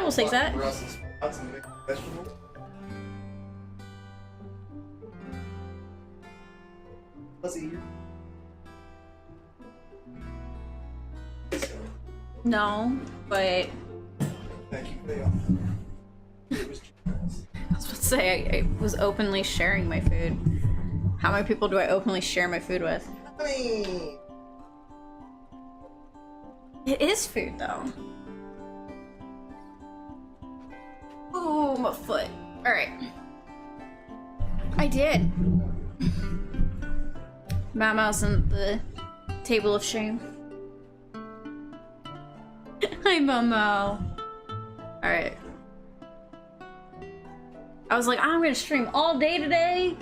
we'll take that. Brussels sprouts and mixed vegetables. Fuzzy here. No, but Thank you for the offer. It was generous. I was about to say I was openly sharing my food. How many people do I openly share my food with? I mean, It is food though. Oh, my foot. All right. I did. Mama's on the table of shame. Hi, Momo. Alright. I was like, I'm gonna stream all day today.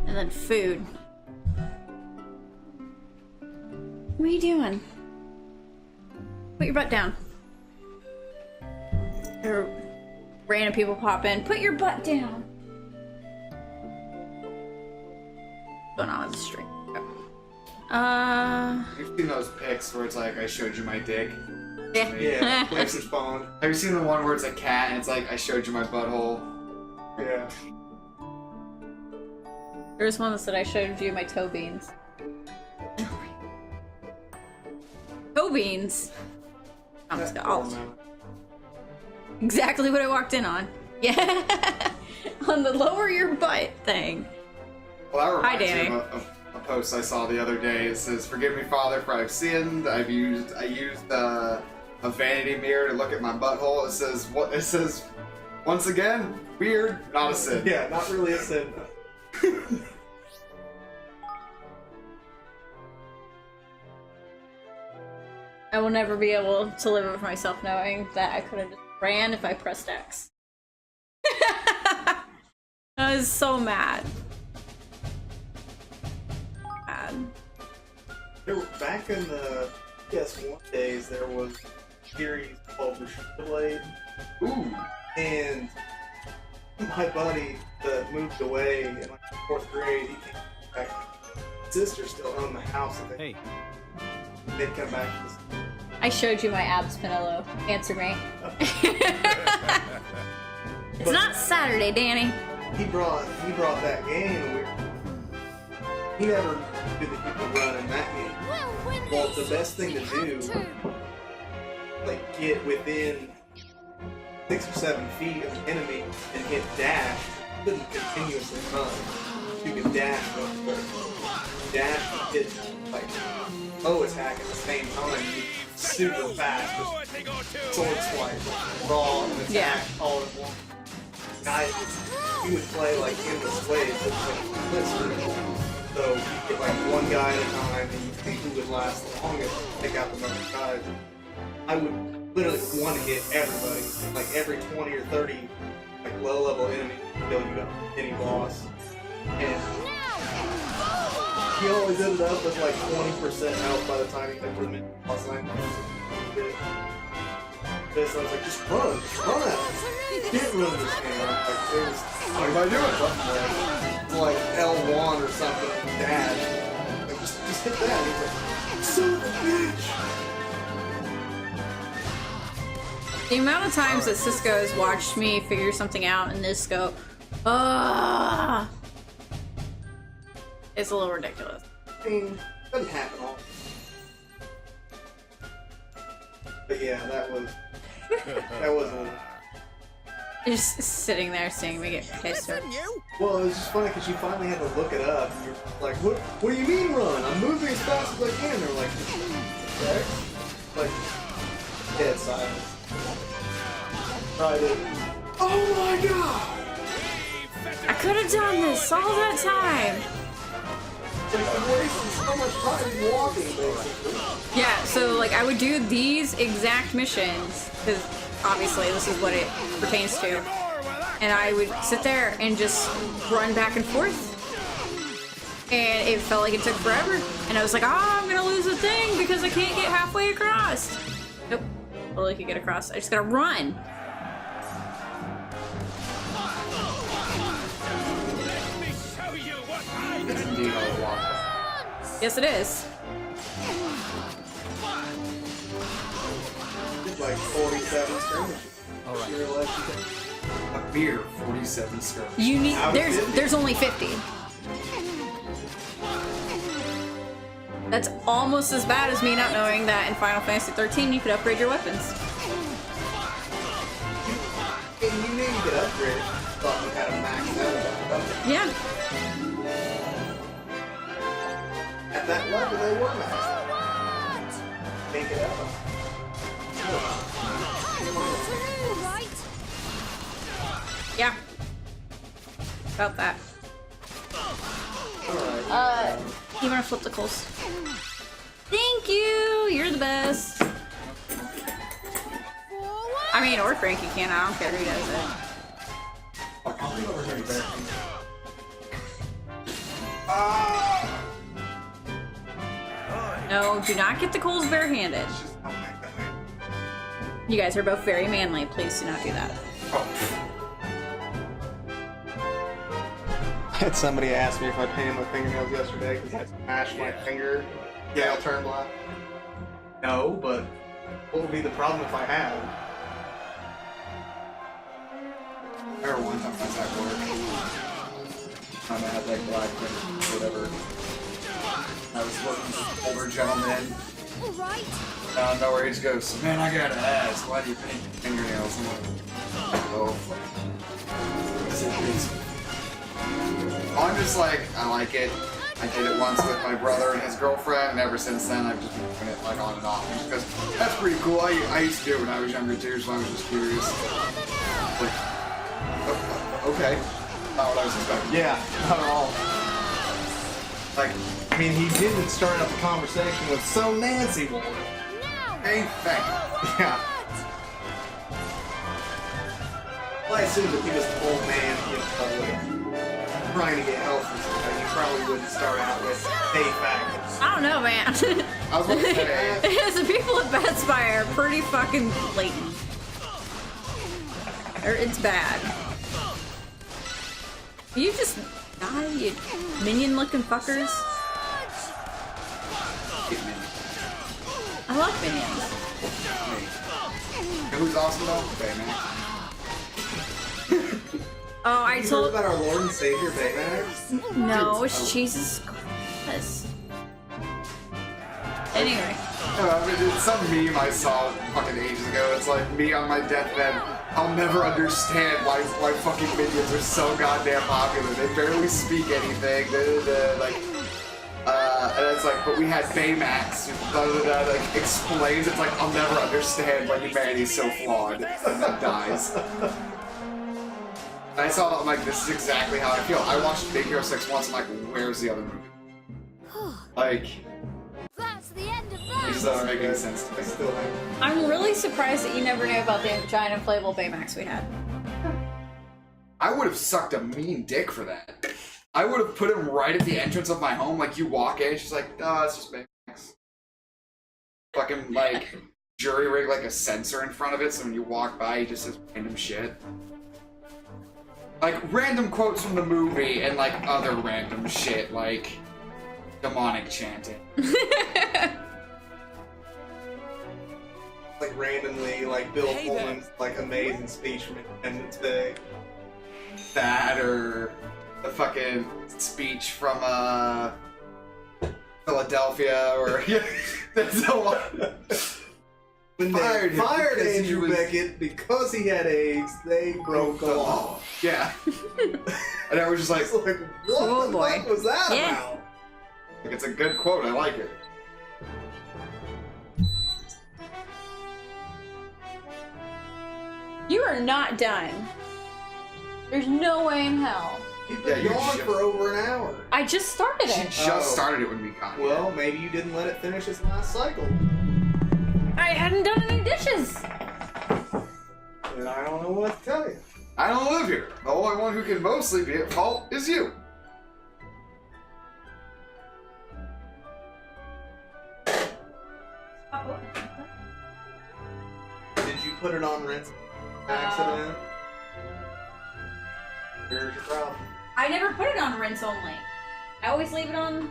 And then food. What are you doing? Put your butt down. There are random people pop in. Put your butt down. What's going on with the stream? You've seen those pics where it's like, I showed you my dick? Yeah. yeah, please respond. Have you seen the one where it's a cat and it's like, I showed you my butthole? Yeah. There's one that said I showed you my toe beans. Toe beans? I'm just gonna exactly what I walked in on. Yeah. On the lower your butt thing. Well, that Hi, reminds me Danny. of a post I saw the other day. It says, "Forgive me, Father, for I've sinned. I used a vanity mirror to look at my butthole." It says, "What?" It says, "Once again, weird, not a sin." Yeah, not really a sin. I will never be able to live with myself knowing that I could have just ran if I pressed X. I was so mad. Back in the PS1 days, there was a series called The Shadowfaye. Ooh. And my buddy that moved away in like 4th grade, he came back. His sister still owned the house, and they'd come back to this. I showed you my abs, Pinello. Answer me. It's not Saturday, Danny. He brought that game, and he never did the people run in that game. Well, the best thing to do, like get within 6 or 7 feet of the enemy and hit dash. You couldn't continuously run. You could dash real quick. Dash and hit like attack at the same time. Super fast. Just sword swipe, raw and attack all at once. Guy, he would play like endless ways, but like split screen. So you get like one guy at a time, and you see who would last the longest, take out the most guys. I would literally want to hit everybody, like every 20 or 30 like low-level enemy until you got any boss. And he always ended up with like 20% health by the time he got to the boss line. This, I was like, just run at it. You can't run this game. Like, it was, What am I doing? like L1 or something, dash. Like, just hit that. He's like, son of a bitch! The amount of times that Cisco has watched me figure something out and this go, ah, it's a little ridiculous. I mean, it doesn't happen often. But yeah, that was a... Just sitting there seeing me get pissed. Well, it was just funny because you finally had to look it up, and you're like, what do you mean run? I'm moving as fast as I can. They're like, okay. Like, dead silence. Tried it. Oh my god! I could have done this all that time. It's like, I'm wasting so much time walking, basically. Yeah, so like I would do these exact missions, because obviously this is what it pertains to. And I would sit there and just run back and forth. And it felt like it took forever. And I was like, oh, I'm gonna lose the thing because I can't get halfway across. Nope, totally could get across. I just gotta run. It's indeed a lot. Yes, it is. Did like 47 skirmishes. All right. Your election. A beer, 47 skirts. You need Out of 50. there's only 50. That's almost as bad as me not knowing that in Final Fantasy 13 you could upgrade your weapons. And you knew you could upgrade it. Thought you had a max out of that. Yeah. At that level, they were maxed. Take it out. Yeah. About that. Alright. You want to flip the coals? Thank you! You're the best. I mean, or Frankie can. I don't care who does it. No, do not get the coals barehanded. You guys are both very manly. Please do not do that. I had somebody ask me if I painted my fingernails yesterday because I smashed my finger. Yeah, I'll turn black. No, but what would be the problem if I had? I remember one time I was at work. I had like black fingers, whatever. I was working with an older gentleman. Out of nowhere, he just goes, "Man, I gotta ask, why do you paint your fingernails?" I'm like, "Oh, is it crazy?" I'm just like, I like it. I did it once with my brother and his girlfriend, and ever since then I've just been doing it like on and off. Just because that's pretty cool. I used to do it when I was younger too, so I was just curious. Like, okay. Not what I was expecting. Yeah, not at all. Like, I mean, he didn't start up a conversation with "So Nancy Ward." hey, thank you. Yeah. Well, I assume that he was an old man, like, trying to get help from somebody. You probably wouldn't start out with "Hey, faggots." I don't know, man. I was about to say, The people at Best Buy are pretty fucking blatant. Or it's bad. You just die, you minion-looking fuckers. I love minions. you know who's awesome though? Baymax. Oh, I You heard told. about our Lord and Savior Baymax? No, it's Jesus Christ. Anyway. I mean, it's some meme I saw fucking ages ago. It's like me on my deathbed. I'll never understand why fucking minions are so goddamn popular. They barely speak anything. Like, and it's like, but we had Baymax, like explains. It's like I'll never understand why humanity is so flawed, and then dies. And I saw that, I'm like, this is exactly how I feel. I watched Big Hero 6 once. I'm like, where's the other movie? Like, That's the end of it that. just doesn't make any sense to me. Still have. I'm really surprised that you never knew about the giant inflatable Baymax we had. I would have sucked a mean dick for that. I would have put him right at the entrance of my home. Like, you walk in, she's like, "Oh, it's just Baymax." Fucking, like, jury rig like a sensor in front of it, so when you walk by, he just says random shit. Like, random quotes from the movie and, like, other random shit, like demonic chanting. Like randomly, like Bill Pullman's like amazing speech from Independence Day. That, or the fucking speech from, Philadelphia, or... That's the one. When they Fired him fired because he Andrew was- Beckett because he had AIDS, they broke the law. Yeah. And I was just like, It's like, what Oh, the boy. fuck was that Yeah. about? like, it's a good quote, I like it. You are not done. There's no way in hell. You've Yeah, been you gone just- for over an hour. I just started She it. just Oh. started it when we got here. Well, maybe you didn't let it finish its last cycle. I hadn't done any dishes. And I don't know what to tell you. I don't live here. The only one who can mostly be at fault is you. Did you put it on rinse accident? Here's your problem. I never put it on rinse only. I always leave it on.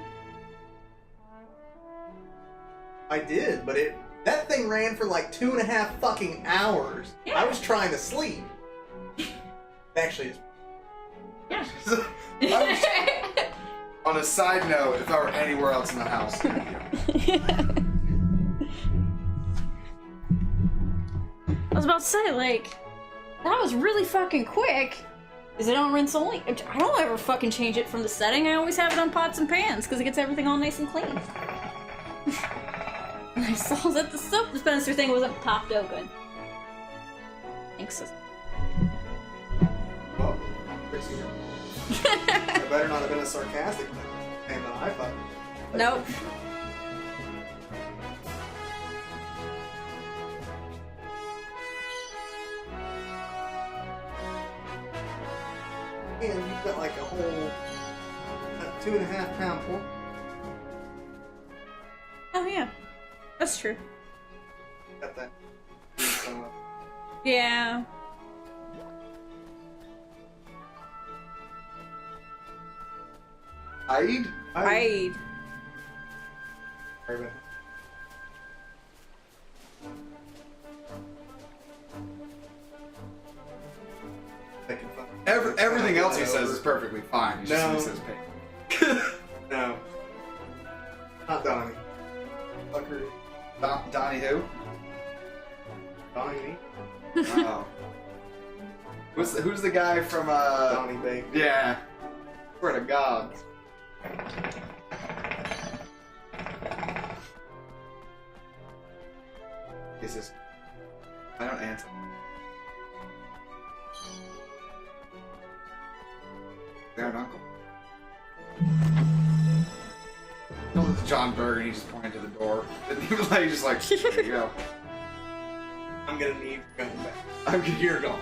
I did, but it That thing ran for like 2.5 fucking hours. Yeah. I was trying to sleep. Actually, it's... Yeah. On a side note, if I were anywhere else in the house, I was about to say, like, that was really fucking quick. Is it on rinse only? I don't ever fucking change it from the setting. I always have it on pots and pans because it gets everything all nice and clean. I saw that the soap dispenser thing wasn't popped open. Thanks. Well, I better not have been a sarcastic name than I thought. Nope. And you've got like a whole 2.5 pound pork. Oh yeah, that's true. Got that. Yeah. I'd? Right. Sorry, Everything else he says is perfectly fine. He just says pain. No. Not Donnie. Fucker. Donnie who? Donnie me? Oh. Who's the guy from Donnie Bacon. Yeah. Swear to God. Is this? I don't answer. There, an uncle. No, it's John Berger, and he just pointed to the door. And he was like, he's just like, there you go. I'm gonna need gun back. I'm you're gone.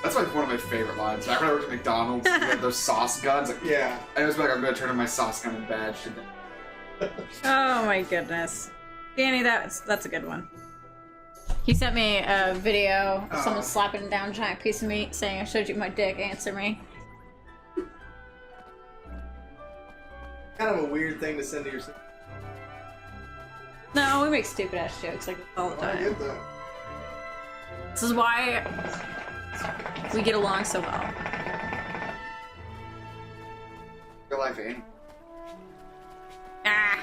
That's like one of my favorite lines. Back when I worked at McDonald's, we had those sauce guns. Like, Yeah. I was like, I'm gonna turn in my sauce gun and badge today. Oh my goodness. Danny, that's a good one. He sent me a video of someone slapping down a giant piece of meat saying, I showed you my dick, answer me. Kind of a weird thing to send to yourself. No, we make stupid ass jokes like this all the I time. get that. This is why we get along so well. Real life ain't. Ah.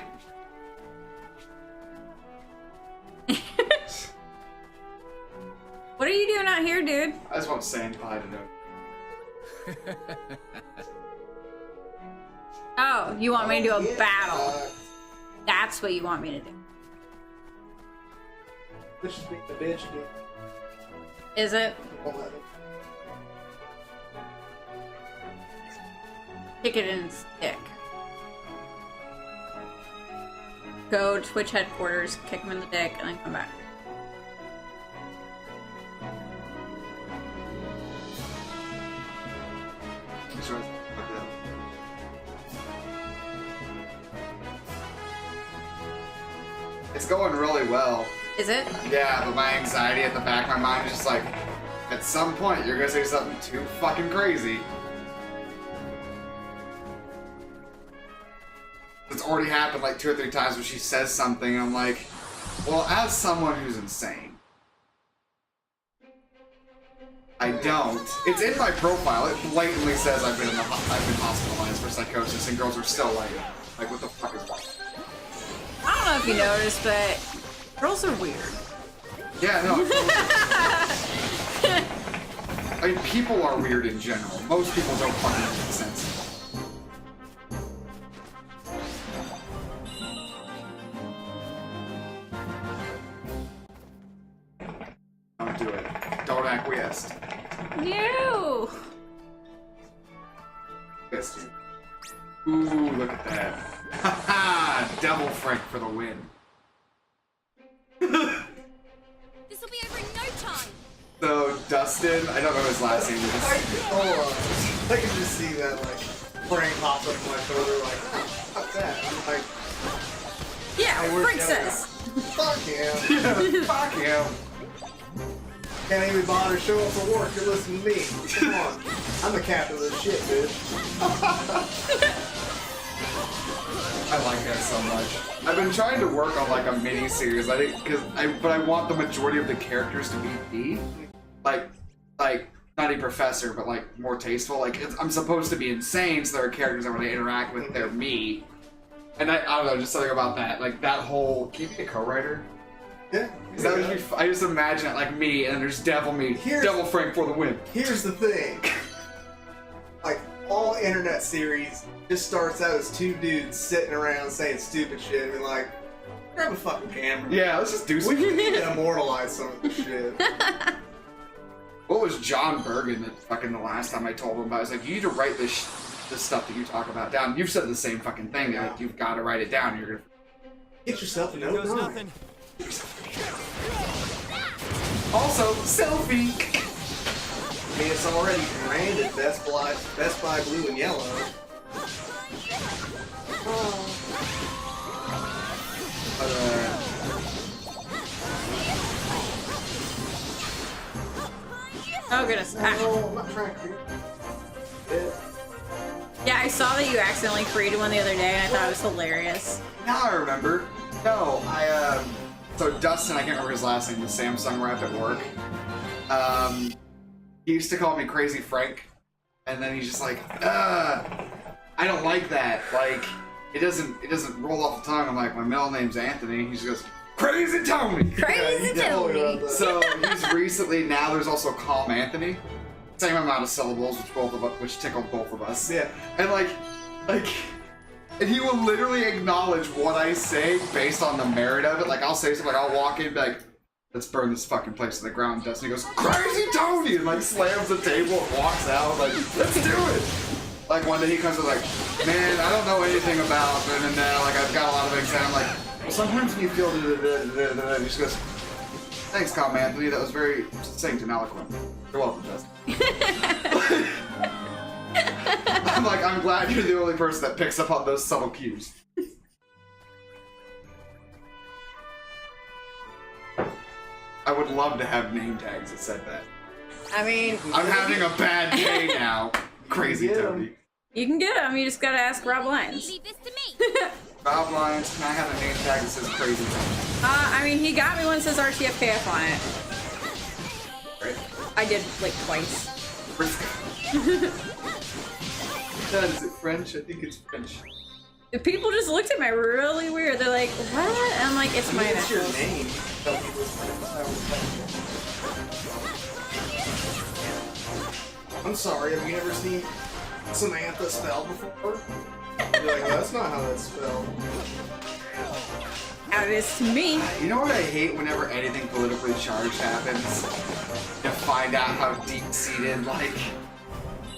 What are you doing out here, dude? I just want sand pie to know. Oh, you want me to do a Yeah. battle. That's what you want me to do. This is being the bitch, dude. Is it? Won't let me. Kick it in its dick. Go to Twitch headquarters, kick him in the dick, and then come back. Just right. It's going really well. Is it? Yeah, but my anxiety at the back of my mind is just like, at some point you're gonna say something too fucking crazy. It's already happened like 2 or 3 times where she says something and I'm like, well, as someone who's insane, I don't. It's in my profile. It blatantly says I've been hospitalized for psychosis, and girls are still like what the fuck is that? I don't know if you noticed, but girls are weird. Yeah, no. I mean, people are weird in general. Most people don't fucking make sense. Don't do it. Don't acquiesce. You. Yes. Ooh, look at that. Haha! Devil Frank for the win. This will be over in no time. So, Dustin, I don't know his last name. Hold on. I can just see that, like, brain pops up on my shoulder, like, oh, fuck that. I'm like, Yeah, Frank says. fuck him. Fuck him. Can't even bother showing up for work. You're listening to me. Come on. I'm the captain of this shit, dude. I like that so much. I've been trying to work on like a mini series. I think but I want the majority of the characters to be me, like not a professor, but like more tasteful. Like I'm supposed to be insane, so there are characters I want to interact with. They're me, and I don't know, just something about that. Like that whole. Can you be a co-writer? Yeah. Because that would be. I just imagine it like me, and then there's Devil Me, Devil Frank for the win. Here's the thing. Like all internet series just starts out as two dudes sitting around saying stupid shit and like, grab a fucking camera. Yeah, let's just do We something. need to immortalize some of this shit. What was John Bergen that fucking the last time I told him about? I was like, you need to write this stuff that you talk about down. You've said the same fucking thing. Like, you've got to write it down. You're gonna Get yourself a note. Nothing. also selfie. I mean, it's already branded Best Buy Blue and Yellow. Oh goodness. Ah. No, I'm not trying to. Yeah, I saw that you accidentally created one the other day, and I thought it was hilarious. Now I remember. No, so Dustin, I can't remember his last name, the Samsung rep at work. He used to call me Crazy Frank, and then he's just like, I don't like that. Like, it doesn't roll off the tongue. I'm like, my middle name's Anthony. He just goes, Crazy Tony. Crazy Tony. So he's recently, now there's also Calm Anthony. Same amount of syllables, which tickled both of us. Yeah. And and he will literally acknowledge what I say based on the merit of it. Like, I'll say something, like, I'll walk in and be like, let's burn this fucking place to the ground, Dustin. He goes, Crazy Tony! And, like, slams the table and walks out. Like, let's do it! Like, one day he comes with, like, man, I don't know anything about Revenant now. Like, I've got a lot of exam. I'm like, well, sometimes when you feel da-da-da-da-da-da, he just goes, thanks, Calm Anthony. That was very succinct and eloquent. You're welcome, Dustin. I'm like, I'm glad you're the only person that picks up on those subtle cues. I would love to have name tags that said that. I mean, I'm having a bad day now. Crazy Tony. you can get them. You just gotta ask Rob Lyons. Leave this to me. Rob Lyons, can I have a name tag that says Crazy Tony? I mean, he got me one that says RTFKF on it. Right? I did, like, twice. Is it French? I think it's French. The people just looked at me really weird. They're like, what? And I'm like, it's my It's your initials. name. Tell people it's I'm sorry, have you ever seen Samantha spelled before? You're like, that's not how that's spelled. How it is to me. You know what I hate whenever anything politically charged happens? To find out how deep-seated, like,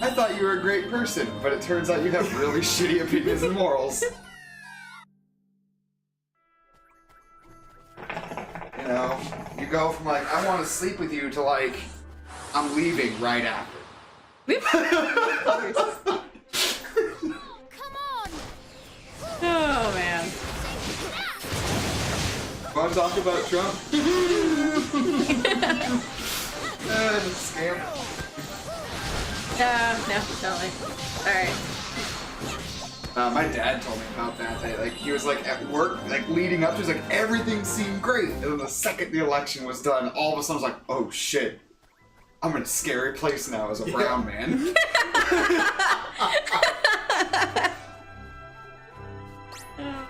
I thought you were a great person, but it turns out you have really shitty opinions and morals. You know, you go from like, I want to sleep with you to like, I'm leaving right after. Come on. Oh, man. Want to talk about Trump? Scam. No, totally. Alright. My dad told me about that. Like he was like at work, like leading up to, he's like everything seemed great, and then the second the election was done, all of a sudden I was like, oh shit, I'm in a scary place now as a brown man.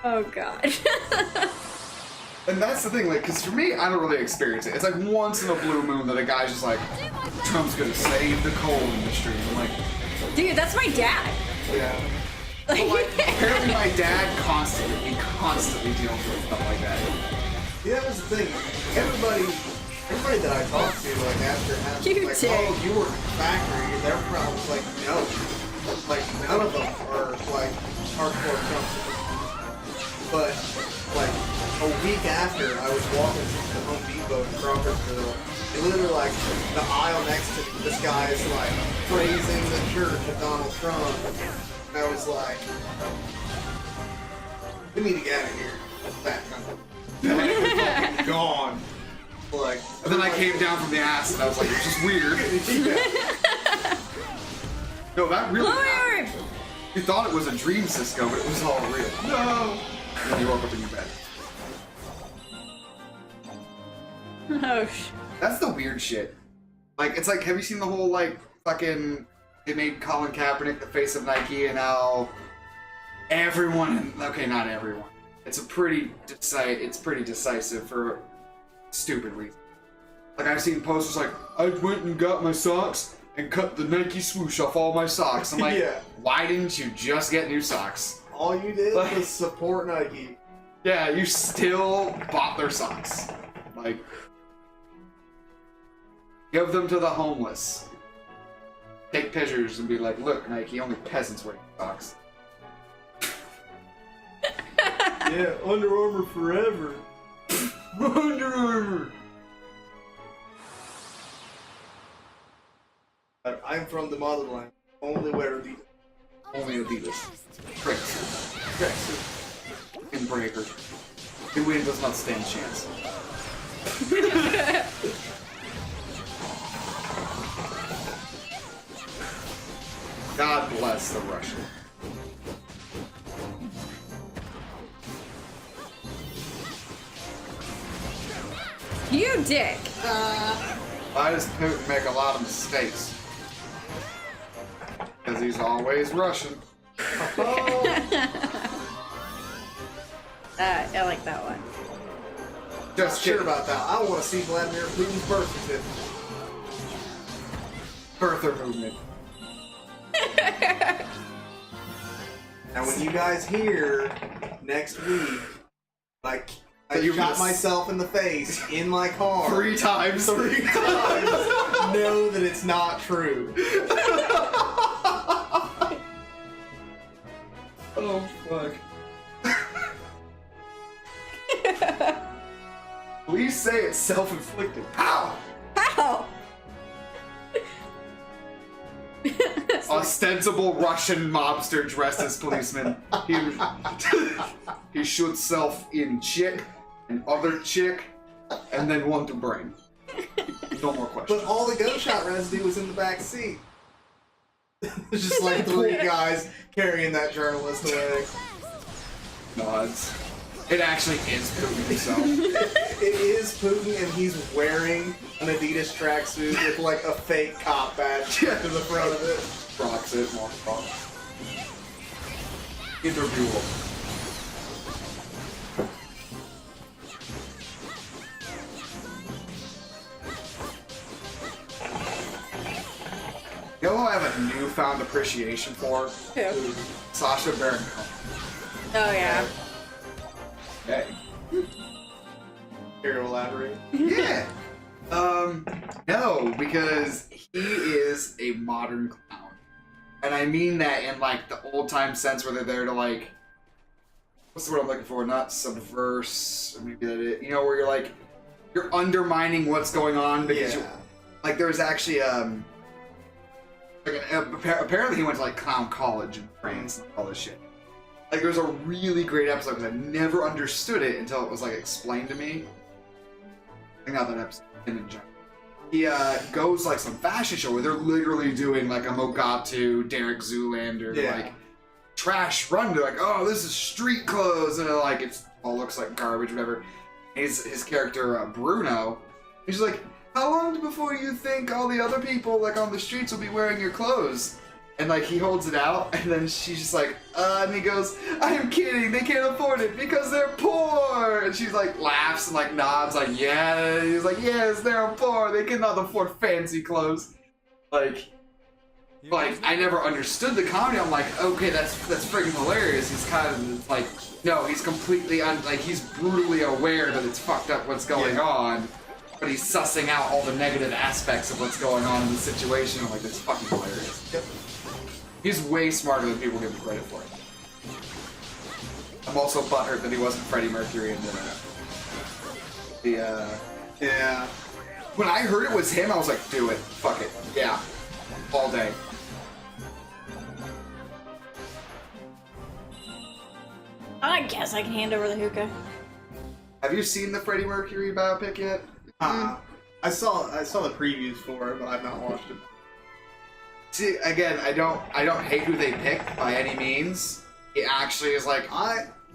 Oh god. And that's the thing, like, because for me, I don't really experience it. It's like once in a blue moon that a guy's just like, Trump's gonna save the coal industry. I'm like, Dude, that's my dad. yeah. But like, apparently my dad constantly deals with stuff like that. Yeah, that was the thing. Everybody that I talked to, like, after having, You like, did. oh, you work at the factory, their problem was like, no. Like, none of them are, like, hardcore Trump supporters. But, like, a week after, I was walking to the Home Depot in Crawfordsville, and literally, like, the aisle next to me, this guy is, like, praising the church of Donald Trump. And I was like, we need to get out of here. That company. Gone. Like, And then I came down from the ass and I was like, it's just weird. Yeah. No, that really Lord! You thought it was a dream, Cisco, but it was all real. No! And then you woke up in your bed. Oh, That's the weird shit. Like, it's like, have you seen the whole, like, fucking... They made Colin Kaepernick the face of Nike, and now everyone... Okay, not everyone. It's pretty decisive for stupid reasons. Like, I've seen posters like, I went and got my socks and cut the Nike swoosh off all my socks. I'm like, Yeah. Why didn't you just get new socks? All you did Like- was support Nike. Yeah, you still bought their socks. Like, give them to the homeless. Take pictures and be like, look, Nike, only peasants wear socks. Yeah, Under Armour forever. Under Armour. I'm from the motherland. Only wear Adidas. Only Adidas. Tricks. And breakers. The wind does not stand a chance. God bless the Russian. you dick. Why does Putin make a lot of mistakes? Because he's always Russian. I like that one. Just Sure kidding. about that. I want to see Vladimir Putin's birth certificate. Birther movement. Now, when you guys hear next week, like, I That you're shot gonna myself in the face in my car 3 times. 3 times, know that it's not true. Oh, fuck. Please say it's self-inflicted. How? How? Ostensible Russian mobster dressed as policeman. He shoots self in chick and other chick, and then one to brain. No more questions. But all the gunshot residue was in the back seat. It's just like 3 guys carrying that journalist away. Nods. It actually is Putin himself. It is Putin, and he's wearing an Adidas tracksuit with like a fake cop badge to the front of it. Rocks it, more rock. Interview. You know who I have a newfound appreciation for? Who? Sasha Baron Cohen. Oh yeah. Hey. Here to elaborate. Yeah. No, because he is a modern clown. And I mean that in like the old time sense where they're there to like, what's the word I'm looking for? Not subverse, or maybe that it, you know, where you're like, you're undermining what's going on because you, like there's actually like apparently he went to like clown college in France and all this shit. Like there's a really great episode because I never understood it until it was like explained to me. I think not that episode. Him and John. He goes like some fashion show where they're literally doing like a Mogatu, Derek Zoolander, like trash run. They're like, oh, this is street clothes, and like it's all looks like garbage, whatever. His character Bruno, he's like, how long before you think all the other people like on the streets will be wearing your clothes? And like he holds it out, and then she's just like, and he goes, I am kidding, they can't afford it because they're poor. And she's like laughs and like nods, like yeah. He's like, yes, they're poor, they cannot afford fancy clothes. Like I never understood the comedy. I'm like, okay, that's freaking hilarious. He's kind of like, no, he's completely like he's brutally aware that it's fucked up what's going on, but he's sussing out all the negative aspects of what's going on in the situation. I'm like, that's fucking hilarious. Yep. He's way smarter than people give him credit for. I'm also butthurt that he wasn't Freddie Mercury in Yeah. When I heard it was him, I was like, do it. Fuck it. Yeah. All day. I guess I can hand over the hookah. Have you seen the Freddie Mercury biopic yet? I saw the previews for it, but I've not watched it. See, again, I don't hate who they pick by any means. He actually is like,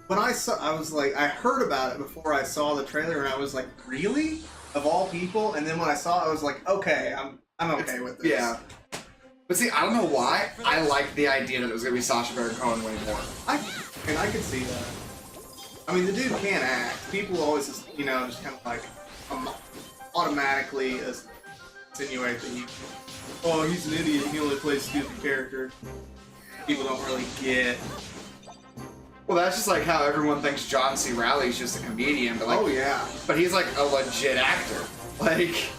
When I saw, I was like, I heard about it before I saw the trailer, and I was like, really? Of all people? And then when I saw it, I was like, okay, I'm okay with this. Yeah. But see, I don't know why. I liked the idea that it was going to be Sacha Baron Cohen way more. I could see that. I mean, the dude can act. People always, just kind of like automatically insinuate that he's an idiot. He only plays stupid characters. People don't really get. Well, that's just like how everyone thinks John C. Reilly's just a comedian, but like, Oh yeah. but he's like a legit actor. Like,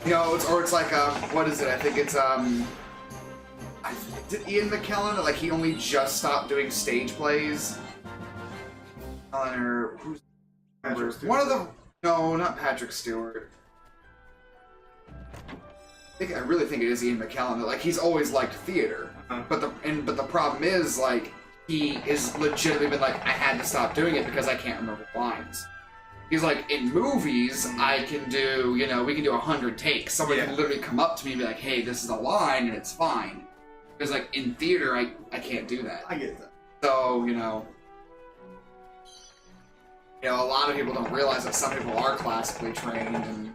it's like what is it? I think it's is it Ian McKellen? Like he only just stopped doing stage plays. Or who's one of them? No, not Patrick Stewart. I really think it is Ian McKellen. Like he's always liked theater, but the problem is like he is legitimately been like I had to stop doing it because I can't remember lines. He's like in movies I can do we can do 100 takes. Somebody can literally come up to me and be like, hey, this is a line and it's fine. Because like in theater I can't do that. I get that. So a lot of people don't realize that some people are classically trained and.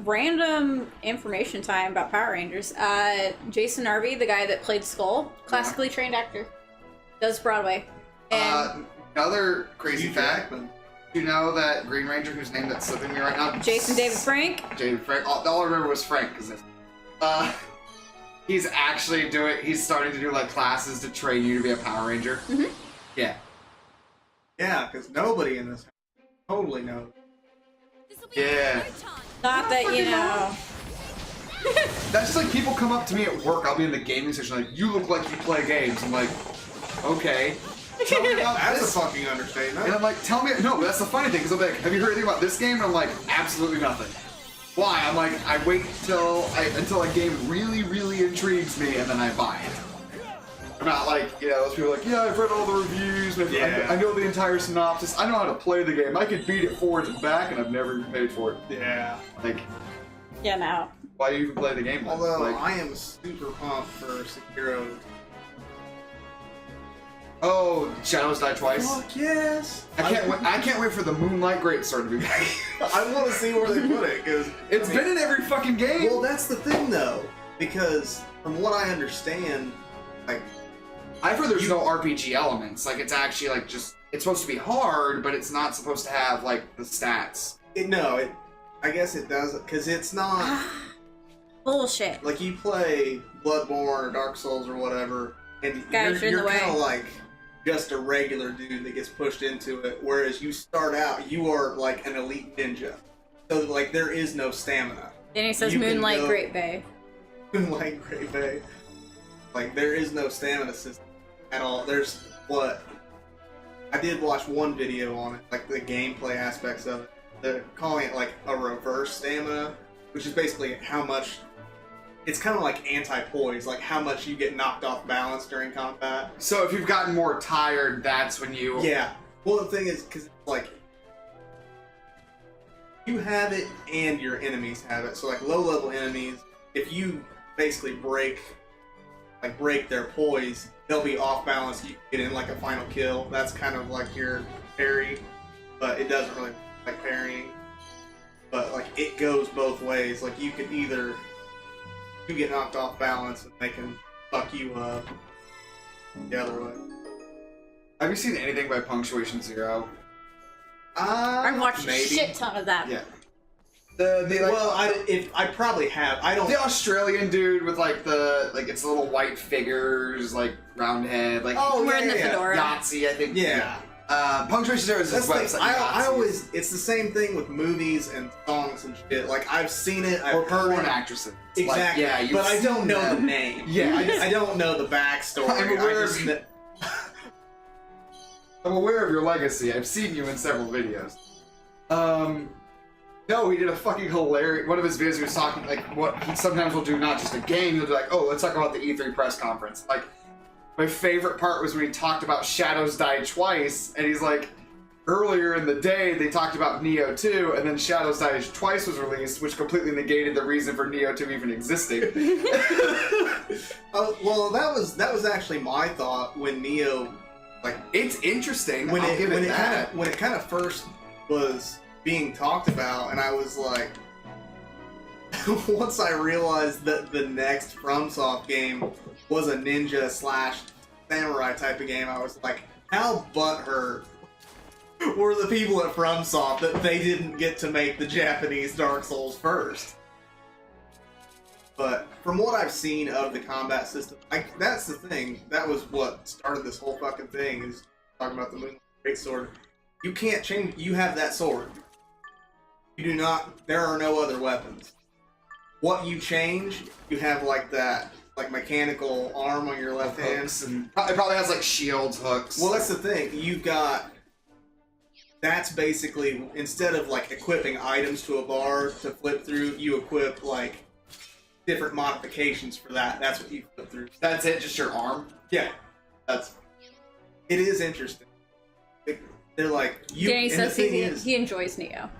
Random information time about Power Rangers. Jason Arby, the guy that played Skull, classically trained actor, does Broadway. And Another crazy fact. You know that Green Ranger whose name that's slipping me right now? Jason David Frank. David Frank. All I remember was Frank because he's actually he's starting to do like classes to train you to be a Power Ranger. Mm-hmm. Yeah. Yeah, because nobody in this totally knows. Yeah. Not that That's just like people come up to me at work. I'll be in the gaming section like, you look like you play games. I'm like, okay. Tell me about That's this. a fucking understatement. And I'm like, tell me. No, but that's the funny thing because I'm like, have you heard anything about this game? And I'm like, absolutely nothing. Why? I'm like, I wait until a game really, really intrigues me and then I buy it. I'm not like, those people are like, yeah, I've read all the reviews, I know the entire synopsis, I know how to play the game, I could beat it forwards and back, and I've never even paid for it. Yeah. Like, yeah, no. why do you even play the game then? Although, like, I am super pumped for Sekiro. Oh, Shadows Die Twice? Fuck yes! I can't wait for the Moonlight Greatsword to be back. I want to see where they put it, because... It's been in every fucking game! Well, that's the thing, though, because from what I understand, like... I've heard there's no RPG elements. Like, it's actually, like, just... It's supposed to be hard, but it's not supposed to have, like, the stats. I guess it doesn't, because it's not... Bullshit. Like, you play Bloodborne or Dark Souls or whatever, and you're kind of like just a regular dude that gets pushed into it, whereas you start out, you are like an elite ninja. So, like, there is no stamina. Then he says Moonlight Great Bay. Moonlight Great Bay. Like, there is no stamina system at all. There's what... I did watch one video on it, like the gameplay aspects of it. They're calling it like a reverse stamina, which is basically how much... It's kind of like anti-poise, like how much you get knocked off balance during combat. So if you've gotten more tired, that's when you... Yeah. Well, the thing is, because it's like... You have it and your enemies have it. So like low-level enemies, if you basically break their poise, they'll be off balance. You get in like a final kill. That's kind of like your parry, but it doesn't really like parrying. But like it goes both ways. Like you can either you get knocked off balance and they can fuck you up the other way. Have you seen anything by Punctuation Zero? I've watched maybe. a shit ton of that. Yeah. I probably have. I don't. The Australian dude with like it's little white figures, like round head, like Wearing the fedora. Yahtzee, I think. Yeah. Punctuation Zero is his That's website. I always. It's the same thing with movies and songs and shit. Like I've seen it. I've heard porn it. actresses. Exactly. Like, yeah, but I don't know them. the name. Yeah. I don't know the backstory. I'm aware of your legacy. I've seen you in several videos. No, he did a fucking hilarious... One of his videos he was talking, like, what he sometimes will do, not just a game, he'll be like, oh, let's talk about the E3 press conference. Like, my favorite part was when he talked about Shadows Die Twice, and he's like, earlier in the day they talked about Neo 2, and then Shadows Die Twice was released, which completely negated the reason for Neo 2 even existing. Well, that was actually my thought when Neo, like, It's interesting. when I'll give it that. when it kind of first was being talked about, and I was like, once I realized that the next FromSoft game was a ninja / samurai type of game, I was like, how butthurt were the people at FromSoft that they didn't get to make the Japanese Dark Souls first. But from what I've seen of the combat system, that's the thing. That was what started this whole fucking thing, is talking about the Moonlight Greatsword. You can't change. You have that sword. You do not. There are no other weapons. What you change, you have like that, like mechanical arm on your left hand. And it probably has like shields, hooks. Well, that's the thing. You've got. That's basically, instead of like equipping items to a bar to flip through, you equip like different modifications for that. That's what you flip through. That's it, just your arm? Yeah. It is interesting. They're like, you. Danny and the says thing he is, enjoys Neo.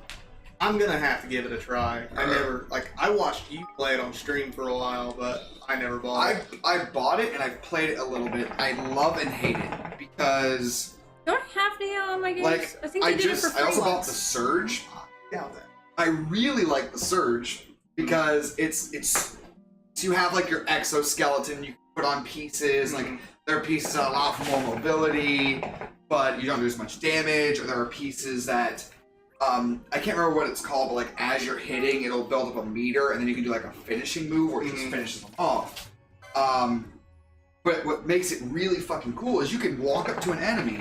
I'm gonna have to give it a try. I watched you play it on stream for a while, but I never bought it. I bought it and I've played it a little bit. I love and hate it because Don't I have Neo on my games? like I think they did it for free I also bought once. the Surge. Doubt that. I really like the Surge because it's so you have like your exoskeleton you can put on pieces, like there are pieces that allow for more mobility, but you don't do as much damage, or there are pieces that I can't remember what it's called, but like as you're hitting, it'll build up a meter, and then you can do like a finishing move where it just finishes them off. But what makes it really fucking cool is you can walk up to an enemy,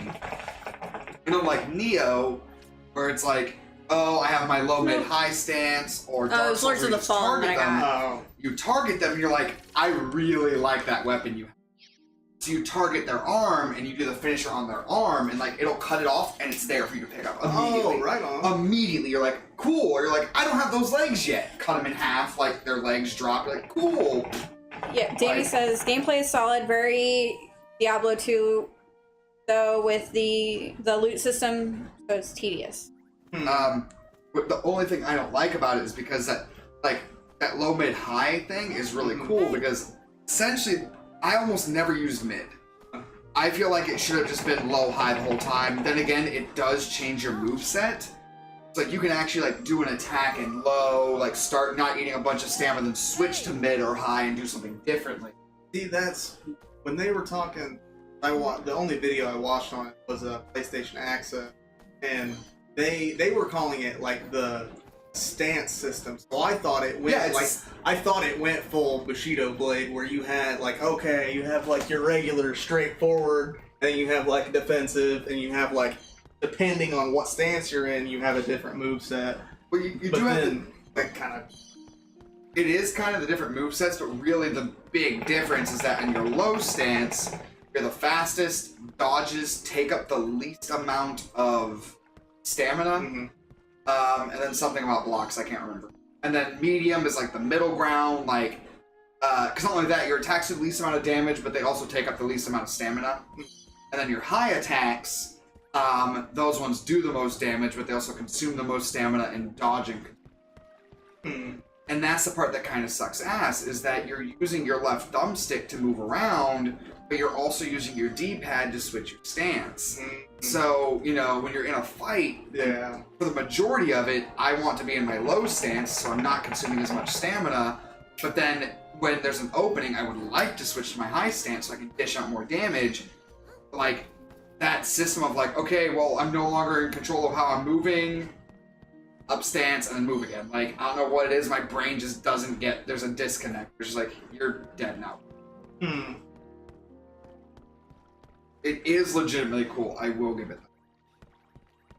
and unlike Neo, where it's like, oh, I have my low, mid, high stance, or Dark it's Souls Lords where of you the just Fallen target that I them. got. Oh. You target them, and you're like, I really like that weapon you have. So you target their arm, and you do the finisher on their arm, and like it'll cut it off, and it's there for you to pick up immediately. Oh, right on. Immediately, you're like, cool. Or you're like, I don't have those legs yet. Cut them in half, like their legs drop. You're like, cool. Yeah, Danny Like- says gameplay is solid, very Diablo 2, though with the loot system, so it's tedious. But the only thing I don't like about it is because that low, mid, high thing is really cool, because essentially I almost never used mid. I feel like it should have just been low, high the whole time. Then again, it does change your moveset. It's like you can actually like do an attack in low, like start not eating a bunch of stamina, then switch to mid or high and do something differently. See, that's when they were talking. The only video I watched on it was a PlayStation Access, and they were calling it like the stance system. So I thought it went I thought it went full Bushido Blade, where you had like, okay, you have like your regular straightforward, and then you have like defensive, and you have like, depending on what stance you're in, you have a different moveset. Well, you But do have then, to. like, kind of. It is kind of the different movesets, but really the big difference is that in your low stance, you're the fastest, dodges take up the least amount of stamina, and then something about blocks, I can't remember. And then medium is like the middle ground, like, because not only that, your attacks do the least amount of damage, but they also take up the least amount of stamina. And then your high attacks, those ones do the most damage, but they also consume the most stamina in dodging. And that's the part that kind of sucks ass, is that you're using your left thumbstick to move around, but you're also using your D-pad to switch your stance. So, you know, when you're in a fight, for the majority of it, I want to be in my low stance, so I'm not consuming as much stamina, but then when there's an opening, I would like to switch to my high stance so I can dish out more damage. Like, that system of like, okay, well, I'm no longer in control of how I'm moving, up stance, and then move again. Like, I don't know what it is, my brain just doesn't get, there's a disconnect. It's just like, you're dead now. It is legitimately cool, I will give it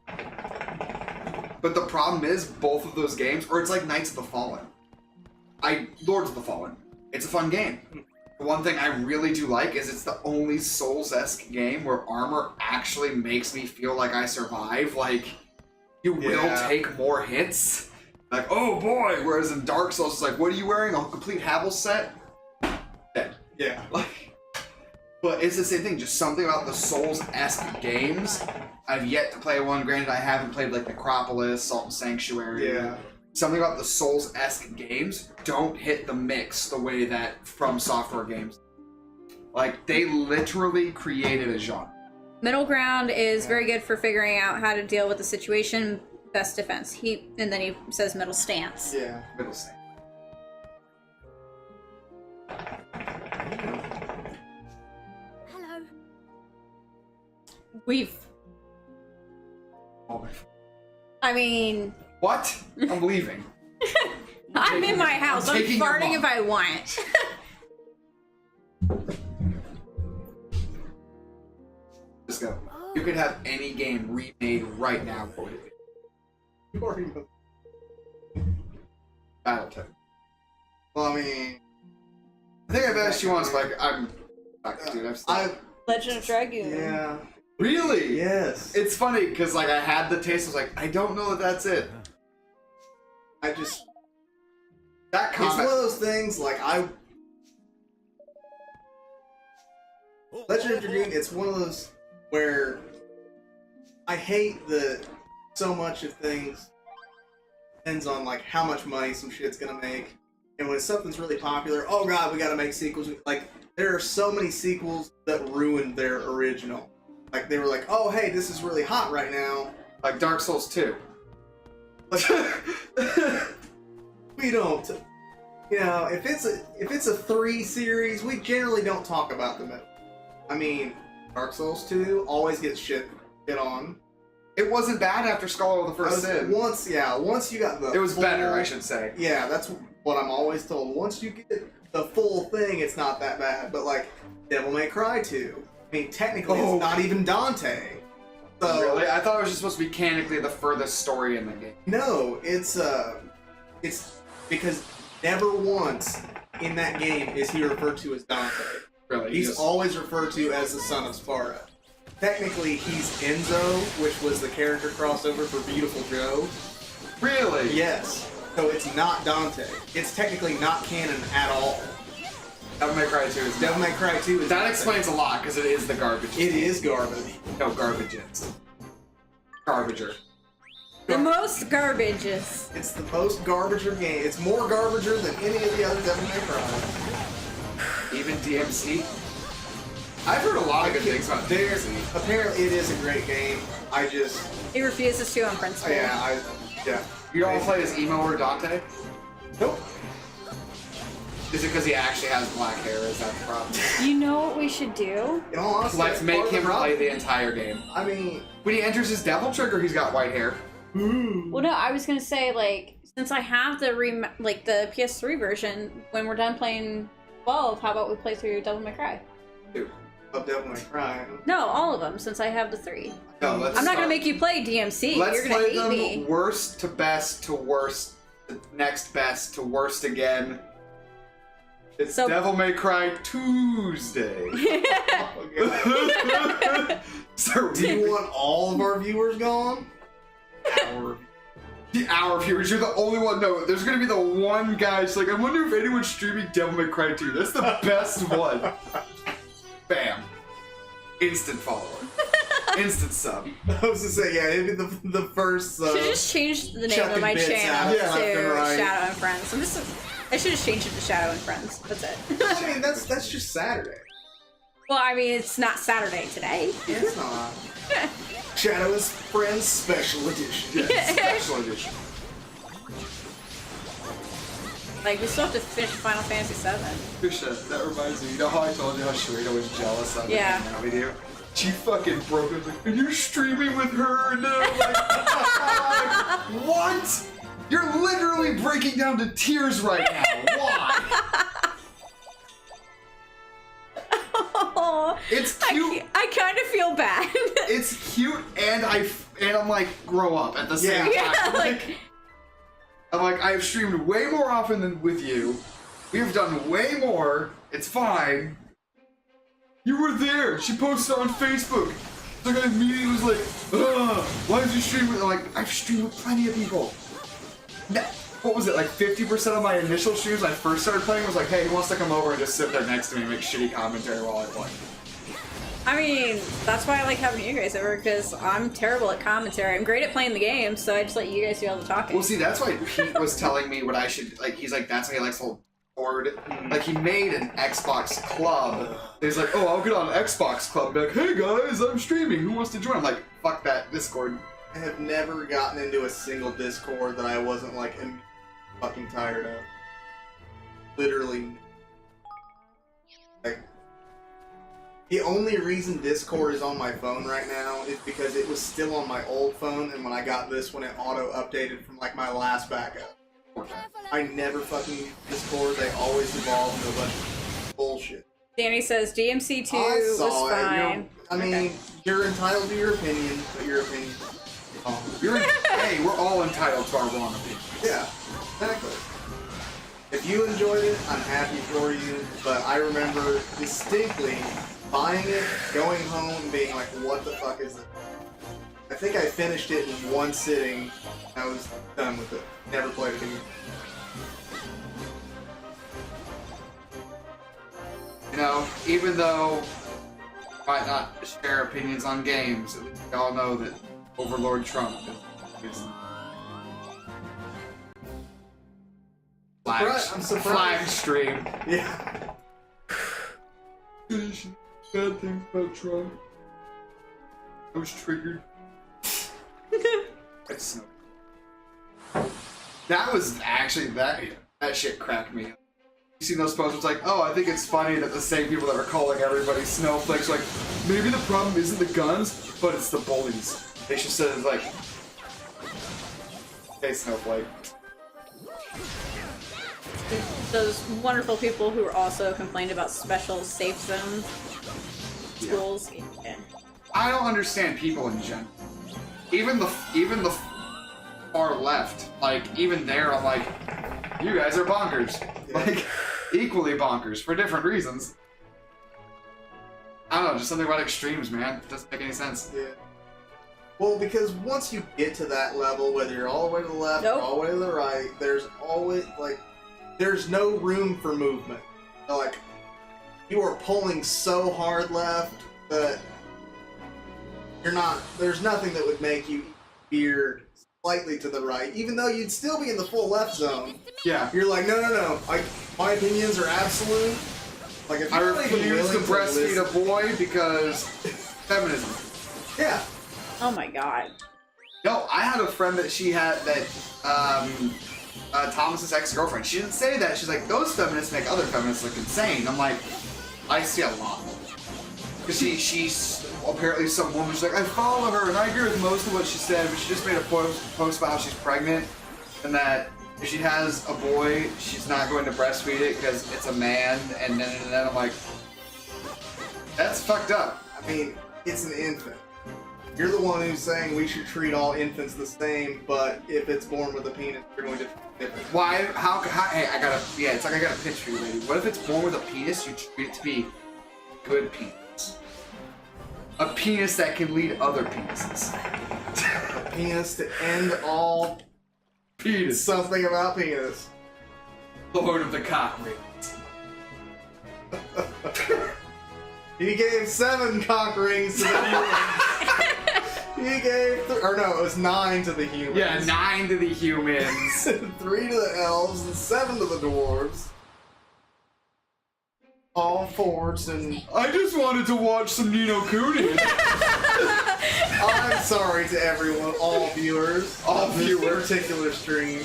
that. But the problem is, both of those games, or it's like Knights of the Fallen. Lords of the Fallen. It's a fun game. The one thing I really do like is it's the only Souls-esque game where armor actually makes me feel like I survive. Like, you will take more hits. Like, oh boy! Whereas in Dark Souls, it's like, what are you wearing? A complete Havel set? Dead. Yeah. Like, but it's the same thing, just something about the Souls-esque games I've yet to play one. Granted, I haven't played like Necropolis, Salt and Sanctuary. Yeah. Something about the Souls-esque games don't hit the mix the way that From Software games. Like, they literally created a genre. Middle ground is very good for figuring out how to deal with the situation. Best defense. And then he says middle stance. Yeah. Middle stance. Hello. I mean, What? I'm leaving. I'm in my house. I'm taking your farting mom. if I want. Just go. You could have any game remade right now. What would it be? Battletech. Well, I mean, I think I've asked you once, but I'm dude. Legend of Dragoon. yeah. Really? Yes. It's funny because like I had the taste. I was like, I don't know that that's it. I just. That It's one of comment. those things. Like Legend of Dragoon. It's one of those where I hate the so much of things depends on like how much money some shit's gonna make, and when something's really popular, oh god, we gotta make sequels. Like there are so many sequels that ruined their original. Like they were like, oh hey, this is really hot right now. Like Dark Souls 2. Like, we don't, you know, if it's a 3 series, we generally don't talk about the middle. I mean, Dark Souls 2 always gets shit on. It wasn't bad after Scholar of the First Sin. Once you got the It was full- better, I should say. Yeah, that's what I'm always told. Once you get the full thing, it's not that bad. But like Devil May Cry 2, I mean, technically Oh. it's not even Dante. So Really? I thought it was just supposed to be mechanically the furthest story in the game. no, it's because never once in that game is he referred to as Dante. Really? He's Just- always referred to as the son of Sparta. Technically, he's Enzo, which was the character crossover for Beautiful Joe. Really? Yes. So it's not Dante. It's technically not canon at all. Devil May Cry 2 is Devil May Cry 2 is That nothing. explains a lot, because it is the garbage. It is garbage. No, garbage is. Garbager. The most garbages. It's the most garbager game. It's more garbager than any of the other Devil May Cry. Even DMC? I've heard a lot of good things about There's, DMC. apparently it is a great game. I just, He refuses to on principle. yeah. You don't play as Emo or Dante? Nope. Is it because he actually has black hair? Is that the problem? You know what we should do? In all honesty, Let's that's make part of him play problem. the entire game. I mean, When he enters his Devil Trigger, he's got white hair. Well, no, I was gonna say, like, since I have the the PS3 version, when we're done playing 12, how about we play through Devil May Cry? Dude. of Devil May Cry. No, all of them, since I have the 3. No, let's I'm not gonna start. make you play DMC. Let's You're gonna play hate them me. worst to best to worst, to next best to worst again. It's So- Devil May Cry Tuesday. So Do you want all of our viewers gone? our viewers, you're the only one. No, there's gonna be the one guy. It's like, I wonder if anyone's streaming Devil May Cry 2. That's the best one. Bam. Instant follower. Instant sub. I was gonna say, yeah, it'd be the first. Should just change the name of chucking my bits channel out to left and right. Shadow and Friends. I should just change it to Shadow and Friends. That's it. I mean, that's just Saturday. Well, I mean, it's not Saturday today. It's not. Shadow is Friends Special Edition. Special edition. Like, we still have to finish Final Fantasy VII. Krisha, that reminds me. You know how I told you how Sharita was jealous of Yeah. hanging out with you? She fucking broke it. Like, and you're streaming with her now. Like, what? You're literally breaking down to tears right now. Why? Oh, It's cute. I kind of feel bad. It's cute, and I'm like, grow up at the same time. Yeah, I'm like, I've streamed way more often than with you. We've done way more. It's fine. You were there. She posted on Facebook. So I immediately was like, ugh, why did you stream with? I'm like, I've streamed with plenty of people. What was it, like 50% of my initial streams when I first started playing was like, hey, who wants to come over and just sit there next to me and make shitty commentary while I play? I mean, that's why I like having you guys over, because I'm terrible at commentary. I'm great at playing the game, so I just let you guys do all the talking. Well, see, that's why Pete was telling me what I should, like, he's like, that's why he likes to hold board. Like, he made an Xbox club. He's like, oh, I'll get on an Xbox club. Be like, hey guys, I'm streaming. Who wants to join? I'm like, fuck that Discord. I have never gotten into a single Discord that I wasn't like fucking tired of. Literally. Like, the only reason Discord is on my phone right now is because it was still on my old phone, and when I got this one, it auto-updated from like my last backup. I never fucking use Discord. They always evolve into a bunch of bullshit. Danny says DMC2 I saw was it. fine. I mean, you're entitled to your opinion, but your opinion. Hey, we're all entitled to our wrong opinion. Yeah, exactly. If you enjoyed it, I'm happy for you, but I remember distinctly buying it, going home, and being like, what the fuck is this? I think I finished it in one sitting. I was done with it. Never played it again. You know, even though we might not share opinions on games, at least we all know that Overlord Trump is I'm surprised. flag stream. Yeah. Bad things about Trump. I was triggered. That was actually that shit cracked me up. You seen those posts? It's like, oh, I think it's funny that the same people that are calling everybody snowflakes, like, maybe the problem isn't the guns, but it's the bullies. They should say like, hey, snowflake. Those wonderful people who are also complained about special safe zone schools. Yeah. I don't understand people in general. Even the far left, like even there, I'm like, you guys are bonkers. Yeah. Like equally bonkers for different reasons. I don't know, just something about extremes, man. It doesn't make any sense. Yeah. Well, because once you get to that level, whether you're all the way to the left or all the way to the right, there's always like, there's no room for movement. Like, you are pulling so hard left that you're not. There's nothing that would make you veer slightly to the right, even though you'd still be in the full left zone. Yeah. You're like, no. My opinions are absolute. Like, if I you're not even refuse to willing breastfeed a listen- boy because feminism. Yeah. Oh my god. No, I had a friend that she had that, Thomas's ex-girlfriend. She didn't say that. She's like, those feminists make other feminists look insane. I'm like, I see a lot. Because she's apparently some woman. She's like, I follow her, and I agree with most of what she said, but she just made a post about how she's pregnant, and that if she has a boy, she's not going to breastfeed it because it's a man, and then I'm like, that's fucked up. I mean, it's an infant. You're the one who's saying we should treat all infants the same, but if it's born with a penis, you're going to treat it different. Why? Hey, it's like I got a pitch for you, lady. What if it's born with a penis, you treat it to be good penis? A penis that can lead other penises. A penis to end all Penis. something about penis. Lord of the cock rings. He gave 7 cock rings to the humans. He gave, or no, it was 9 to the humans. Yeah, 9 to the humans. 3 to the elves and 7 to the dwarves. All forts and... I just wanted to watch some Nino Kuni. I'm sorry to everyone, all viewers. All of this viewers. particular stream.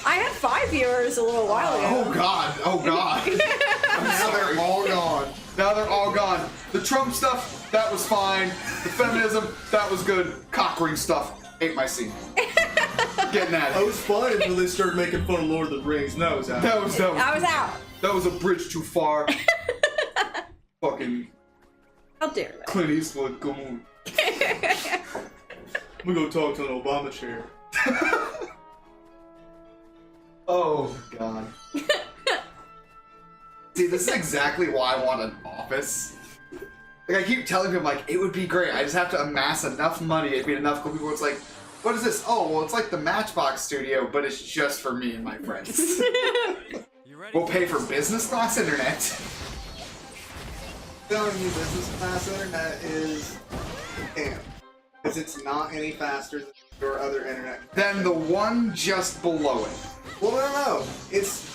I had 5 viewers a little while ago. Oh god, oh god. I'm Now sorry. they're all gone. Now they're all gone. The Trump stuff, that was fine. The feminism, that was good. Cock ring stuff, ain't my scene. Getting at I it. was fine until they started making fun of Lord of the Rings. No, it's out. That was I was out. that was a bridge too far. Fucking How dare they? Clint Eastwood, come on. I'm gonna go talk to an Obama chair. Oh god. See, this is exactly why I want an office. Like, I keep telling him, like, it would be great. I just have to amass enough money. It'd be enough cool people. It's like, what is this? Oh, well, it's like the Matchbox studio, but it's just for me and my friends. We'll pay for business class internet. Telling you business class internet is damn. Because it's not any faster than your other internet. Then the one just below it. Well, no. It's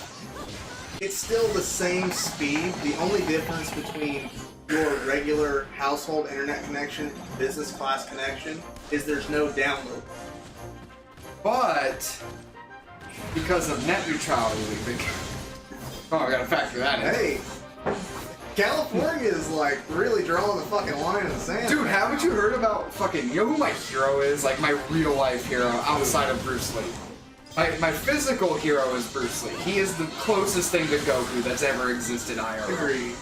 still the same speed. The only difference between your regular household internet connection and business class connection is there's no download. But because of net neutrality leaving. Oh, I gotta factor that in. Hey, California is like really drawing the fucking line in the sand. Dude, haven't you heard about fucking, you know who my hero is? Like my real life hero outside of Bruce Lee. My physical hero is Bruce Lee. He is the closest thing to Goku that's ever existed IRL. Agreed.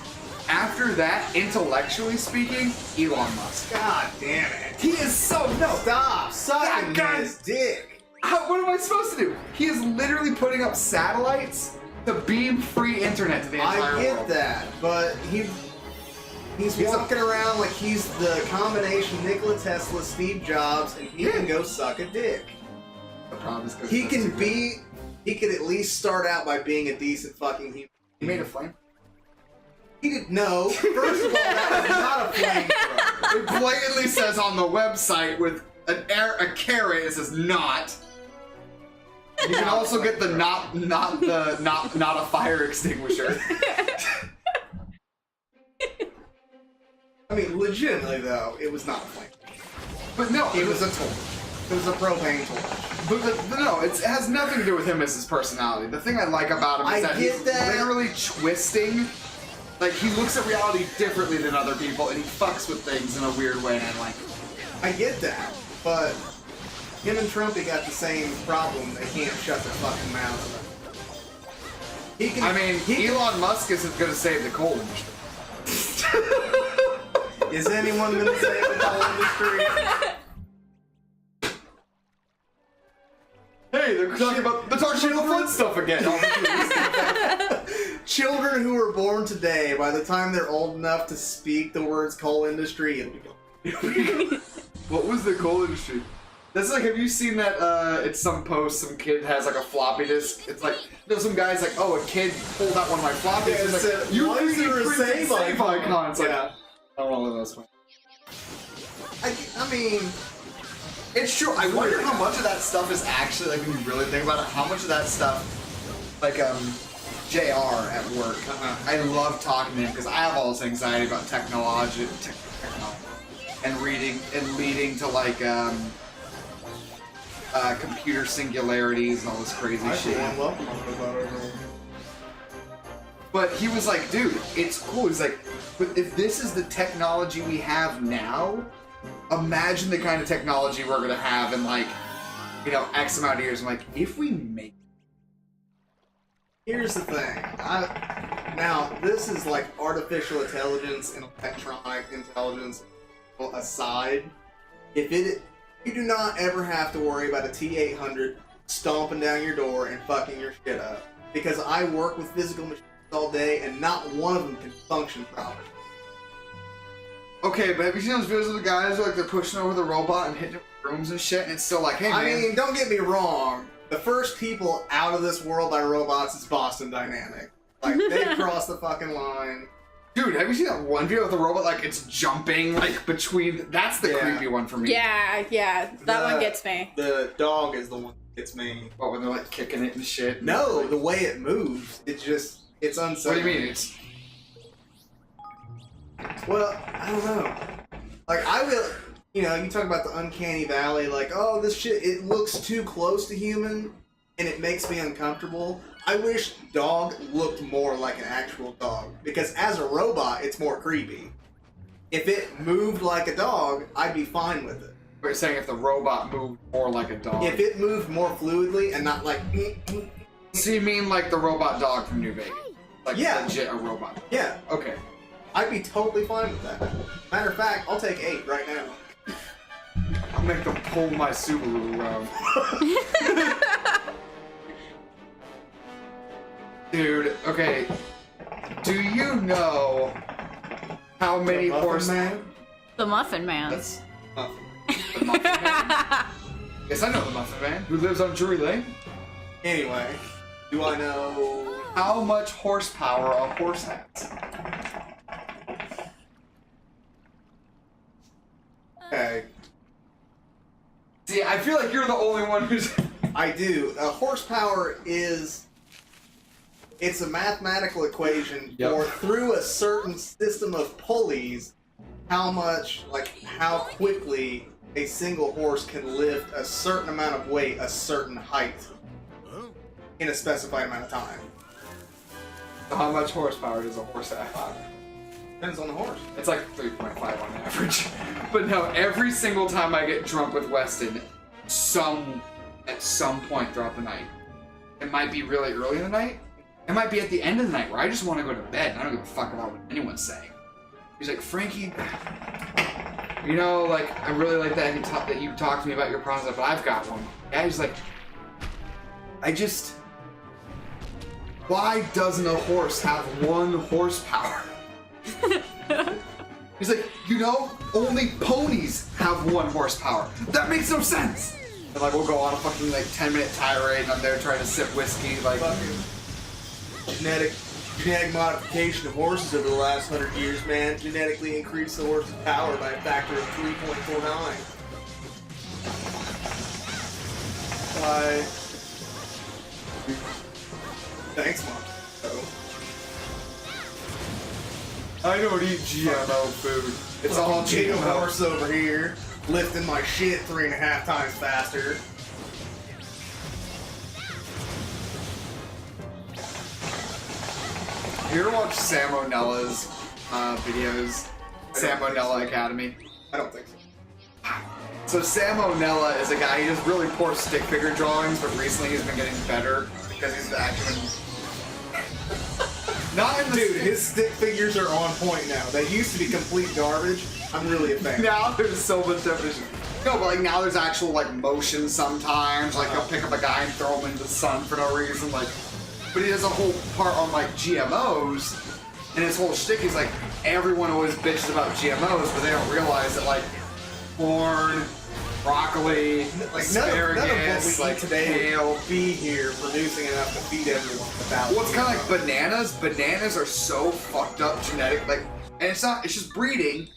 After that, intellectually speaking, Elon Musk. God damn it. He is so, Stop sucking God. his dick. What am I supposed to do? He is literally putting up satellites to beam free internet to the entire world. I get that, but he's walking around like he's the combination Nikola Tesla, Steve Jobs, and he can go suck a dick. The problem is 'cause He that's can too be. He could at least start out by being a decent fucking human. He made a flame. He did no. First of all, that was not a flamethrower. It blatantly says on the website with a caret. It says not. You can also get the not a fire extinguisher. I mean, legitimately though, it was not a flame. But no, It was a torch. It was a propane torch. But no, it has nothing to do with him as his personality. The thing I like about him is I that get he's that. literally twisting. Like, he looks at reality differently than other people, and he fucks with things in a weird way, and I like it. I get that, but him and Trumpy got the same problem. They can't shut their fucking mouths. He can. I mean, Elon Musk isn't going to save the coal industry. Is anyone going to save the coal industry? Hey, they're talking about the Flint stuff again. Children who were born today, by the time they're old enough to speak the words coal industry, it'll be gone. What was the coal industry? That's like, have you seen that, it's some post, some kid has like a floppy disk, it's like, there's some guy's like, oh, a kid pulled out one of my floppy disks, it's like, you why is there a 3D printed save icon? It's like, Yeah. I don't want to those ones. I mean, It's true, I wonder how much of that stuff is actually, like, when you really think about it, how much of that stuff, like, JR at work, I love talking to him, because I have all this anxiety about technology, and leading to, like, computer singularities and all this crazy shit. I love talking about it. But he was like, dude, it's cool. He's like, but if this is the technology we have now, imagine the kind of technology we're gonna have in like, you know, X amount of years. I'm like, if we make. Here's the thing. Now, this is like artificial intelligence and electronic intelligence aside. You do not ever have to worry about a T-800 stomping down your door and fucking your shit up. Because I work with physical machines all day and not one of them can function properly. Okay, but have you seen those videos of the guys like they're pushing over the robot and hitting rooms and shit, and it's still like, hey man. I mean, don't get me wrong. The first people out of this world by robots is Boston Dynamic. Like, they crossed the fucking line. Dude, have you seen that one video with the robot, like, it's jumping, like, between... That's the creepy one for me. Yeah, that one gets me. The dog is the one that gets me. What, when they're, like, kicking it and shit? No, the way it moves, it's unsettling. What do you mean? It's... Well, I don't know. Like, I will... You know, you talk about the uncanny valley, like, oh, this shit, it looks too close to human, and it makes me uncomfortable. I wish dog looked more like an actual dog, because as a robot, it's more creepy. If it moved like a dog, I'd be fine with it. You're saying if the robot moved more like a dog. If it moved more fluidly and not like... So you mean like the robot dog from New Vegas? Like legit a robot? Yeah. Okay. I'd be totally fine with that. Matter of fact, I'll take 8 right now. I'll make them pull my Subaru around. Dude, okay. Do you know how many horse... The Muffin Man. That's Muffin. The Muffin Man? Yes, I know the Muffin Man, who lives on Drury Lane. Anyway, do I know... How much horsepower a horse has? feel like you're the only one who's... I do. Horsepower is... It's a mathematical equation for through a certain system of pulleys, how quickly a single horse can lift a certain amount of weight, a certain height, in a specified amount of time. So how much horsepower does a horse have? Depends on the horse. It's like 3.5 on average. But no, every single time I get drunk with Weston, at some point throughout the night, it might be really early in the night, it might be at the end of the night where I just want to go to bed and I don't give a fuck about what anyone's saying. He's like, Frankie, you know, like, I really like that you talk to me about your problems, but I've got one. Yeah, he's like, why doesn't a horse have 1 horsepower? He's like, you know, only ponies have 1 horsepower. That makes no sense. And like, we'll go on a fucking like 10-minute tirade, and I'm there trying to sip whiskey, like. Genetic modification of horses over the last 100 years, man, genetically increased the horse's power by a factor of 3.49. Thanks, Mom. I don't eat GMO food. It's all Big GMO. horse over here, lifting my shit 3.5 times faster. You ever watch Sam O'Nella's videos? Sam O'Nella Academy? I don't think so. So Sam O'Nella is a guy, he does really poor stick figure drawings, but recently he's been getting better because he's actually... Not in the Dude, his stick figures are on point now. They used to be complete garbage. I'm really a fan. Now there's so much definition. No, but like now there's actual like motion sometimes. Like he'll pick up a guy and throw him into the sun for no reason. Like, but he does a whole part on like GMOs, and his whole shtick is like everyone always bitches about GMOs, but they don't realize that like corn, broccoli, Like none of what asparagus, we like eat today kale. would be here producing enough to feed everyone without. Well, it's kind of like bananas. Bananas are so fucked up genetic, like, and it's not. It's just breeding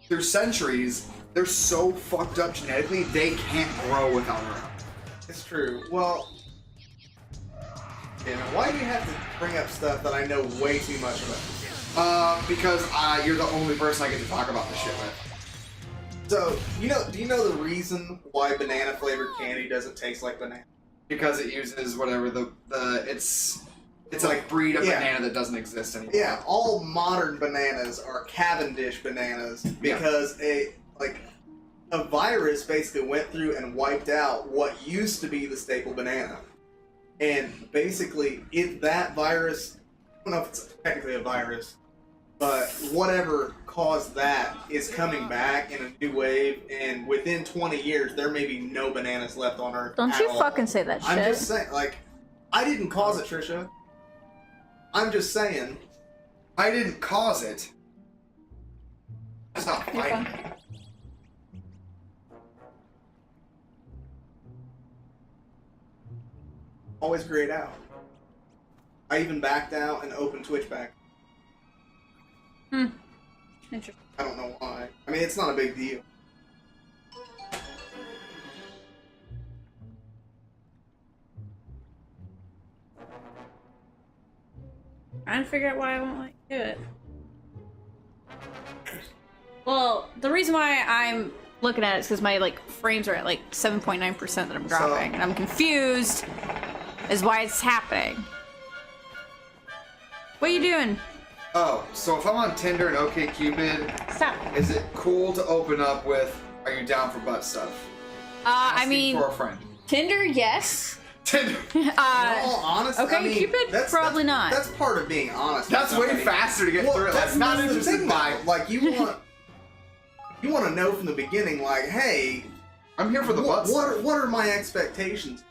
through centuries. They're so fucked up genetically, they can't grow without her. It's true. Well, damn it, why do you have to bring up stuff that I know way too much about? Because you're the only person I get to talk about this shit with. So, do you know the reason why banana flavored candy doesn't taste like banana? Because it uses whatever it's like breed of banana that doesn't exist anymore. Yeah, all modern bananas are Cavendish bananas because a virus basically went through and wiped out what used to be the staple banana. And basically, that virus, I don't know if it's technically a virus, but whatever caused that is coming back in a new wave, and within 20 years, there may be no bananas left on Earth. Don't at you all. fucking say that shit. I'm just saying, like, I didn't cause it, Trisha. I'm just saying. I didn't cause it. That's not fighting. Always grayed out. I even backed out and opened Twitch back. Interesting. I don't know why. I mean, it's not a big deal. Trying to figure out why I won't let you do it. Well, the reason why I'm looking at it is because my frames are at 7.9% that I'm dropping, and I'm confused as why it's happening. What are you doing? Oh, so if I'm on Tinder and OkCupid, Stop. is it cool to open up with, "Are you down for butt stuff"? I Asking mean, for a friend. Tinder, yes. Tinder. All honestly, okay, I mean, Cupid, probably not. That's part of being honest. That's with way somebody. faster to get Well, through it. that's Like, not the interested thing, by. though. Like, you want to know from the beginning, like, hey, I'm here for the butt stuff. what are my expectations?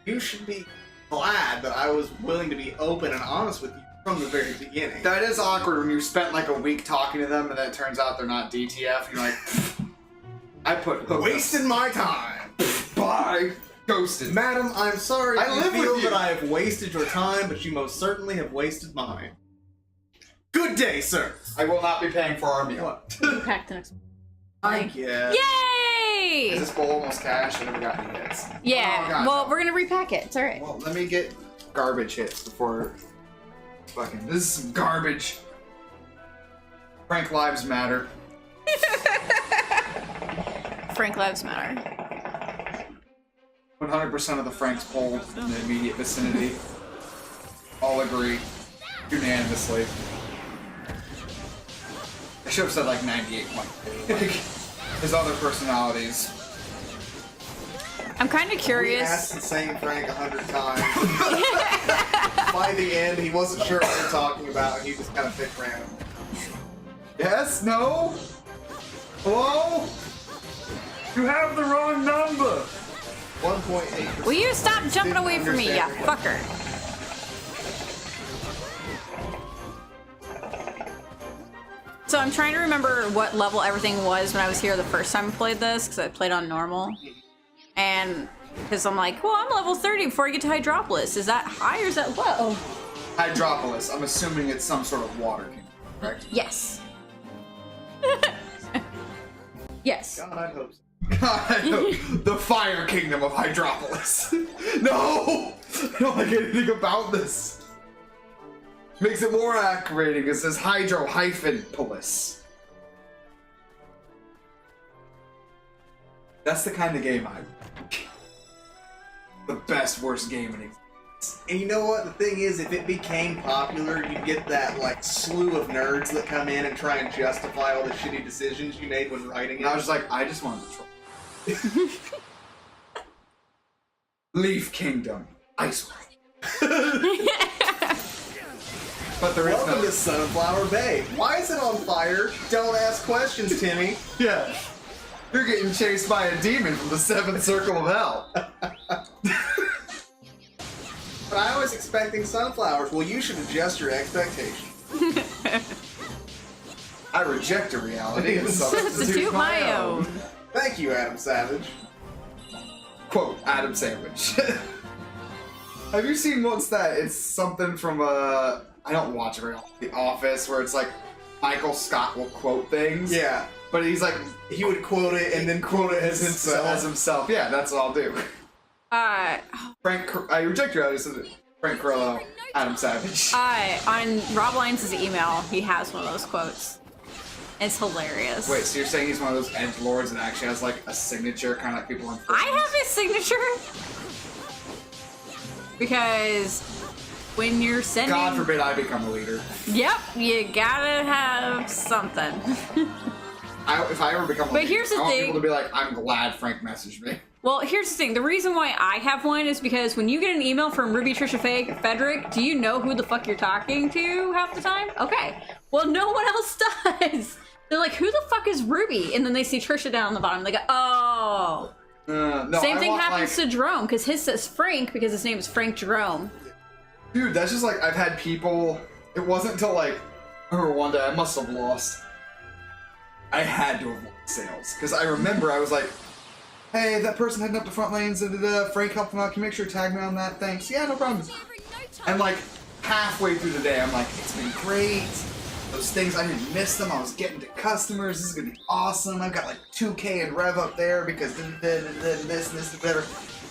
You should be glad that I was willing to be open and honest with you from the very beginning. That is awkward when you spent like a week talking to them and then it turns out they're not DTF. You're like, I put hookups. Wasting my time. Bye. Ghosted. Madam, I'm sorry I if live you feel with you. that I have wasted your time, but you most certainly have wasted mine. Good day, sir. I will not be paying for our meal. You packed the next one. I guess. Yay! Yay! Is this bowl almost cash? I never got any hits. Yeah, Oh, God, well, no. we're gonna repack it. It's alright. Well, let me get garbage hits before fucking. This is some garbage. Frank lives matter. Frank Lives Matter. 100% of the Franks polled in the immediate vicinity all agree unanimously. I should have said like 98.2. His other personalities. I'm kind of We curious. asked the same Frank 100 times. By the end, he wasn't sure what we were talking about, and he just kind of picked random. Yes? No? Hello? You have the wrong number! 1.8%. Will you stop jumping away from me, you fucker? So I'm trying to remember what level everything was when I was here the first time I played this, because I played on normal. And because I'm like, well, I'm level 30 before I get to Hydropolis. Is that high or is that low? Hydropolis. I'm assuming it's some sort of water kingdom, correct? Yes. Yes. God, I hope so. God, the fire kingdom of Hydropolis. No! I don't like anything about this. Makes it more accurate. It says Hydro-Polis. That's the kind of game I the best, worst game in existence. And you know what? The thing is, if it became popular, you'd get that, like, slew of nerds that come in and try and justify all the shitty decisions you made when writing it. And I was like, I just want to troll. Leaf Kingdom. Ice World. But there is Welcome no... to Sunflower Bay. Why is it on fire? Don't ask questions, Timmy. Yeah. You're getting chased by a demon from the seventh circle of hell. But I was expecting sunflowers. Well, you should adjust your expectations. I reject a reality and Substitute my own. Thank you, Adam Savage. Quote, Adam Sandwich. Have you seen what's that? It's something from I don't watch it very often. The Office, where it's like Michael Scott will quote things. Yeah. But he's like, He would quote it and then quote it as himself. as himself. Yeah, that's what I'll do. I reject your reality. Frank Carello, Adam Savage. On Rob Lyons' email, he has one of those quotes. It's hilarious. Wait, so you're saying he's one of those edgelords that actually has like a signature, kind of like people on. I have his signature. Because when you're sending... God forbid I become a leader. Yep, you gotta have something. If I ever become a leader, here's the I want thing. people to be like, I'm glad Frank messaged me. Well, here's the thing. The reason why I have one is because when you get an email from Ruby Trisha Frederick, do you know who the fuck you're talking to half the time? Okay. Well, no one else does. They're like, who the fuck is Ruby? And then they see Trisha down on the bottom. They go, oh. No, Same I thing want, happens like, to Jerome, because his says Frank because his name is Frank Jerome. Dude, that's just like, I've had people, it wasn't until like, I remember one day, I must have lost, I had to have lost sales. Because I remember I was like, hey, that person heading up the front lanes, Frank helped them out, can you make sure to tag me on that? Thanks. Yeah, no problem. And like, halfway through the day, I'm like, it's been great. Those things, I didn't miss them. I was getting to customers. This is gonna be awesome. I've got like 2K in rev up there because this and better.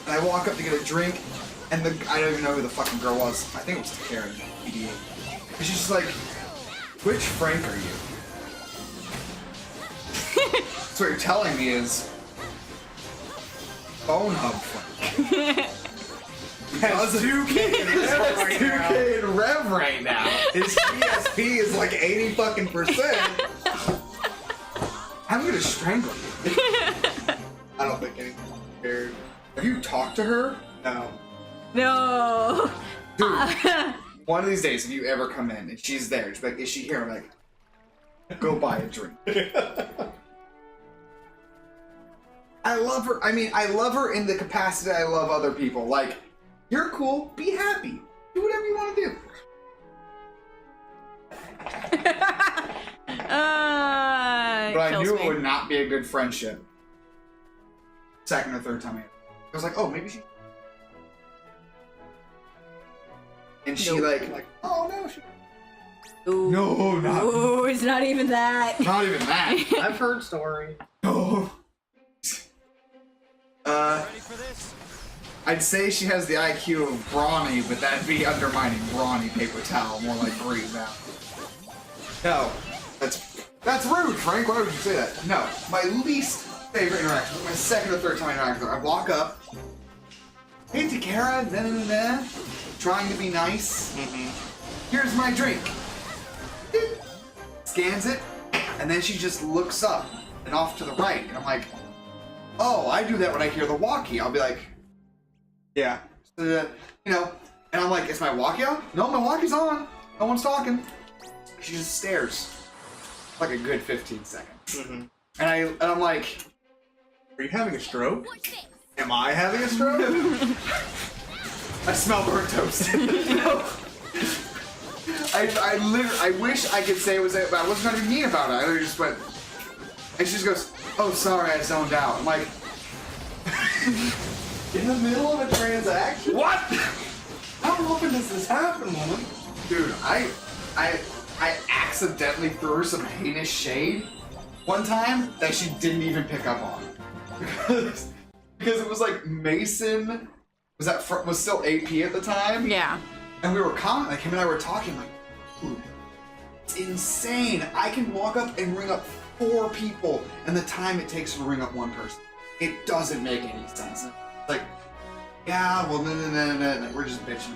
And I walk up to get a drink, and I don't even know who the fucking girl was. I think it was Karen, PDA. And she's just like, which Frank are you? So what you're telling me is Phone Hub Frank. Has 2K in rev right now. 2K in rev right now. His PSP is like 80 fucking %. I'm gonna strangle you. I don't think anyone cared. Have you talked to her? No. No. Dude, one of these days, if you ever come in and she's there, she's like, is she here? I'm like, go buy a drink. I love her. I mean, I love her in the capacity I love other people. Like, you're cool. Be happy. Do whatever you want to do. But I knew it would not be a good friendship. Second or third time I was like, oh, maybe she... And she like, oh no, she... Ooh. No, not... Ooh, it's not even that. Not even that. I've heard stories. No. I'd say she has the IQ of Brawny, but that'd be undermining Brawny paper towel, more like Green now. No, that's rude, Frank. Why would you say that? No, my least favorite interaction, my second or third time interaction. I walk up, hey Takara, trying to be nice. Here's my drink. Scans it, and then she just looks up and off to the right, and I'm like, oh, I do that when I hear the walkie. I'll be like, yeah, and I'm like, is my walkie on? No, my walkie's on. No one's talking. She just stares, like a good 15 seconds. And I'm like, Are you having a stroke? Watch this. Am I having a stroke? I smell burnt toast. No. I literally, I wish I could say it was that, but I wasn't gonna be mean about it. I literally just went, and she just goes, oh, sorry, I zoned out. I'm like, In the middle of a transaction? what? How often does this happen, woman? Dude, I accidentally threw her some heinous shade one time that she didn't even pick up on. Because it was like Mason was still AP at the time. Yeah. And we were like him and I were talking like, dude, it's insane. I can walk up and ring up 4 people and the time it takes to ring up one person. It doesn't make any sense. Like, yeah, well, no, we're just bitching.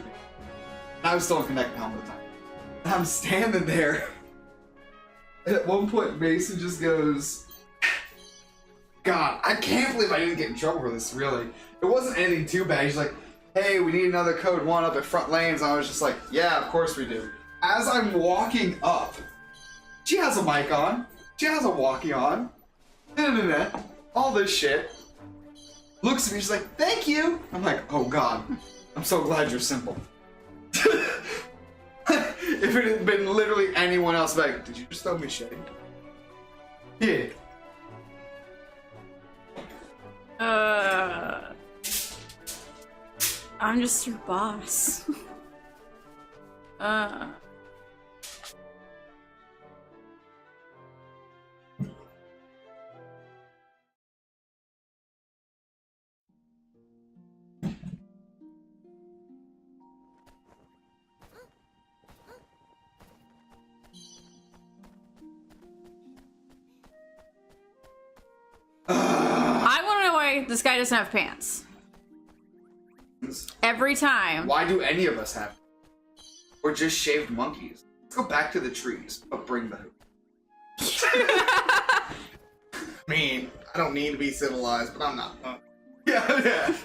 And I was still in Connect Helm at the time. And I'm standing there. And at one point, Mason just goes, God, I can't believe I didn't get in trouble for this, really. It wasn't anything too bad. He's like, hey, we need another code 1 up at front lanes. And I was just like, yeah, of course we do. As I'm walking up, she has a mic on. She has a walkie on. All this shit. Looks at me, she's like, thank you. I'm like, oh God, I'm so glad you're simple. If it had been literally anyone else, I'd be like, did you just throw me shade? Yeah. I'm just your boss. I want to know why this guy doesn't have pants. Every time. Why do any of us have? Or just shaved monkeys? Let's go back to the trees, but bring the hoop. I mean, I don't need to be civilized, but I'm not. Yeah.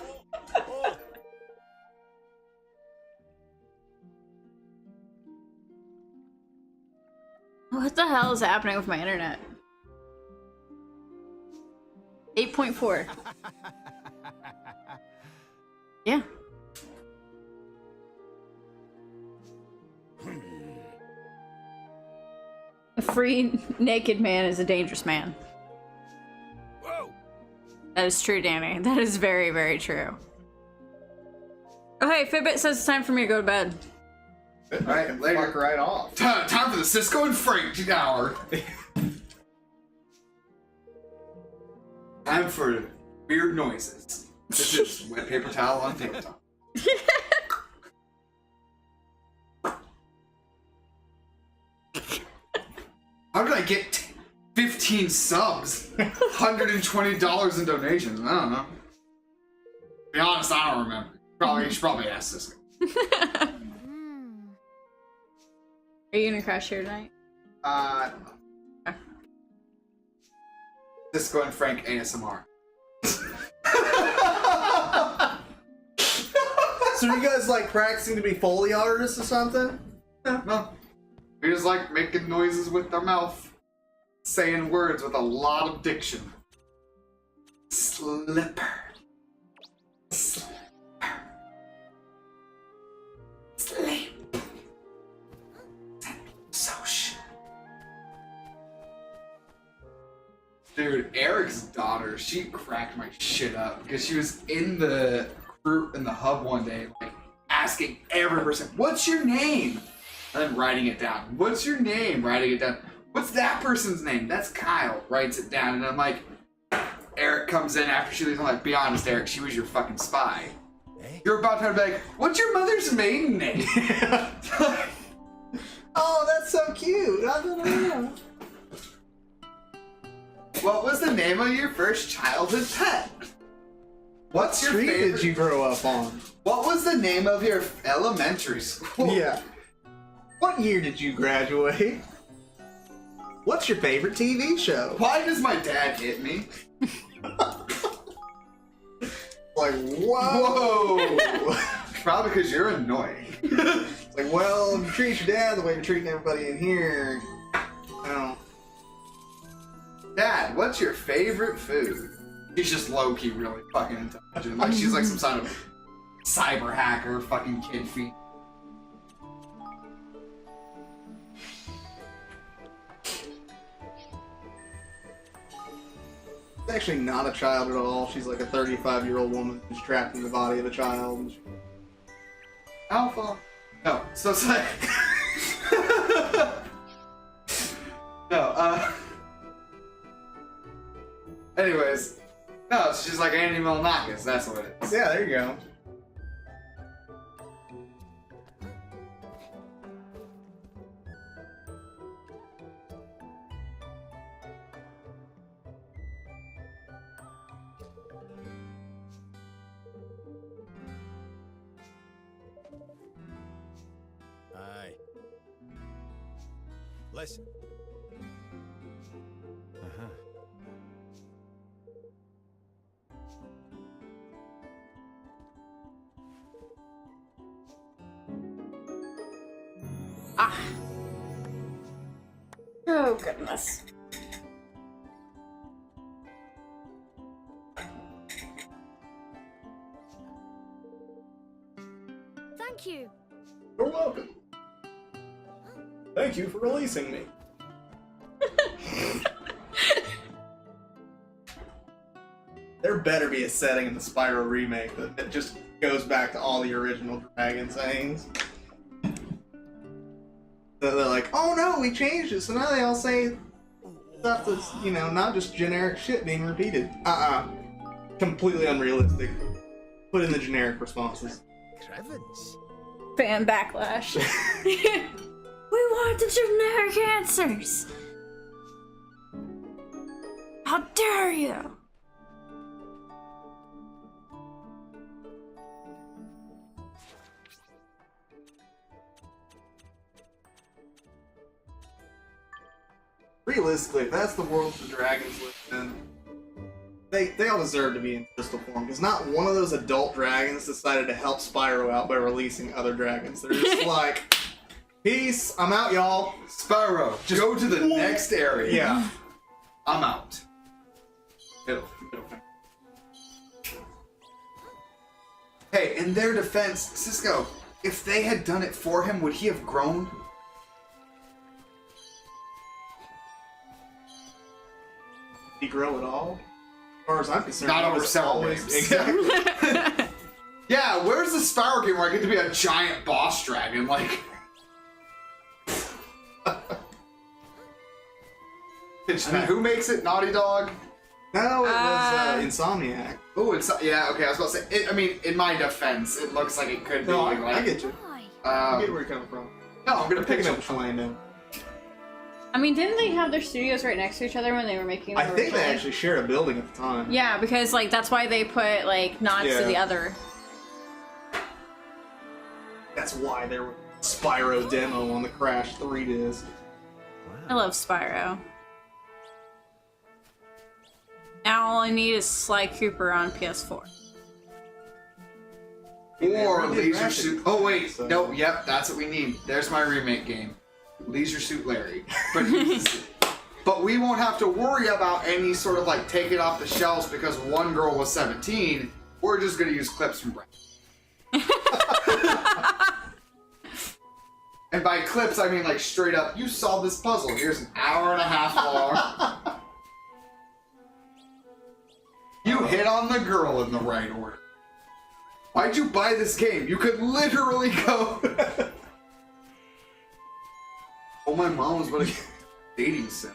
What the hell is happening with my internet? 8.4. Yeah. A free naked man is a dangerous man. Whoa! That is true, Danny. That is very, very true. Oh, hey, Fitbit says it's time for me to go to bed. Right, later. Fuck right off. Time for the Cisco and Frank hour. Time for weird noises. This is wet paper towel on tabletop. How did I get 15 subs? $120 in donations? I don't know. To be honest, I don't remember. You should probably ask Cisco. Are you gonna crash here tonight? Cisco and Frank ASMR. So you guys like practicing to be Foley artists or something? No. We just like making noises with our mouth. Saying words with a lot of diction. Slipper. Slipper. Sleep. Social. Dude, Eric's daughter, she cracked my shit up because she was in the group in the hub one day, like asking every person, "What's your name?" And then writing it down. "What's your name?" Writing it down. "What's that person's name?" "That's Kyle." Writes it down, and I'm like, Eric comes in after she leaves. I'm like, be honest, Eric, she was your fucking spy. Eh? You're about to be like, what's your mother's maiden name? Oh, that's so cute. I don't know. What was the name of your first childhood pet? What's your Street favorite? did you grow up on? What was the name of your elementary school? Yeah. What year did you graduate? What's your favorite TV show? Why does my dad hit me? Like, whoa! Probably because you're annoying. It's like, well, if you treat your dad the way you're treating everybody in here, oh. Dad, what's your favorite food? She's just low-key really fucking intelligent. Like, she's like some sort of cyber hacker, fucking kid feet. She's actually not a child at all. She's like a 35-year-old woman who's trapped in the body of a child. Alpha. No, so it's like... no, anyways. No, she's like Andy Milonakis, that's what it is. Yeah, there you go. Aye. Listen. Uh-huh. Ah. Oh, goodness. Thank you. You're welcome. Thank you for releasing me. There better be a setting in the Spyro remake that just goes back to all the original dragon sayings. So they're like, oh no, we changed it, so now they all say stuff that's, you know, not just generic shit being repeated. Completely unrealistic. Put in the generic responses. Crevens. Fan backlash. We want the generic answers. How dare you? Realistically, if that's the world the dragons live in, they all deserve to be in crystal form, because not one of those adult dragons decided to help Spyro out by releasing other dragons. They're just like, peace, I'm out, y'all. Spyro, just go to the next area. Yeah. I'm out. Hey, in their defense, Cisco, if they had done it for him, would he have grown? Did he grow at all? As far as I'm concerned, Not he over was several always games. exactly. Yeah, where's the Spyro game where I get to be a giant boss dragon? Like, who makes it? Naughty Dog? No, it was Insomniac. Oh, it's yeah. Okay, I was about to say. I mean, in my defense, it looks like it could be. No, like, I get you. Why? I get where you're coming from. No, I'm gonna pick Picking it up what you're laying down. I mean, didn't they have their studios right next to each other when they were making them I think they originally? actually shared a building at the time. Yeah, because, like, that's why they put, like, nods to Yeah. the other. That's why there was Spyro demo on the Crash 3 disc. I love Spyro. Now all I need is Sly Cooper on PS4. Or really Leisure graphic. Suit. Oh wait, So- no, yep, that's what we need. There's my remake game, Leisure Suit Larry. But we won't have to worry about any sort of like take it off the shelves because one girl was 17. We're just gonna use clips from Brad. And by clips, I mean like straight up. You solved this puzzle. Here's an hour and a half long. You hit on the girl in the right order. Why'd you buy this game? You could literally go. Oh, my mom was what a dating sim.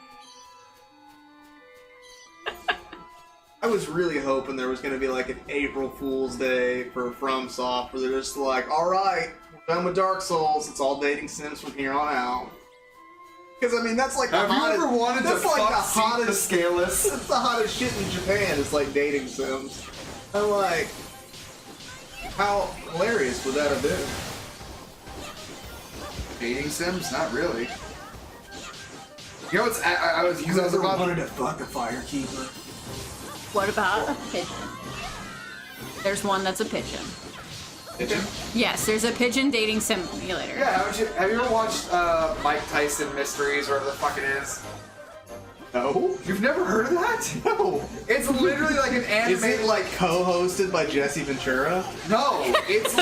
I was really hoping there was going to be like an April Fool's Day for FromSoft where they're just like, alright, we're done with Dark Souls, it's all dating sims from here on out. Because, I mean, that's like the Have hottest... you ever wanted that's to like fuck the Seek hottest... the Scaleless? That's the hottest shit in Japan, is like dating sims. I'm like... How hilarious would that have been? Dating sims? Not really. You know what's... I was about... wanted to fuck a firekeeper? What about a pigeon? There's one that's a pigeon. Pigeon? Yes, there's a pigeon dating simulator. Yeah, have you ever watched Mike Tyson Mysteries, or whatever the fuck it is? No. You've never heard of that? No. It's literally like an anime. Is it like co-hosted by Jesse Ventura? No, it's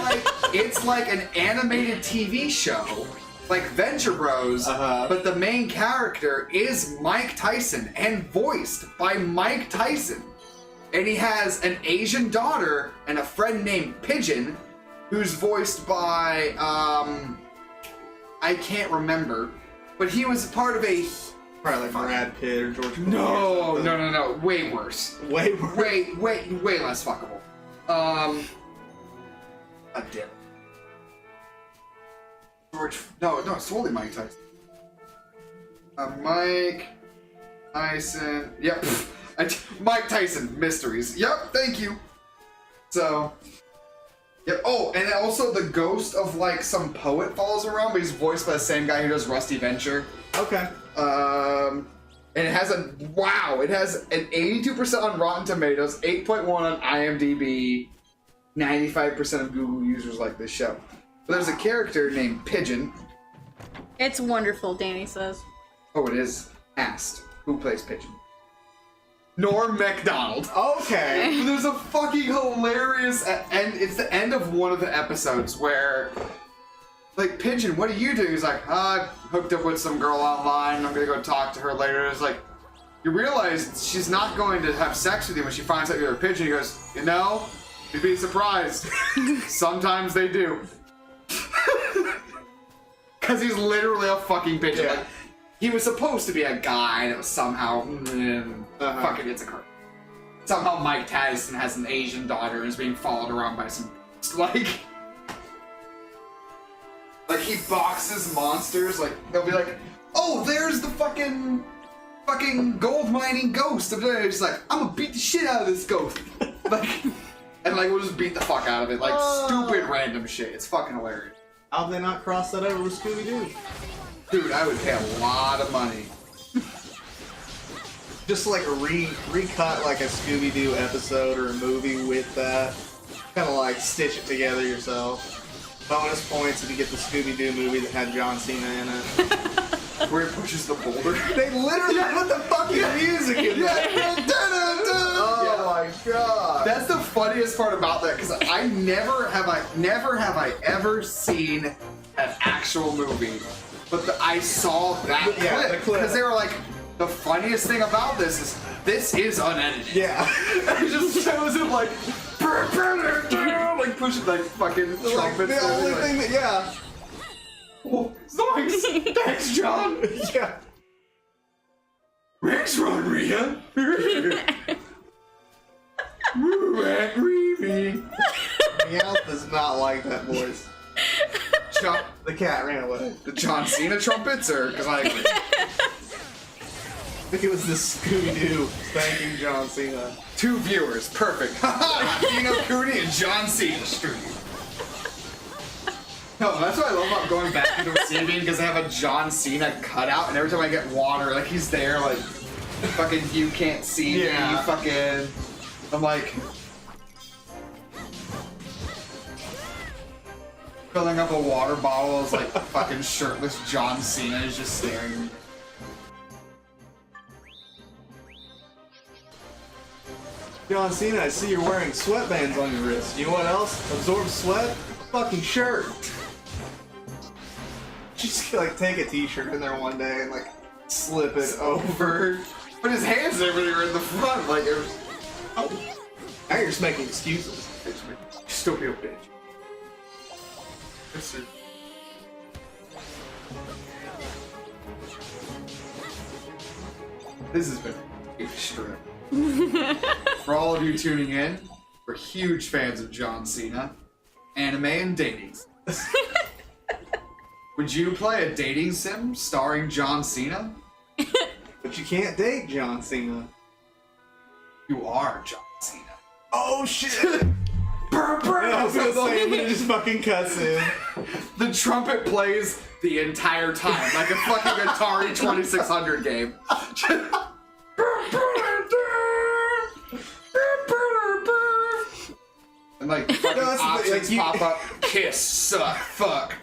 like an animated TV show, like Venture Bros. But the main character is Mike Tyson and voiced by Mike Tyson, and he has an Asian daughter and a friend named Pigeon, who's voiced by I can't remember, but he was part of a. Probably like Brad Pitt or George Clooney. No, way worse. Way worse. Way less fuckable. A dip. No, it's totally Mike Tyson. Mike Tyson. Yep. Mike Tyson Mysteries. Yep. Thank you. So. Yep. Oh, and also the ghost of like some poet follows around, but he's voiced by the same guy who does Rusty Venture. Okay. And it has an 82% on Rotten Tomatoes, 8.1 on IMDb, 95% of Google users like this show. But there's a character named Pigeon. It's wonderful, Danny says. Oh, it is. Asked. Who plays Pigeon? Norm Macdonald. Okay. But there's a fucking hilarious, and it's the end of one of the episodes where, like, Pigeon, what do you do? He's like, I hooked up with some girl online. I'm gonna go talk to her later. It's like, you realize she's not going to have sex with you when she finds out you're a pigeon. He goes, you know, you'd be surprised. Sometimes they do. Because he's literally a fucking pigeon. Yeah. Like, he was supposed to be a guy that was somehow fucking gets a car. Somehow Mike Tyson has an Asian daughter and is being followed around by some like he boxes monsters. Like they'll be like, oh, there's the fucking gold mining ghost. And he's like, I'm gonna beat the shit out of this ghost. And we'll just beat the fuck out of it. Like stupid random shit. It's fucking hilarious. How'd they not cross that over with Scooby-Doo? Dude, I would pay a lot of money. Just like a recut like a Scooby-Doo episode or a movie with that. Kind of like stitch it together yourself. Bonus points if you get the Scooby-Doo movie that had John Cena in it. Where he pushes the boulder. They literally put the fucking music in there. Oh my god. That's the funniest part about that, because I never have I ever seen an actual movie, but I saw that the clip. because they were like, the funniest thing about this is unedited. Yeah. And it just shows him like pushing like fucking Like, trumpets. the only thing that, yeah. Oh, thanks, thanks, John. Yeah. Thanks, Rodriguez. Meowth does not like that voice. The cat ran away. The John Cena trumpets, or because I agree. I think it was the Scooby-Doo thanking John Cena. 2 viewers, perfect. Haha! Dino Kuni and John Cena stream. No, that's what I love about going back into a scene, because they have a John Cena cutout, and every time I get water, like he's there, like fucking you can't see me, fucking. I'm like filling up a water bottle as like fucking shirtless John Cena is just staring at me. John Cena, I see you're wearing sweatbands on your wrist. You know what else? Absorbs sweat? Fucking shirt. Just like take a t-shirt in there one day and like slip it over. But his hands and everything are in the front, like it was. Oh. Now you're just making excuses. Still be a bitch. Yes, sir. This has been extreme. For all of you tuning in, we're huge fans of John Cena, anime, and dating. Would you play a dating sim starring John Cena? But you can't date John Cena. You are John Cena. Oh shit! I was gonna say, when it just fucking cuts in. The trumpet plays the entire time, like a fucking Atari 2600 game. And like fucking options pop up. Kiss, suck, fuck.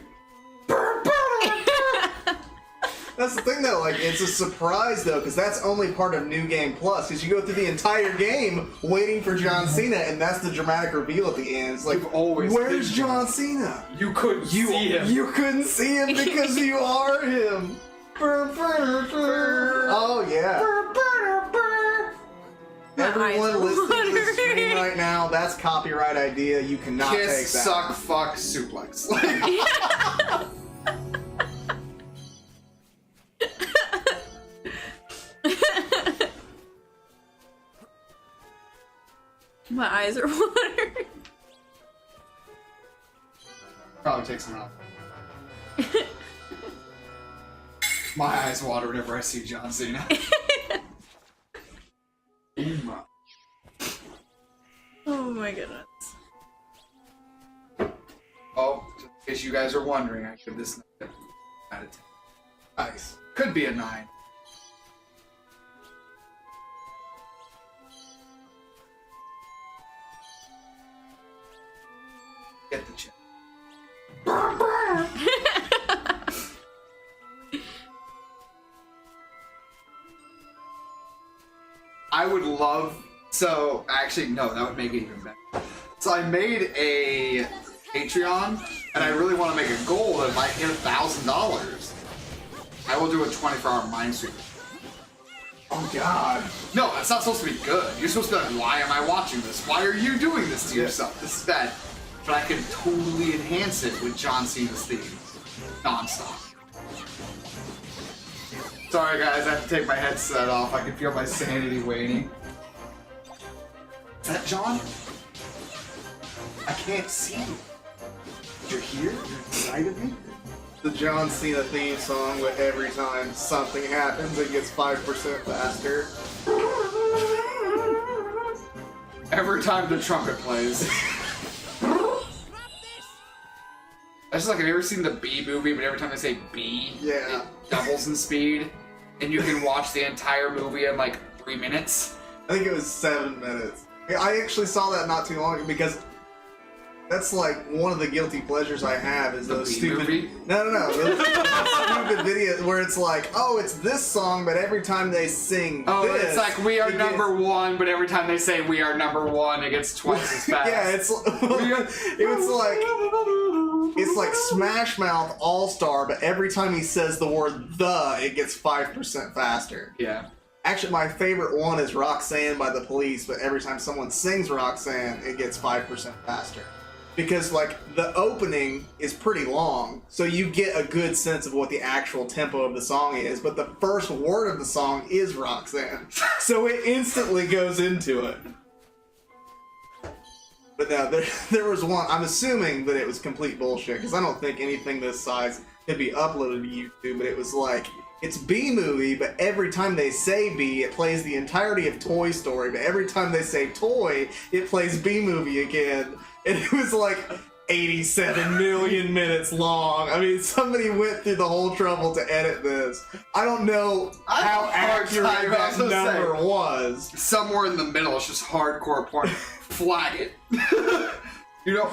That's the thing though, like, it's a surprise though, because that's only part of New Game Plus, because you go through the entire game waiting for John Cena, and that's the dramatic reveal at the end. It's like, You've always where's been John Cena? You couldn't see him. You couldn't see him because you are him. Oh yeah. Everyone listening to the stream right now, that's copyright idea. You cannot take that. Kiss, suck, fuck, suplex. My eyes are watering. Probably take some out. My eyes water whenever I see John Cena. Oh my goodness. Oh, just in case you guys are wondering, I give this out of 10. Nice. Could be a 9. Get the check. I would love. So, actually, no, that would make it even better. So, I made a Patreon, and I really want to make a goal that if I hit $1,000, I will do a 24-hour mind stream. Oh god. No, that's not supposed to be good. You're supposed to be like, why am I watching this? Why are you doing this to yourself? This is bad. But I can totally enhance it with John Cena's theme. Non-stop. Sorry guys, I have to take my headset off. I can feel my sanity waning. Is that John? I can't see you. You're here? You're inside of me? The John Cena theme song, but every time something happens, it gets 5% faster. Every time the trumpet plays. I just like, have you ever seen the Bee movie, but every time they say bee, Yeah. it doubles in speed, and you can watch the entire movie in like 3 minutes? I think it was 7 minutes. I actually saw that not too long ago because that's like one of the guilty pleasures I have is The those Bee stupid. movie? No. Those stupid videos where it's like, oh, it's this song, but every time they sing this, it's like we are it number one, but every time they say we are number one, it gets twice as fast. Yeah, it's like Smash Mouth All Star, but every time he says the word "the," it gets 5% faster. Yeah. Actually, my favorite one is Roxanne by the Police, but every time someone sings Roxanne, it gets 5% faster. Because, like, the opening is pretty long, so you get a good sense of what the actual tempo of the song is, but the first word of the song is Roxanne. So it instantly goes into it. But no, there was one, I'm assuming that it was complete bullshit, because I don't think anything this size could be uploaded to YouTube, but it was like, it's B-movie, but every time they say B, it plays the entirety of Toy Story, but every time they say toy, it plays B-movie again. And it was like 87 million minutes long. I mean, somebody went through the whole trouble to edit this. I don't know how accurate that number was. Somewhere in the middle, it's just hardcore porn. Flag it. You know,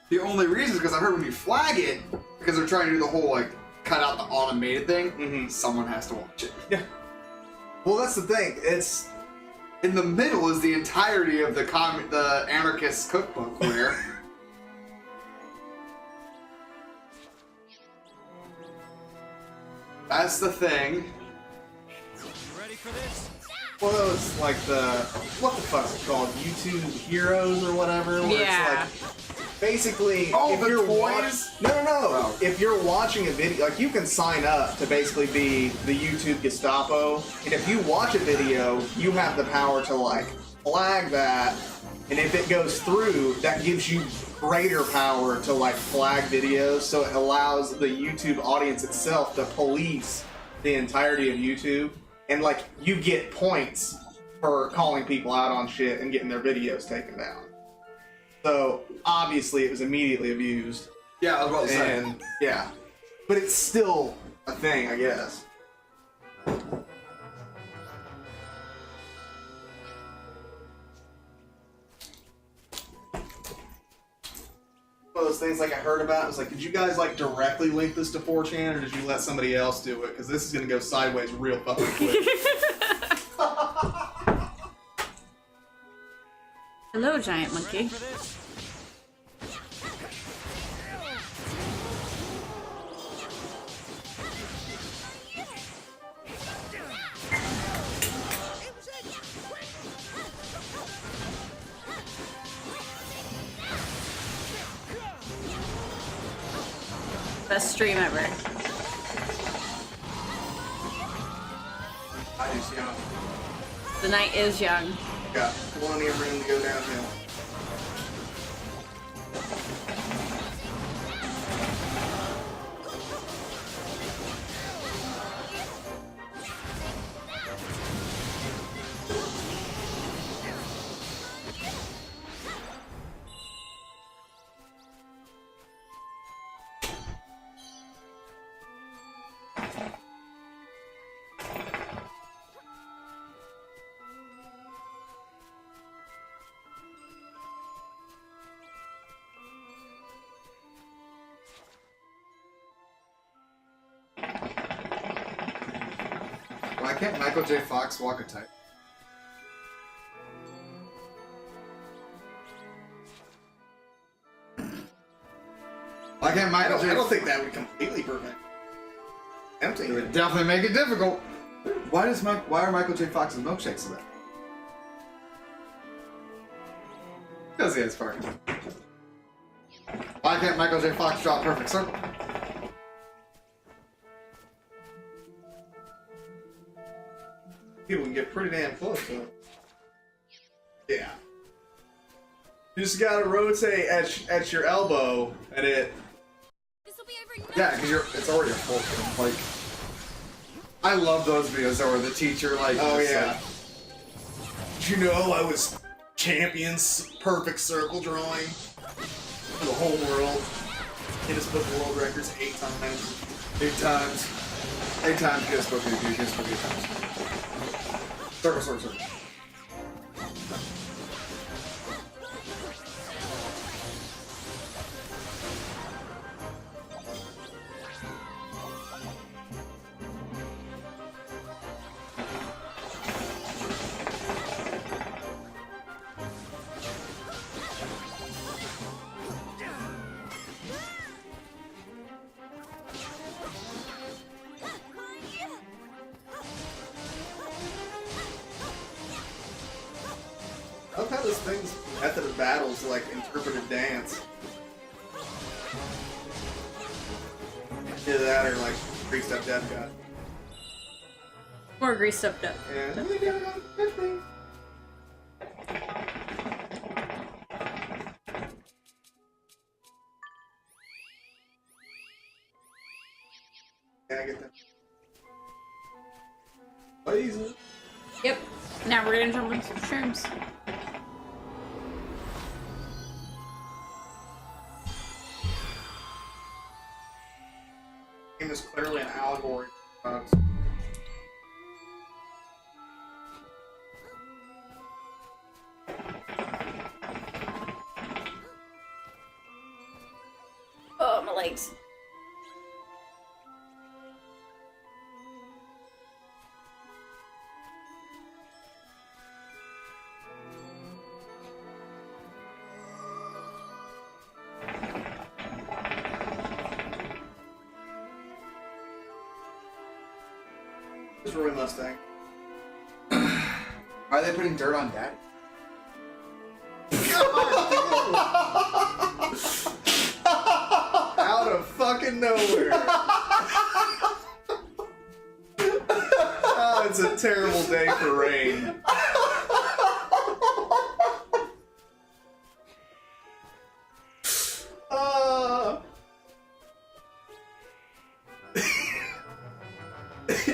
the only reason is because I heard when you flag it, because they're trying to do the whole, like, cut out the automated thing, someone has to watch it. Yeah. Well, that's the thing. It's... In the middle is the entirety of the anarchist cookbook where... That's the thing. Ready for this? Well, that was like the... What the fuck's it called? YouTube Heroes or whatever? Where Yeah. it's like... basically, Oh, if the you're toys? no. Oh. If you're watching a video, like you can sign up to basically be the YouTube Gestapo, and if you watch a video, you have the power to like flag that, and if it goes through, that gives you greater power to like flag videos. So it allows the YouTube audience itself to police the entirety of YouTube, and like you get points for calling people out on shit and getting their videos taken down. So obviously it was immediately abused. Yeah, I was about to say. And yeah, but it's still a thing, I guess. One of those things like I heard about, it was like, did you guys like directly link this to 4chan, or did you let somebody else do it? Because this is gonna go sideways real fucking quick. Hello, giant monkey. For this? Best stream ever. I just, you know, The night is young. got plenty of room to go downhill. Why can't Michael J. Fox walk a tight? Why can't Michael J. I don't think that would completely prevent It empty. would definitely make it difficult. Why are Michael J. Fox's milkshakes so bad? Because he has Parkinson's. Why can't Michael J. Fox draw a perfect circle? People can get pretty damn close, though. Yeah. You just gotta rotate at your elbow, and it. This'll be over in no Yeah, because it's already a full game. Like, I love those videos where the teacher, like, Oh just, yeah. like, Did you know I was champion's perfect circle drawing for the whole world? Guinness Book of World Records 8 times. 8 times. 8 times, Guinness Book of 8 times. Circle, circle, circle. I love how this thing's method of battle is like interpretive dance. Either that or like greased up death god. More greased up dough. Yeah. Yeah, I get that. Laser. Yep. Now we're gonna jump into some shrooms. Game is clearly an allegory. Oh, my legs. This is Roy Mustang. Why are they putting dirt on Daddy? fucking nowhere. Oh, it's a terrible day for rain.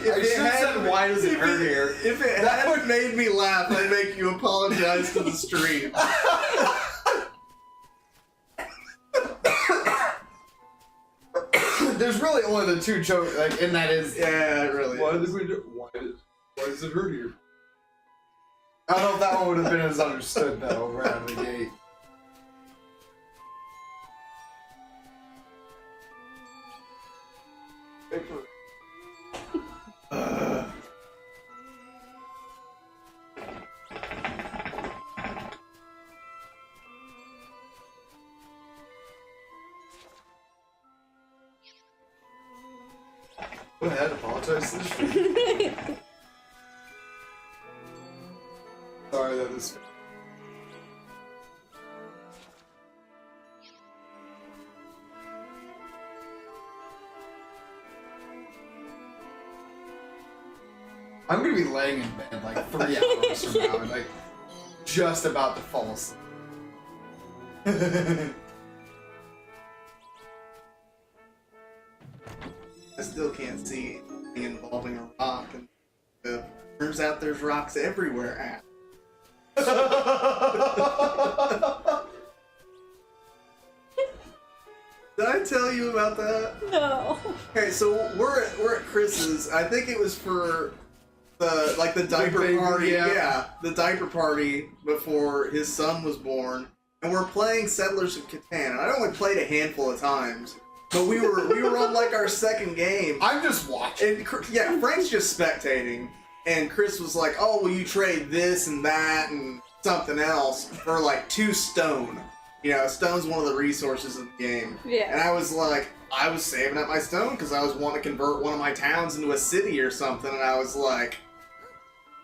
I should have said, why does it hurt here? If it hadn't made me laugh, I'd make you apologize to the stream. There's really only the two jokes, like, and that is. Yeah, it really. Why does it hurt here? I don't know if that one would have been as understood though, right out of the gate. Go ahead, apologize to the stream. Sorry that this. I'm gonna be laying in bed like 3 hours from now and like just about to fall asleep. I still can't see anything involving a rock, and turns out there's rocks everywhere. Did I tell you about that? No. Okay, so we're at Chris's. I think it was for the diaper baby, party. yeah. The diaper party before his son was born, and we're playing Settlers of Catan. And I only played a handful of times, but we were on like our second game. I'm just watching. And yeah, Frank's just spectating, and Chris was like, "Oh, will you trade this and that and something else for like 2 stone?" You know, stone's one of the resources of the game. Yeah. And I was like, I was saving up my stone because I was wanting to convert one of my towns into a city or something, and I was like,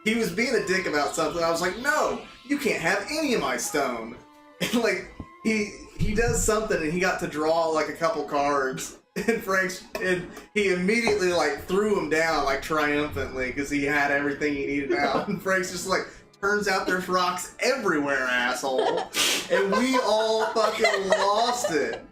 he was being a dick about something. I was like, no, you can't have any of my stone. And like, he does something, and he got to draw like a couple cards, and he immediately like threw him down like triumphantly because he had everything he needed out. And Frank's just like, turns out there's rocks everywhere, asshole. And we all fucking lost it.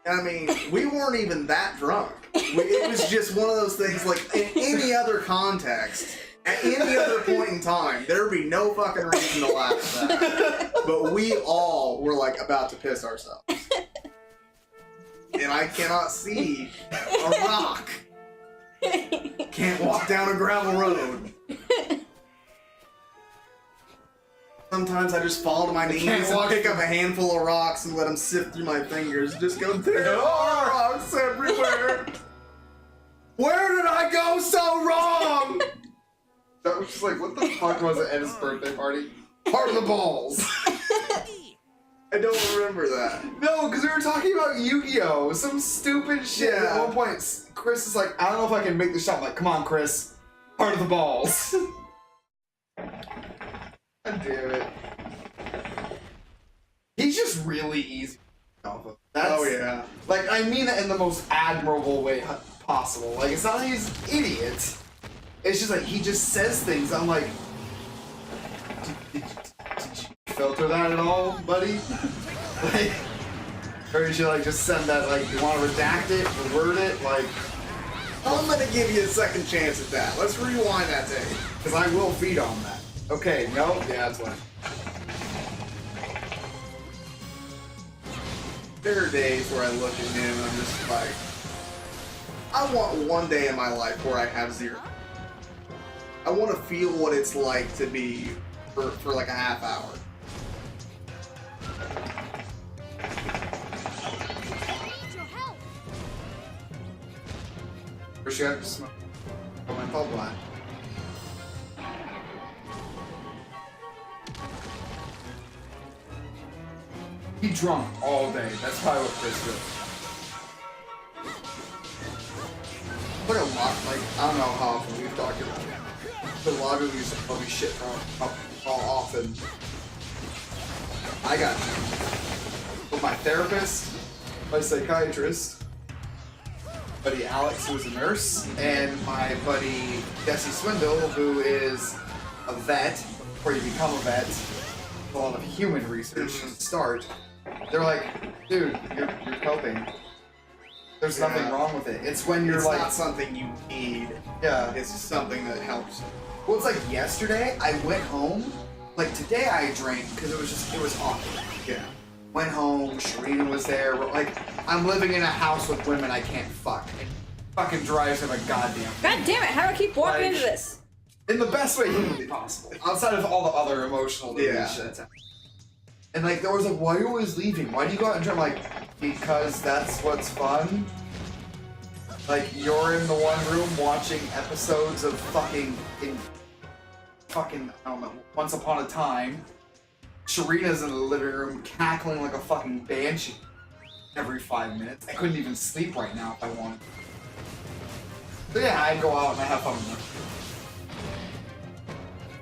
I mean, we weren't even that drunk. It was just one of those things, like, in any other context, at any other point in time, there'd be no fucking reason to laugh at that. But we all were, like, about to piss ourselves. And I cannot see a rock. Can't walk down a gravel road. Sometimes I just fall to my knees and pick up a handful of rocks and let them sift through my fingers. Just go, there are rocks everywhere. Where did I go so wrong? That was just like, what the fuck was it at his birthday party? Part of the balls. I don't remember that. No, because we were talking about Yu-Gi-Oh! Some stupid shit. Yeah. At one point, Chris is like, I don't know if I can make the shot. I'm like, come on, Chris. Part of the balls. God damn it. He's just really easy. That's, Oh, yeah. Like, I mean that in the most admirable way possible. Like, it's not that he's an idiot. It's just like, he just says things. I'm like, did you filter that at all, buddy? Like, or you should, like, just send that, like, you want to redact it, reword it? Like, I'm gonna give you a second chance at that. Let's rewind that tape. because I will feed on that. Okay, no? Yeah, that's fine. There are days where I look at him and I'm just like, I want one day in my life where I have 0. I want to feel what it's like to be for like a half hour. I need your help. First you have to smoke. Oh, my fault, black. He drunk all day. That's probably what Chris did. Like a lot, like, I don't know how often we've talked about it. But a lot of you used to probably shit how often. I got you. But my therapist, my psychiatrist, buddy Alex, who is a nurse, and my buddy Jesse Swindle, who is a vet. Before you become a vet, a lot of human research to start. They're like, dude, you're coping. There's nothing wrong with it. It's when you're It's like not something you need. Yeah. It's just something that helps. Well, it's like yesterday, I went home. Like today, I drank because it was awkward. Yeah. Went home. Sharina was there. Like, I'm living in a house with women I can't fuck. It fucking drives me like goddamn. God damn it! How do I keep walking Like- into this? In the best way humanly possible. Outside of all the other emotional shit Yeah. that's happening. And like, there was like, why are you always leaving? Why do you go out and drink? I'm like, because that's what's fun. Like, you're in the one room watching episodes of I don't know, Once Upon a Time. Sharina's in the living room cackling like a fucking banshee every 5 minutes. I couldn't even sleep right now if I wanted. So yeah, I'd go out and I have fun with them.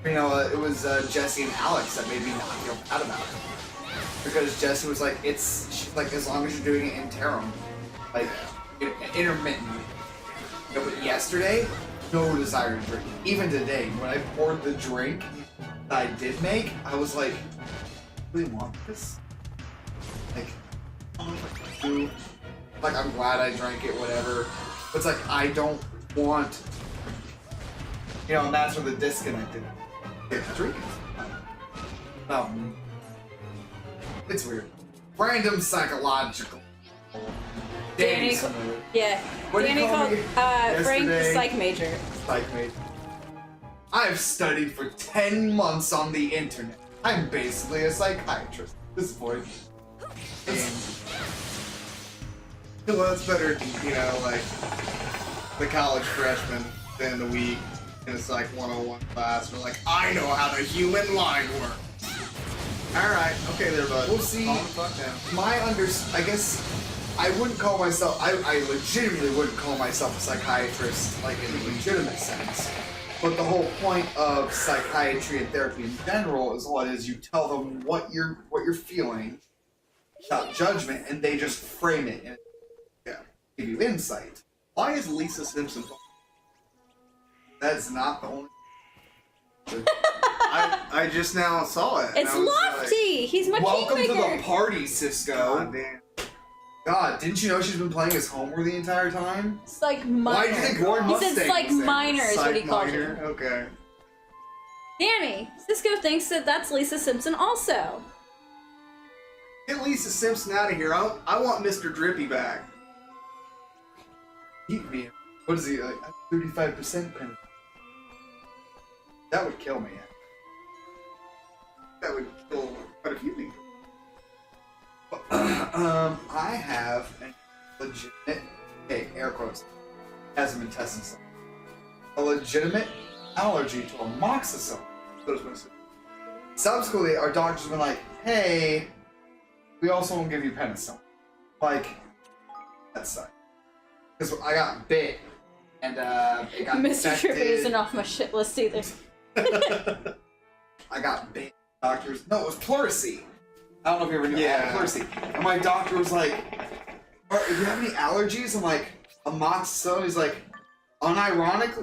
You know, it was Jesse and Alex that made me not feel bad about it. Because Jesse was like, she's like, as long as you're doing it interim, like, intermittently. You know, but yesterday, no desire to drink. Even today, when I poured the drink that I did make, I was like, do you want this? Like, I don't know if I do. Like, I'm glad I drank it, whatever. But it's like, I don't want, you know, and that's where the disconnect is. Drinking. It's weird. Random psychological. Danny, yeah. What did Danny you call called me Frank the yesterday? psych major. Psych major. I've studied for 10 months on the internet. I'm basically a psychiatrist at this point. Well, that's better, you know, like the college freshman in the week in a Psych 101 class. We're like, I know how the human mind works. Alright, okay there, bud. We'll see. Calm the fuck down. I guess I wouldn't call myself, I legitimately wouldn't call myself a psychiatrist, like in a legitimate sense. But the whole point of psychiatry and therapy in general is what is you tell them what you're feeling without judgment, and they just frame it and give you insight. Why is Lisa Simpson? That's not the only. I just now saw it. and It's I was Lofty! He's my Welcome to kingmaker! the party, Like, Cisco. God damn. God, didn't you know she's been playing as Homer the entire time? It's like minor. Why do you think Warren He Mustang said psych was there? minor is what he Psych called minor? it. Okay. Danny, Cisco thinks that that's Lisa Simpson also. Get Lisa Simpson out of here. I want Mr. Drippy back. Eat me. What is he like? 35% penalty. That would kill me. That would kill quite a few people. I have a legitimate, okay, air quotes, hasn't been tested so. A legitimate allergy to amoxicillin. So does my sister. Subsequently, our doctor's been like, hey, we also won't give you penicillin. Like, that sucks. Because I got bit, and it got Mr. Trippy infected. isn't off my shit list either. I got bit. Doctors, no, it was pleurisy. I don't know if you ever knew I Yeah. had pleurisy. And my doctor was like, do you have any allergies? I'm like, amoxicillin. He's like, ironically,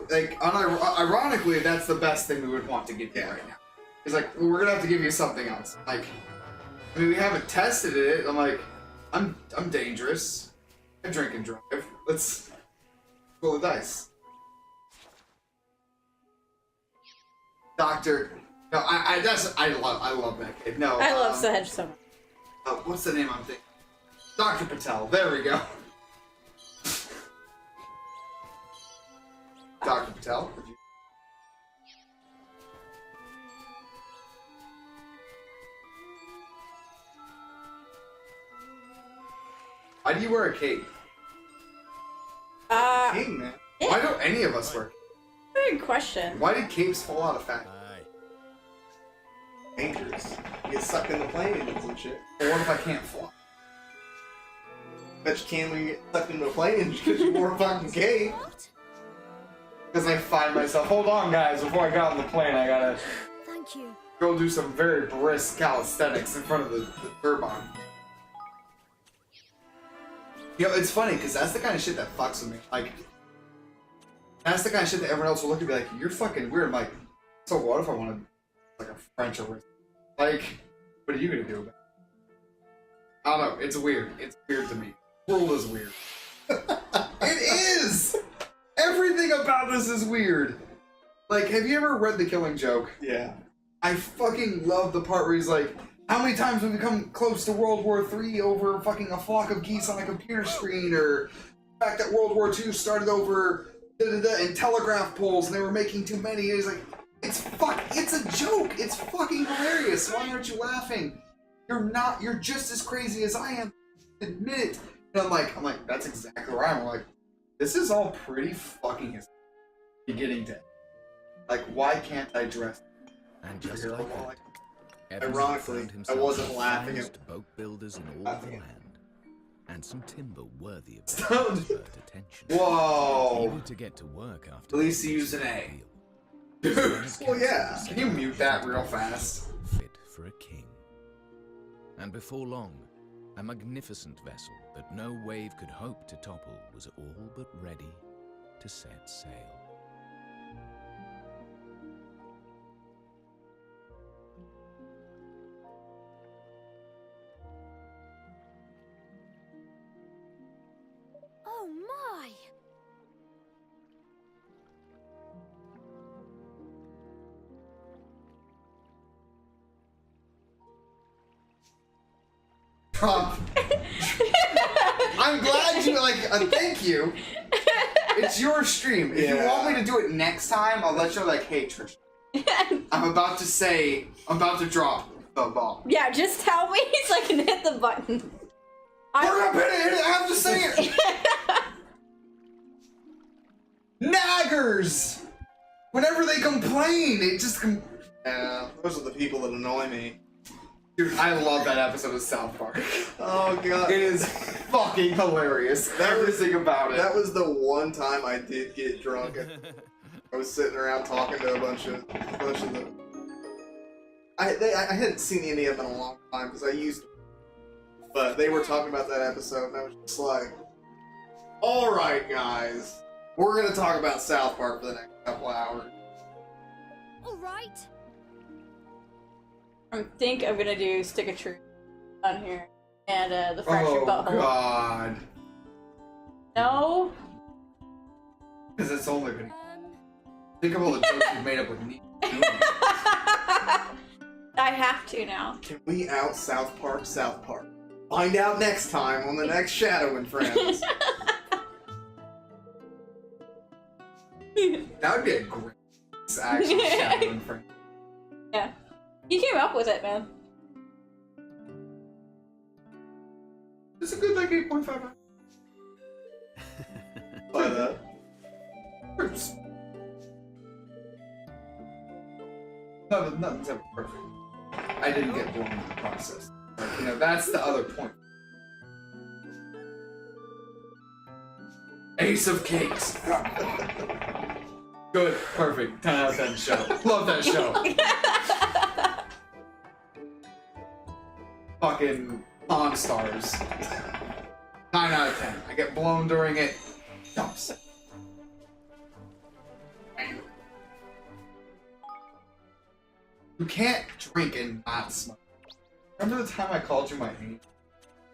that's the best thing we would want to give you right now. He's like, well, we're gonna have to give you something else. Like, I mean, we haven't tested it. I'm like, I'm dangerous. I drink and drive. Let's roll the dice. Doctor, no, I love that kid. No, I love Sahaj so much. what's the name I'm thinking? Dr. Patel. There we go. Dr. Patel. Would you... Why do you wear a cape? King, man. Why don't any of us wear capes? Good question. Why did capes fall out of fashion? Dangerous. You get sucked in the plane engines and shit. Or what if I can't fly? Bet you can't even get sucked into a plane engine because you wore a fucking cape. Because I find myself, hold on guys, before I get on the plane I gotta Thank you. go do some very brisk calisthenics in front of the turbine. You know, it's funny because that's the kind of shit that fucks with me. Like, that's the kind of shit that everyone else will look at me like, you're fucking weird. I'm like, so what if I want to, like, a French or like, what are you gonna do about it? I don't know. It's weird. It's weird to me. The world is weird. It is! Everything about this is weird. Like, have you ever read The Killing Joke? Yeah. I fucking love the part where he's like, how many times have we come close to World War III over fucking a flock of geese on a computer screen, or the fact that World War II started over in telegraph poles and they were making too many. And he's like, it's a joke. It's fucking hilarious. Why aren't you laughing? You're just as crazy as I am. Admit it. And I'm like, that's exactly right. I'm like, this is all pretty fucking beginning to. Like, why can't I dress? And just like that, Evans Ironically, found I himself wasn't the laughing finest at- boat builders in all laughing the at- land, and some timber worthy of Stop. expert attention. Whoa. Eager to get to work after At least the he used an week's A. deal. Well, yeah. Can you mute that real fast? Fit for a king. And before long, a magnificent vessel that no wave could hope to topple was all but ready to set sail. Oh my! I'm glad you thank you. It's your stream. If you want me to do it next time, I'll let you hey Trish. I'm about to drop the ball. Yeah, just tell me so I can hit the button. We're gonna hit it. I have to say it. Naggers. Whenever they complain, it just Yeah, those are the people that annoy me. Dude, I love that episode of South Park. Oh god. It is fucking hilarious. Everything about it. That was the one time I did get drunk. I was sitting around talking to a bunch of them. I hadn't seen any of them in a long time because I used, but they were talking about that episode, and I was just like, "All right, guys, we're gonna talk about South Park for the next couple hours." All right. I think I'm gonna do Stick of Truth on here. And the fractured Oh butthole. god. No? Because it's only been. Think of all the jokes you've made up with me. I have to now. Can we out South Park? South Park. Find out next time on the next Shadow and Friends. That would be a great actual Shadow and Friends. Yeah. You came up with it, man. It's a good 8.5. By that. Oops. Nothing's ever perfect. I didn't get blown in the process. That's the other point. Ace of Cakes. Good, perfect. 10 out of 10 show. Love that show. Fucking Pawn Stars. 9 out of 10. I get blown during it. Dumps. You can't drink and not smoke. Remember the time I called you my angel?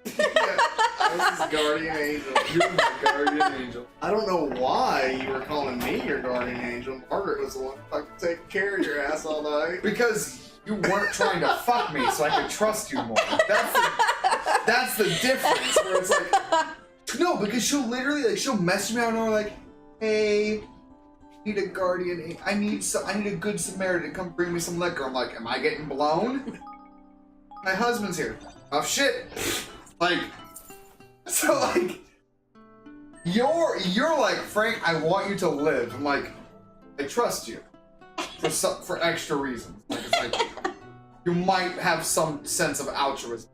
This is Guardian Angel. You're my guardian angel. I don't know why you were calling me your Guardian Angel. Margaret was the one fucking taking care of your ass all night. Because you weren't trying to fuck me, so I could trust you more. That's the difference. Where it's no, because she'll literally she'll message me out and I'm like, hey, I need a guardian. I need a good Samaritan to come bring me some liquor. I'm like, am I getting blown? My husband's here. Oh shit. You're like, Frank, I want you to live. I'm like, I trust you for extra reasons. It's you might have some sense of altruism.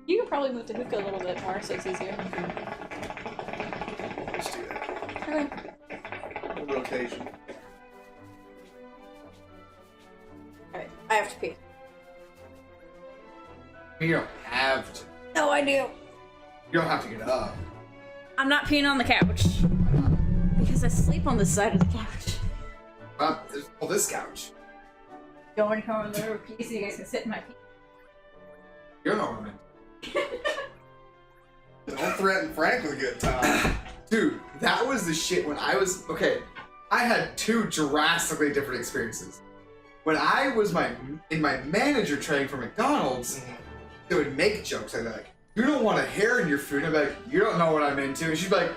You could probably move the hookah a little bit more so it's easier. Let's do that. Okay. Rotation. Alright, I have to pee. You don't have to. No, I do. You don't have to get up. I'm not peeing on the couch. Because I sleep on the side of the couch. Well, this couch. Don't want to come over there with pee so you guys can sit in my pee. You're an ornament. Don't threaten Frank with a good time. Dude, that was the shit when I was... Okay, I had two drastically different experiences. When I was in my manager training for McDonald's, they would make jokes like, you don't want a hair in your food. And I'd be like, you don't know what I'm into. And she'd be like,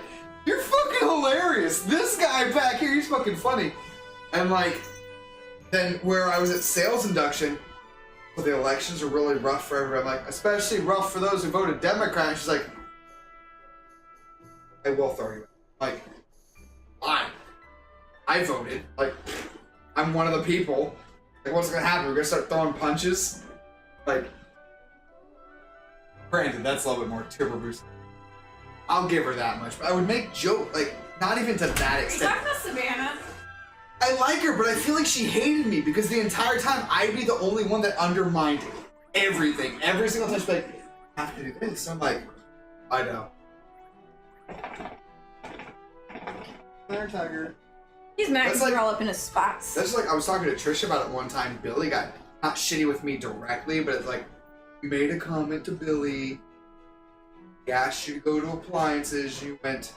you're fucking hilarious. This guy back here, he's fucking funny. And like, then where I was at sales induction, well, the elections are really rough for everyone. I'm like, especially rough for those who voted Democrat. And she's like, I will throw you. Like, I voted. Like, I'm one of the people. Like, what's gonna happen? We're gonna start throwing punches? Like, granted, that's a little bit more turbo boost. I'll give her that much. But I would make joke, like, not even to that extent. Talk about Savannah. I like her, but I feel like she hated me because the entire time I'd be the only one that undermined everything. Every single time she'd be like, I have to do this. I'm like, I know. There, Tiger. He's mad That's because we're like- all up in his spots. That's like, I was talking to Trisha about it one time. Billy got, not shitty with me directly, but it's like, you made a comment to Billy. He asked you to go to appliances. You went,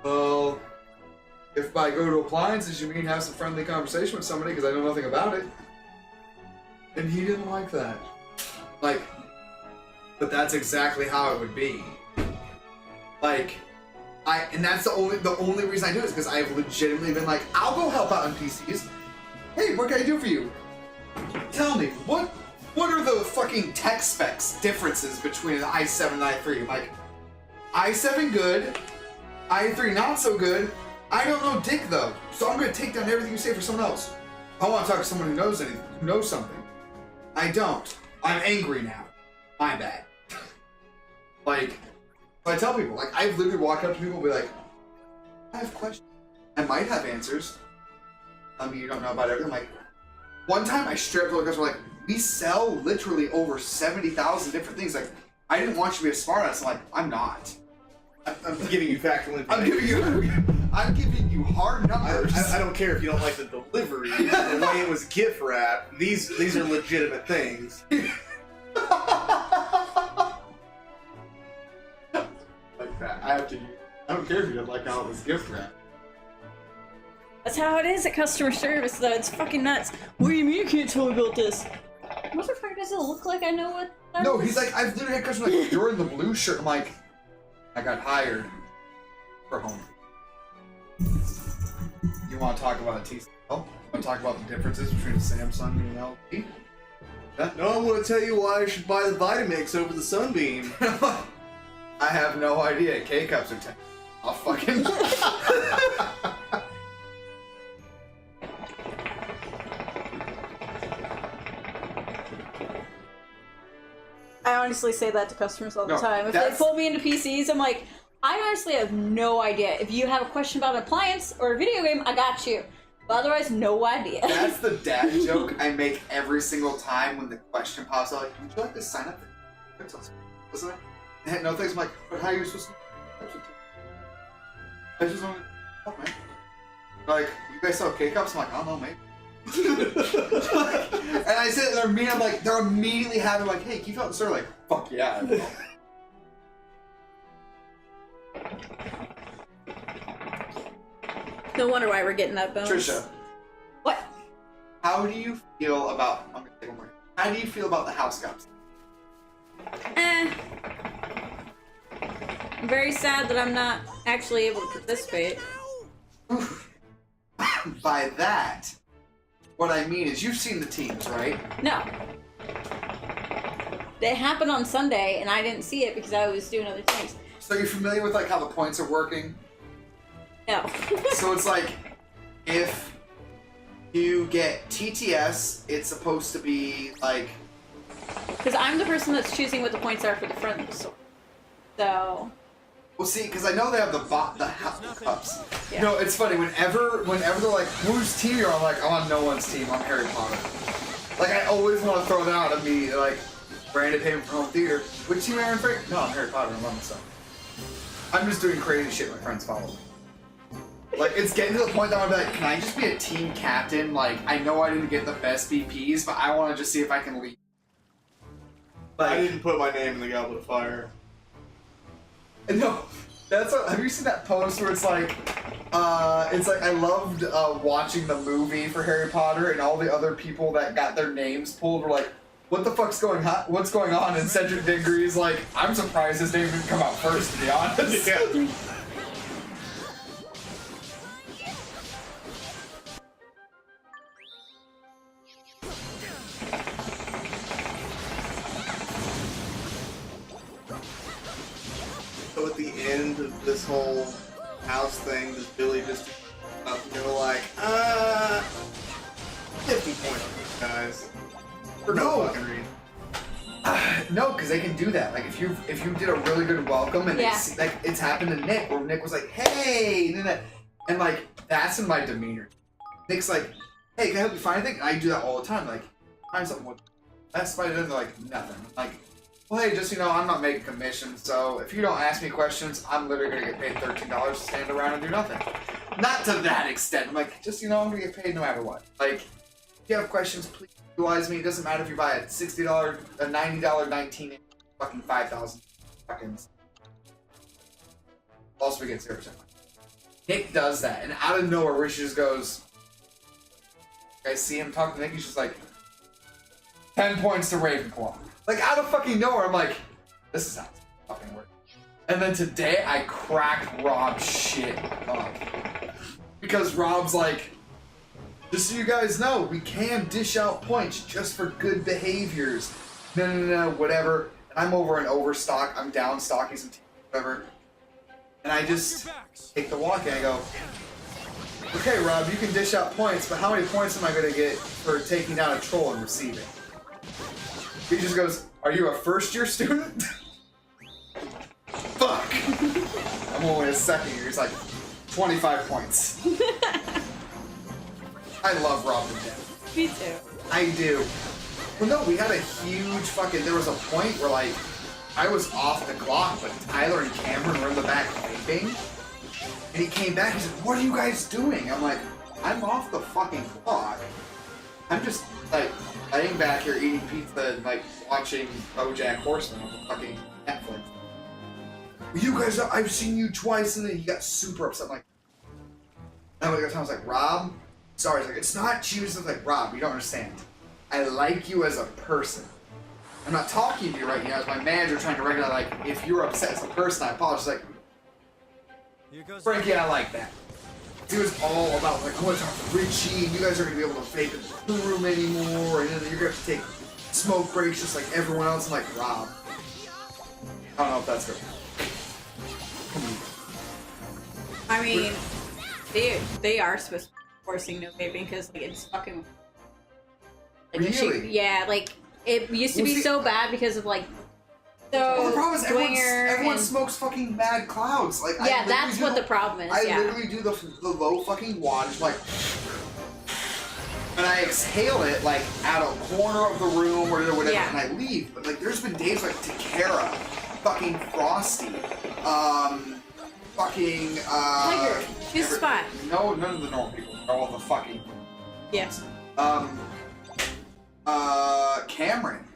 well, if by go to appliances you mean have some friendly conversation with somebody because I know nothing about it. And he didn't like that. Like, but that's exactly how it would be. Like, and that's the only reason I do it is because I've legitimately been like, I'll go help out on PCs. Hey, what can I do for you? Tell me, what are the fucking tech specs differences between an i7 and i3? I'm like, i7 good, i3 not so good. I don't know dick though, so I'm gonna take down everything you say for someone else. I want to talk to someone who knows anything, who knows something. I don't. I'm angry now. My bad. Like, I tell people, like, I've literally walked up to people and be like, I have questions. I might have answers. I mean, you don't know about everything. Like, one time I stripped to because we're like, we sell literally over 70,000 different things. Like, I didn't want you to be a smartass. I'm like, I'm not. I'm giving you factual information. I'm giving you hard numbers. I don't care if you don't like the delivery, the way it was gift wrapped. These are legitimate things. Like that. I don't care if you don't like how it was gift wrapped. That's how it is at customer service, though. It's fucking nuts. What do you mean you can't tell me about this? Motherfucker, does it look like I know what that No, is? he's like, I've literally had customers like, you're in the blue shirt. I'm like, I got hired for home. You want to talk about a TCL? Want to talk about the differences between a Samsung and an LG? No, I want to tell you why I should buy the Vitamix over the Sunbeam. I have no idea. K-cups are 10. I'll fucking... I honestly say that to customers all the No, time. If they that's- pull me into PCs, I'm like, I honestly have no idea. If you have a question about an appliance or a video game, I got you. But otherwise, no idea. That's the dad joke I make every single time when the question pops out. Like, would you like to sign up for Listen, no thanks. I'm like, but how are you supposed to? I just want to man. Like, you guys sell K-cups? I'm like, I don't know, mate. And I sit there, I'm like, they're immediately having like, hey, can you fill out the store? Like, fuck yeah, I will. No wonder why we're getting that bonus. Trisha, What? how do you feel about? I'm gonna take one more. How do you feel about the house cups? I'm very sad that I'm not actually able to participate. By that, what I mean is you've seen the teams, right? No. They happened on Sunday, and I didn't see it because I was doing other things. So you're familiar with like how the points are working? No. So it's like, if you get TTS, it's supposed to be like... Because I'm the person that's choosing what the points are for the front of the store. So... Well, see, because I know they have the cups. Yeah. No, it's funny. Whenever they're like, whose team you're on, I'm like, I'm on no one's team. I'm Harry Potter. Like, I always want to throw that out at me. Like, Branded payment for home theater. Which team Aaron Frank? No, I'm Harry Potter. I'm on myself. I'm just doing crazy shit my friends follow me. Like, it's getting to the point that I'm like, can I just be a team captain? Like, I know I didn't get the best VPs, but I want to just see if I can lead. I didn't put my name in the Goblet of Fire. No, that's what, have you seen that post where it's like I loved watching the movie for Harry Potter, and all the other people that got their names pulled were like, what the fuck's going on? What's going on? And Cedric Diggory's like, I'm surprised his name didn't come out first, to be honest. Yeah. So at the end of this whole house thing, does Billy just up and go like, 50 points, guys? For no fucking reason. No, because they can do that. Like, if you did a really good welcome, and Yeah. it's happened to Nick, where Nick was like, hey, and like, that's in my demeanor. Nick's like, hey, can I help you find anything? I do that all the time. Like, find something. What? That's why they're like, nothing. Like, well, hey, just, I'm not making commissions, so if you don't ask me questions, I'm literally going to get paid $13 to stand around and do nothing. Not to that extent. I'm like, just, I'm going to get paid no matter what. Like, if you have questions, please utilize me. It doesn't matter if you buy a $60, a $90, 19, fucking 5,000 fucking. Also, we get 0%. Nick does that, and out of nowhere, Rich just goes, you guys see him talk to Nick, he's just like, 10 points to Ravenclaw. Like, out of fucking nowhere, I'm like, this is how it's fucking work. And then today, I cracked Rob's shit up. Because Rob's like, just so you guys know, we can dish out points just for good behaviors. No, whatever. And I'm over in overstock, I'm down stocking some whatever. And I just take the walk and I go, okay, Rob, you can dish out points, but how many points am I going to get for taking down a troll and receiving? He just goes, are you a first-year student? Fuck! I'm only a second year. He's like, 25 points. I love Rob to death. Me too. I do. Well, no, we had a huge fucking... There was a point where, like, I was off the clock, but Tyler and Cameron were in the back vaping. And he came back and said, what are you guys doing? I'm like, I'm off the fucking clock. I'm just, like, laying back here eating pizza and, like, watching BoJack Horseman on the fucking Netflix. You guys, I've seen you twice, and then he got super upset. I'm like, and I was like, Rob, sorry. He's like, it's not you. He's like, Rob, you don't understand. I like you as a person. I'm not talking to you right now as my manager trying to regulate, like, if you're upset as a person, I apologize. Like, Frankie, I like that. He was all about, like, I'm going to talk to Richie, and you guys are going to be able to vape in the room anymore, and then you're going to have to take smoke breaks just like everyone else. I'm like, Rob. I don't know if that's good. I mean, they are supposed to be forcing no vaping because, like, it's fucking... Like, Really? Yeah, like, it used to be so bad because of, like, Well, the problem is everyone and... smokes fucking mad clouds. Like, Yeah, that's what the problem is, I yeah. literally do the low fucking wattage, like, and I exhale it, like, out a corner of the room or whatever, Yeah. and I leave. But, like, there's been days like Takara, fucking Frosty, fucking, Tiger, choose a spot. No, none of the normal people. They're all the fucking... Yes. Cameron.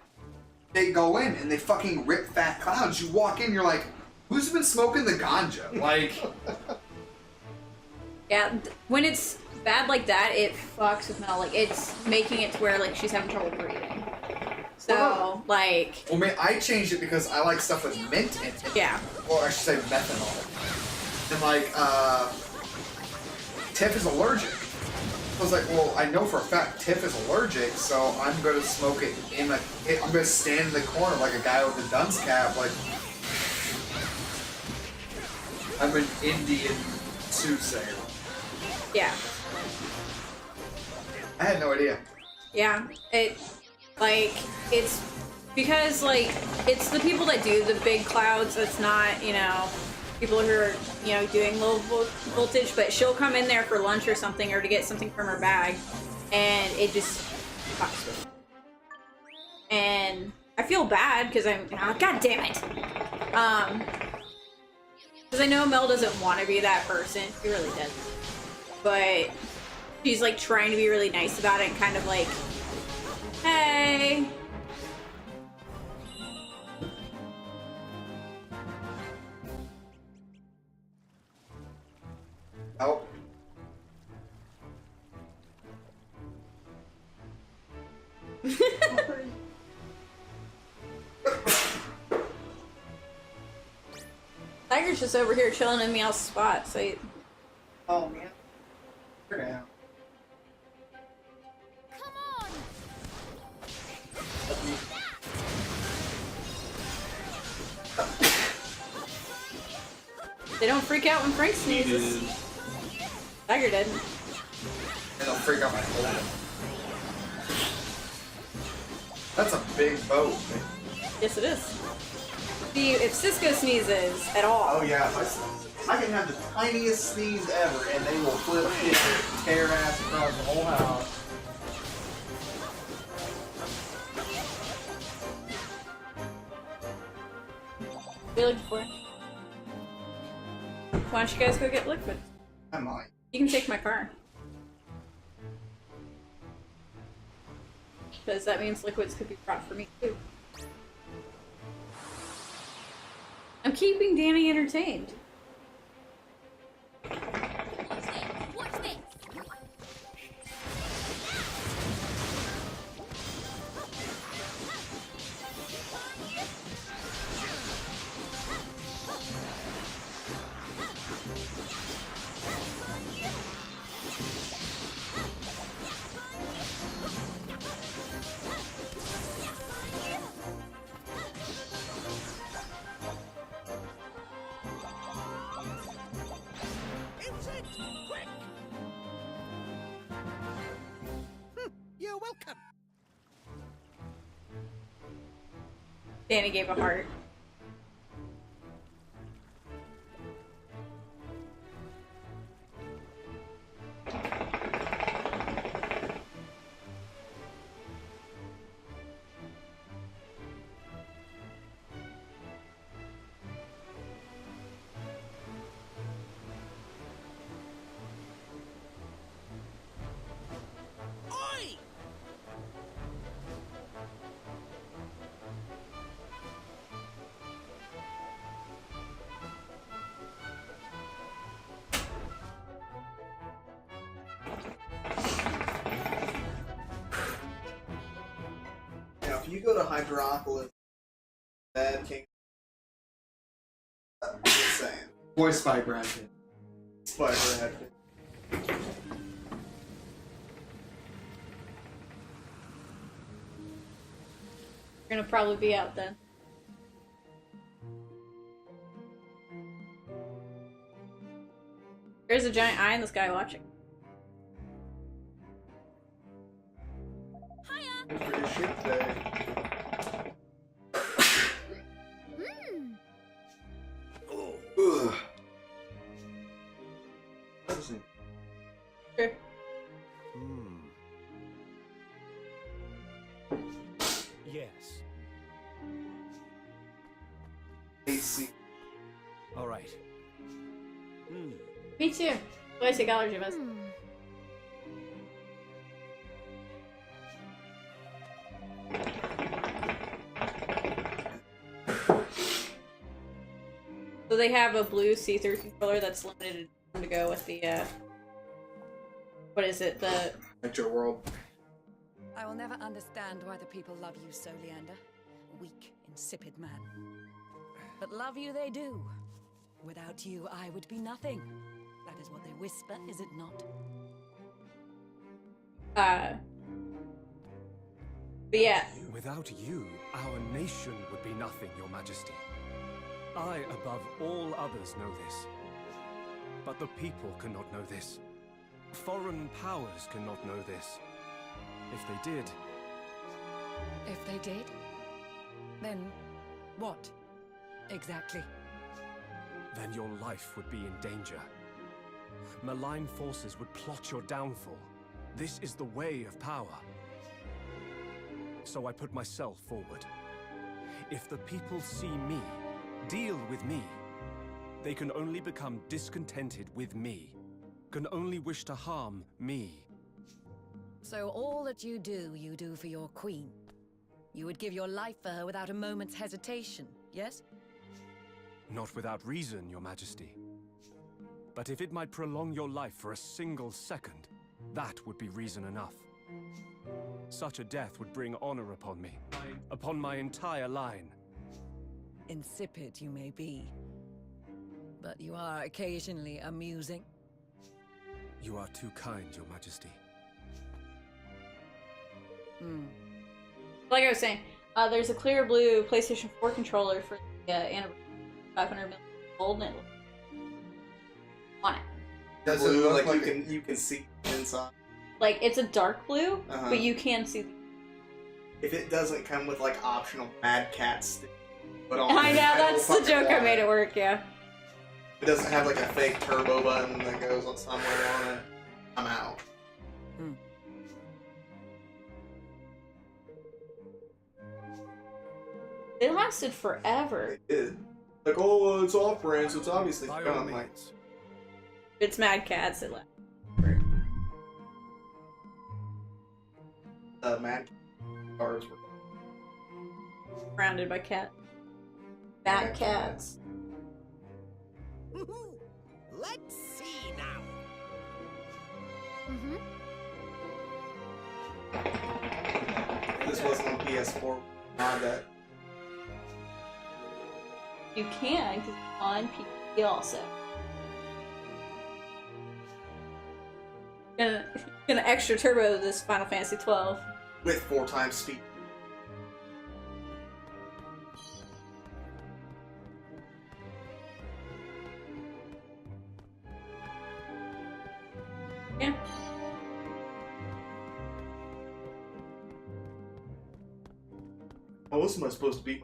They go in and they fucking rip fat clouds. You walk in, you're like, who's been smoking the ganja? Like... Yeah, when it's bad like that, it fucks with Mel. Like, it's making it to where, like, she's having trouble breathing. So, like... Well, man, I changed it because I like stuff with mint in it. Yeah. Or I should say methanol. And, like, Tiff is allergic. I was like, well, I know for a fact Tiff is allergic, so I'm going to smoke it in a... I'm going to stand in the corner like a guy with a dunce cap, like... I'm an Indian soothsayer. Yeah. I had no idea. Yeah. It's because, like, it's the people that do the big clouds. It's not, people who are, doing low voltage, but she'll come in there for lunch or something or to get something from her bag, and it just fucks with her. And I feel bad because I'm. Oh, God damn it. Because I know Mel doesn't want to be that person. She really doesn't. But she's like trying to be really nice about it and kind of like, hey. Oh. Tiger's just over here chilling in Meow's spot, so Oh man. You're down. Come on! they don't freak out when Frank sneezes. Tiger didn't. They don't freak out my whole. That's a big boat. Yes, it is. See, if Cisco sneezes at all, Oh yeah, I can have the tiniest sneeze ever, and they will flip shit, tear ass across the whole house. what are you looking for? Why don't you guys go get liquid? I might. You can take my car. Because that means liquids could be brought for me too. I'm keeping Danny entertained. Watch this! You're welcome. Danny gave a heart. Oi! Now, if you go to Hydropolis, Bad King, I'm just saying. Voiced by Brad Pitt. Spider Head. You're gonna probably be out then. There's a giant eye in the sky watching. Hiya! For your ship today. Ugh. Listen, Sure. Yes. AC. All right. Me too. Basic allergy meds. So they have a blue see-through controller that's limited to go with the, what is it, the... Metro World. I will never understand why the people love you so, Leander. Weak, insipid man. But love you they do. Without you, I would be nothing. That is what they whisper, is it not? But yeah, Without you, our nation would be nothing, Your Majesty. I, above all others, know this. But the people cannot know this. Foreign powers cannot know this. If they did... If they did, then what exactly? then your life would be in danger. Malign forces would plot your downfall. This is the way of power. So I put myself forward. if the people see me, deal with me, they can only become discontented with me, can only wish to harm me. So all that you do for your queen. You would give your life for her without a moment's hesitation, yes? Not without reason, Your Majesty. But if it might prolong your life for a single second, that would be reason enough. Such a death would bring honor upon me, upon my entire line. Insipid you may be, but you are occasionally amusing. You are too kind, Your Majesty. Like I was saying, there's a clear blue PlayStation 4 controller for the anniversary 500 million gold, and it looks on it. Does it Blue, look like like you can see inside. Like, it's a dark blue, Uh-huh. but you can see. If it doesn't come with like optional Mad Cat stick, but on I know, will that's the fucking joke I want made it work, yeah. If it doesn't have like a fake turbo button that goes on somewhere on it, I'm out. It lasted forever. It did. Like, oh, it's off brand, so it's obviously By all gone. Like, means. It's Mad Cats, it lasted. Mad cards were Surrounded by cat. Bad cats. Let's see now. This wasn't on PS4. Not that. You can, because it's on PC also. Gonna extra turbo this Final Fantasy 12. With 4 times speed. Yeah. How else am I supposed to beat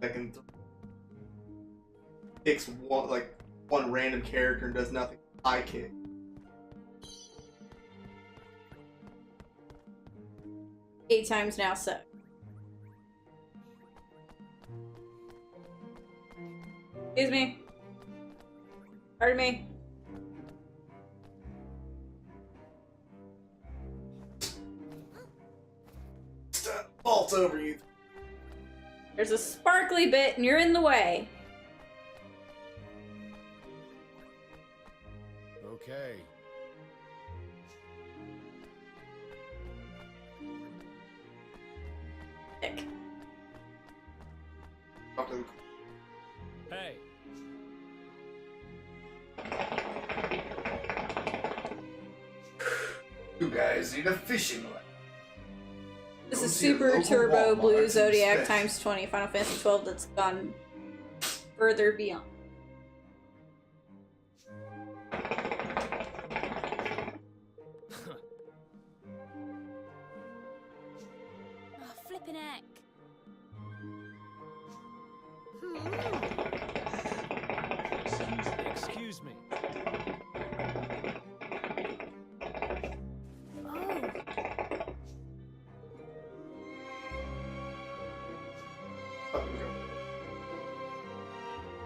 my second? Picks one random character and does nothing. I kick. Eight times now, so. Excuse me. Pardon me. Vault over you. There's a sparkly bit and you're in the way. Okay. Dick. Hey. you guys need a fishing line? This Go is see a Super local Turbo Walmart Blue and Zodiac spec. times 20 Final Fantasy 12 that's gone further beyond. Oh, flippin' heck. Excuse me.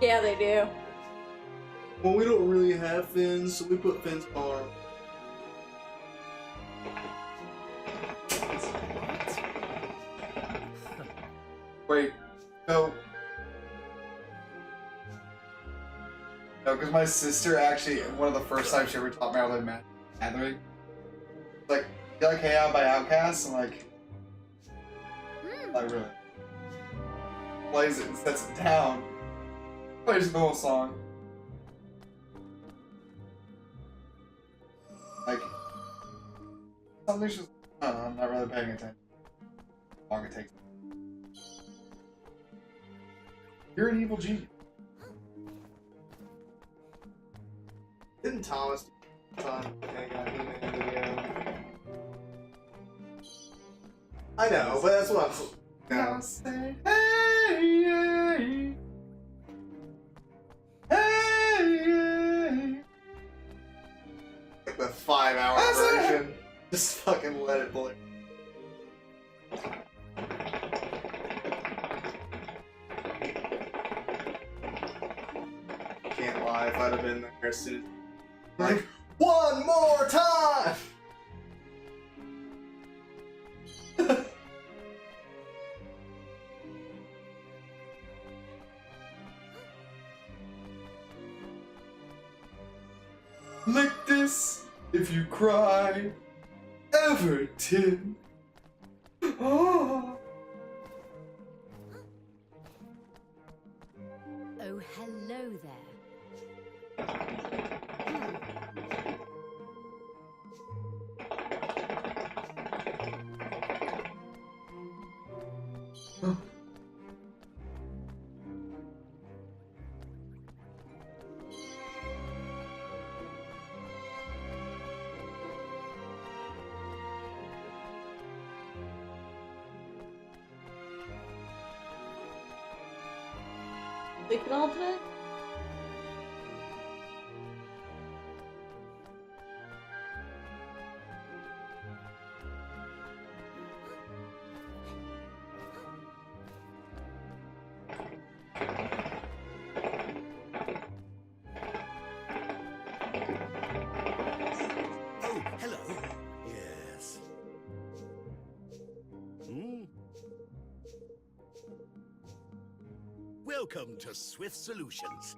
Yeah, they do. Well, we don't really have fins, so we put fins on. Wait, no. No, because my sister actually, one of the first times she ever taught me how to play Mandarin, like, you like Hey Out by Outkast? I'm like, I really. Plays it and sets it down. Plays the whole song. Like, something's just, I don't know, I'm not really paying attention. How long it takes. You're an evil genius. Didn't Thomas do fun? I know, but that's what I'm. Now say, hey, hey. Like the 5-hour That's it. version. Just fucking let it play. have been there as soon as like, one more time! Lick this if you cry, Everton. Oh. Oh, hello there. Sleeping all day? Oh, hello. Yes. Hmm? Welcome to Swift Solutions.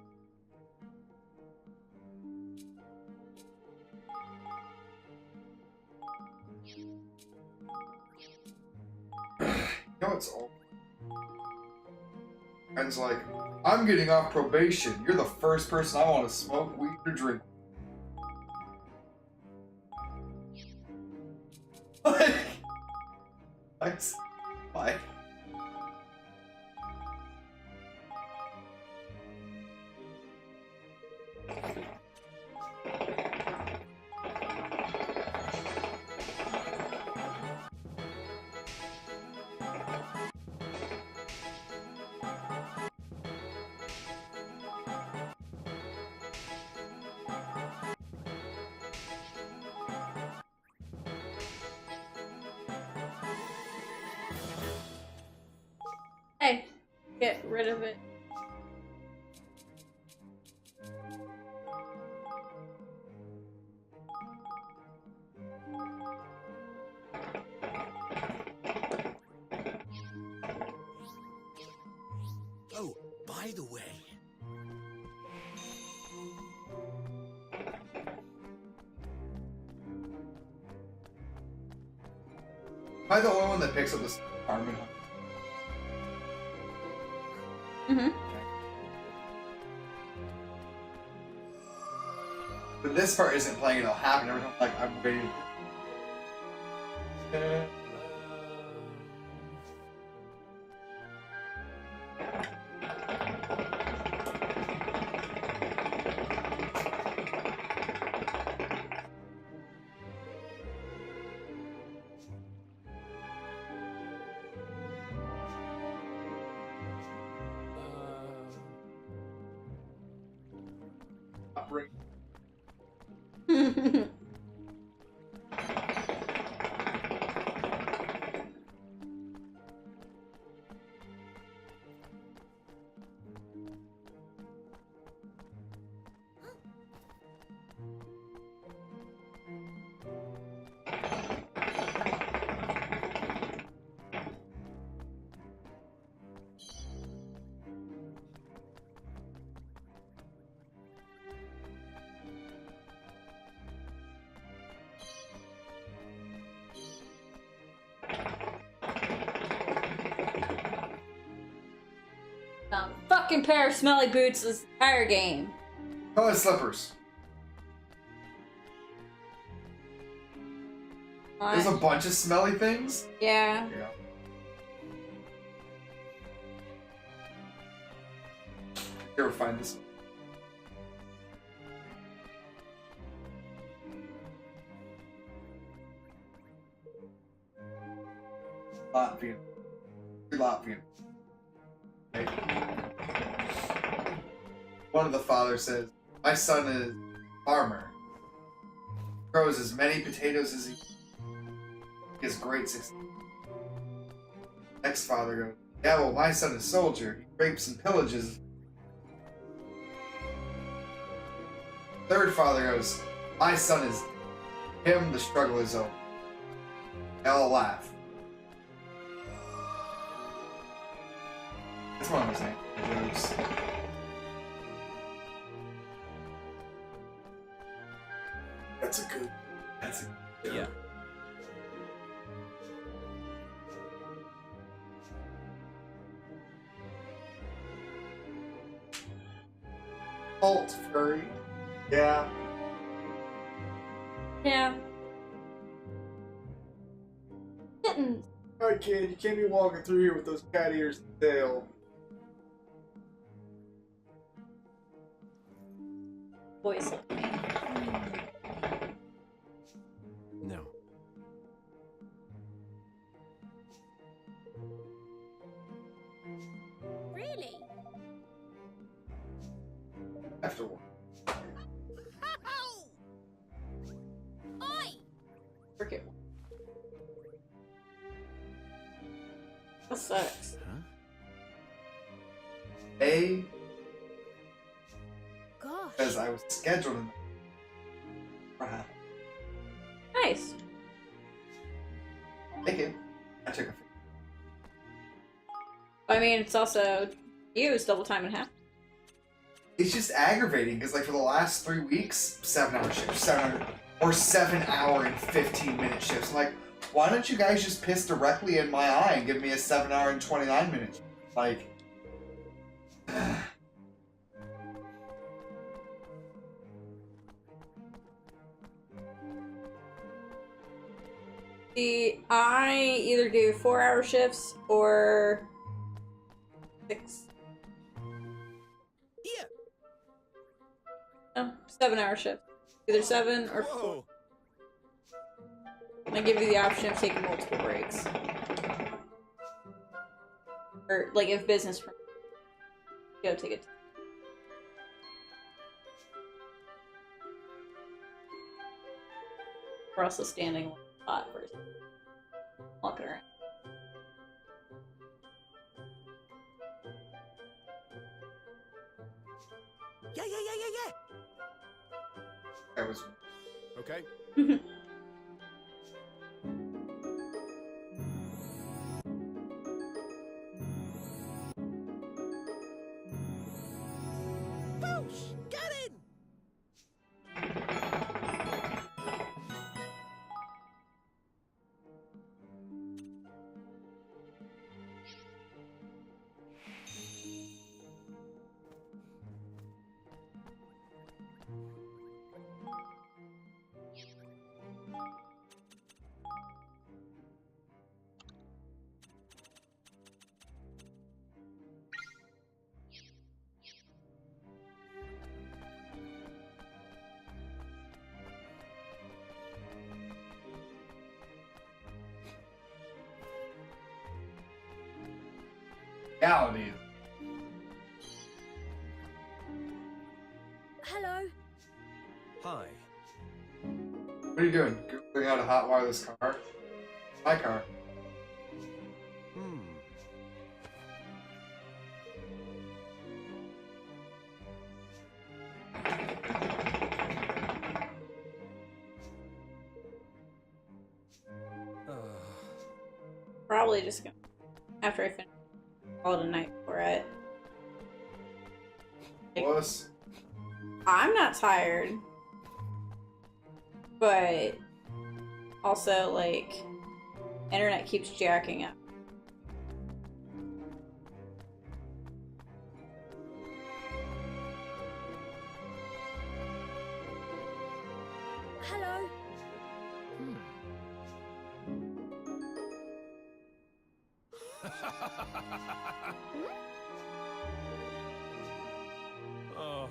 You know what's all? Friends like, I'm getting off probation. You're the first person I want to smoke weed or drink. Like, why? Hey, get rid of it. Oh, by the way. Am I the only one that picks up this armament? Mm-hmm. But this part isn't playing, it'll happen every time. Like, I'm waiting. Fucking pair of smelly boots this entire game. Oh, it's slippers. There's a bunch of smelly things. Yeah. Here you go. Here, find this one. Latvian. Latvian. Right. One of the fathers says, my son is a farmer. Grows as many potatoes as he gets great success. Next father goes, yeah, well, my son is a soldier. He rapes and pillages. Third father goes, my son is him, the struggle is over. They all laugh. That's one of his jokes. That's a good. That's a good. Yeah. Alt furry. Yeah. Yeah. Kittens. Alright, kid, you can't be walking through here with those cat ears and tail. Voice. No. Really? After one. Oi! Cricket. That sucks. Huh? A, Gosh. because I was scheduled in the Nice. Thank you. I took a I mean, it's also used double time and a half. It's just aggravating because, like, for the last 3 weeks, 7-hour shifts, 7 hour and 15-minute shifts. I'm like, why don't you guys just piss directly in my eye and give me a 7-hour and 29-minute? Like, I either do 4-hour shifts or 6. Here. No, 7-hour shifts. Either 7 or 4. I give you the option of taking multiple breaks. Or, like, if business from go take it. We're also standing a lot versus walking around. Yeah. that was Okay. Boosh! Get in! reality. Hello. Hi. What are you doing? Googling how to hotwire this car? My car. Hmm. Probably just gonna, after I finish, call it a night for it. Close. I'm not tired, but also, like, internet keeps jacking up. Hello. Oh.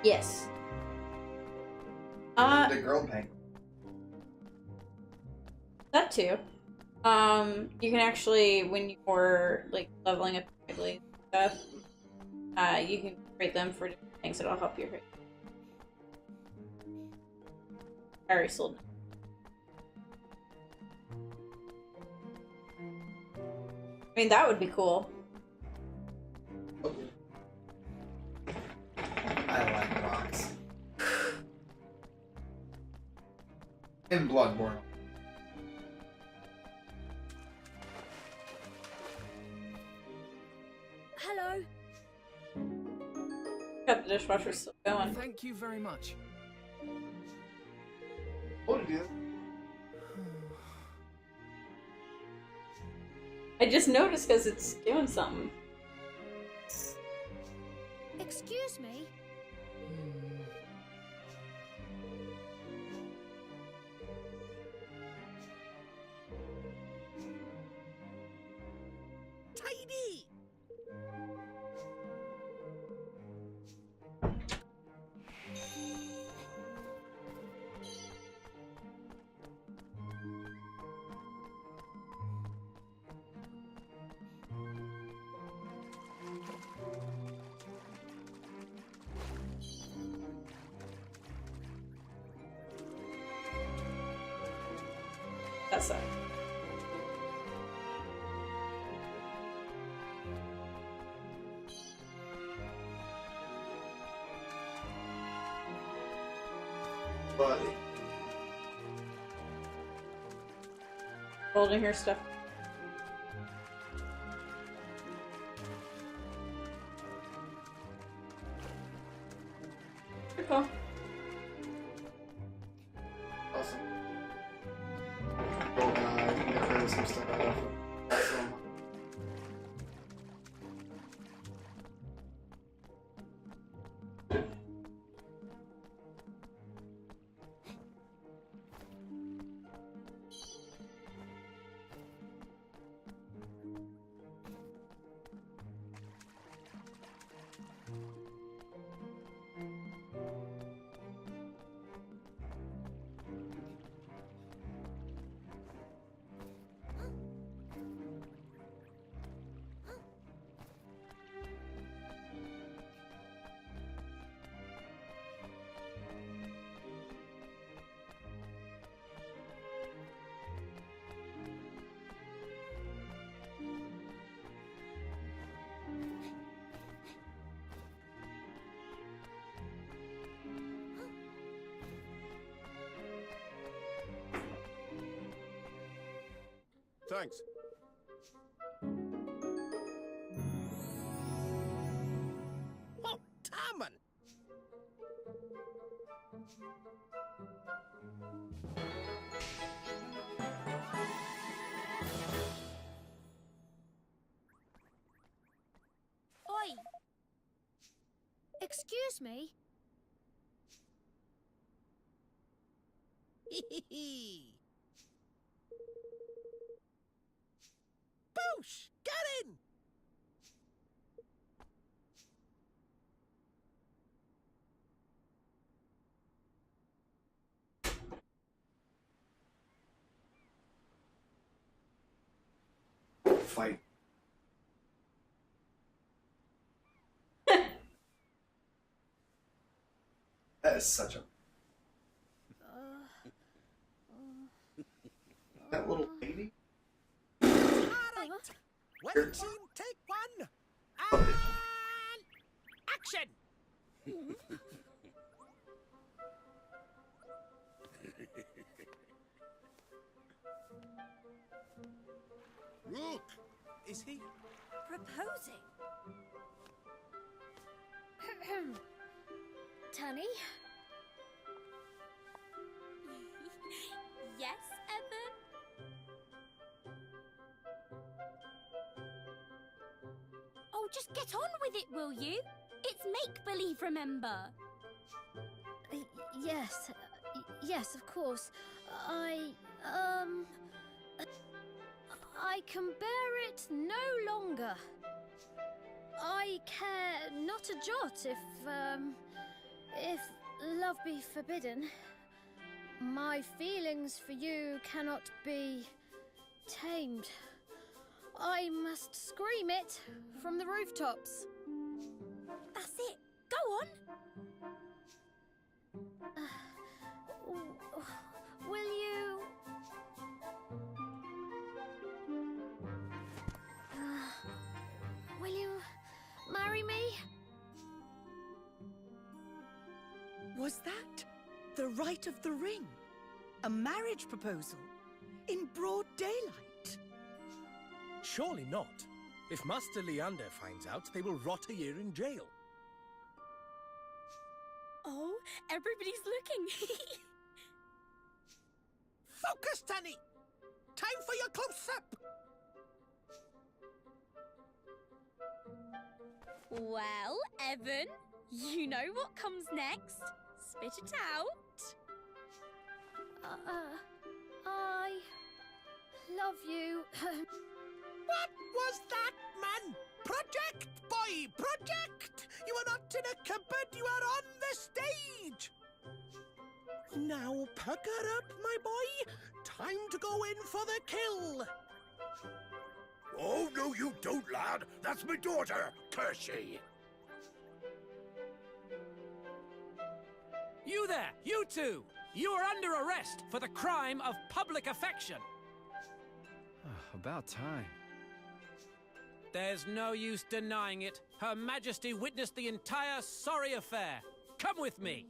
Yes. The girl paint. That too. You can actually, when you're like leveling up quickly and stuff, you can Trade them for different things that'll help you. I already sold them. I mean, that would be cool. I like rocks. In Bloodborne. Hello. Got the dishwasher still going. Thank you very much. What did you do? I just noticed because it's doing something. Excuse me. Tidy! That's it. Buddy. Holding her stuff. Good call. Awesome. Go get rid of some stuff. Awesome. Thanks. Oh, Tarman! Oi. Excuse me. Boosh! Get in! Fight. That is such a. That little baby? Alright! Well, team, take one! And... action! Look! Is he? Proposing. Tunny? Yes, Evan? Oh, just get on with it, will you? It's make-believe, remember? Yes, yes, of course. I can bear it no longer. I care not a jot if love be forbidden. My feelings for you cannot be tamed. I must scream it from the rooftops. That's it. Was that the rite of the ring? A marriage proposal? In broad daylight? Surely not. If Master Leander finds out, they will rot a year in jail. Oh, everybody's looking. Focus, Danny! Time for your close-up! Well, Evan, you know what comes next. Spit it out. I love you. What was that, man? Project, boy, project! You are not in a cupboard, you are on the stage! Now, pucker up, my boy. Time to go in for the kill. Oh, no you don't, lad. That's my daughter, Kershi. You there, you two! You are under arrest for the crime of public affection. About time. There's no use denying it. Her Majesty witnessed the entire sorry affair. Come with me.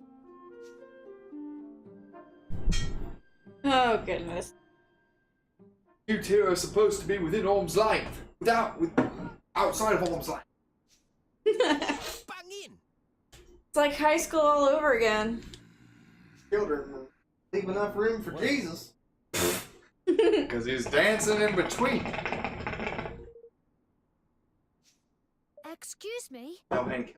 Oh, goodness. You two are supposed to be within arm's length. Outside of arm's length. Bang in! It's like high school all over again. Children leave enough room for Jesus. Because he's dancing in between. Excuse me? Oh, Hank.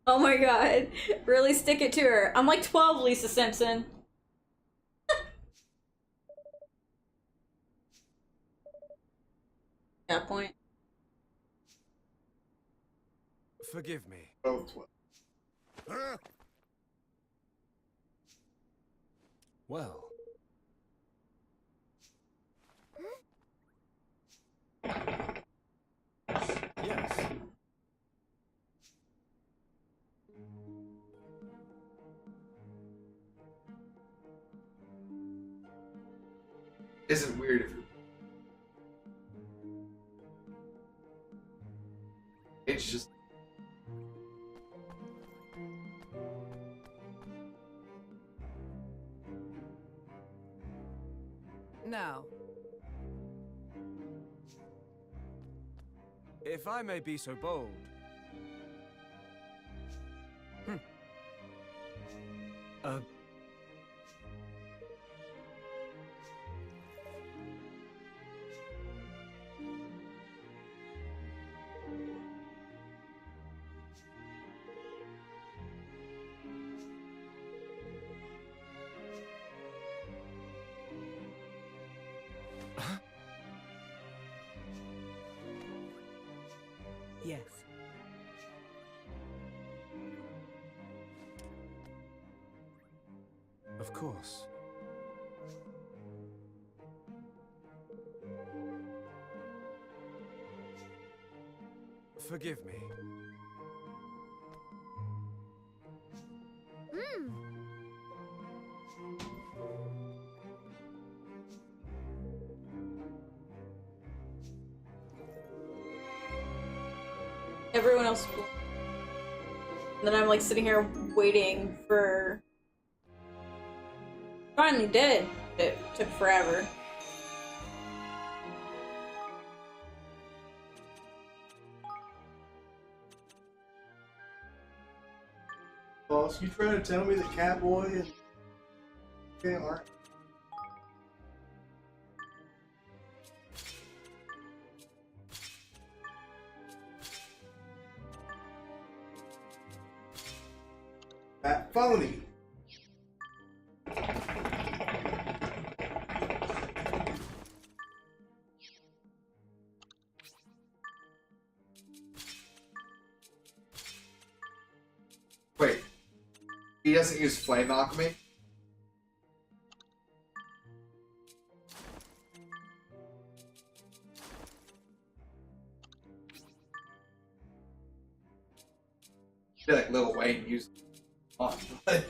Oh my god. Really stick it to her. I'm like 12, Lisa Simpson. That point. Forgive me. Both. Well. Yes. Isn't weird if it's just Now, if I may be so bold. yes. Of course. Forgive me. Everyone else. And then I'm like sitting here waiting for. Finally did. It took forever. Boss, you trying to tell me that Catboy and aren't? That phony. wait. He doesn't use flame alchemy? I feel like Lil Wayne used on, but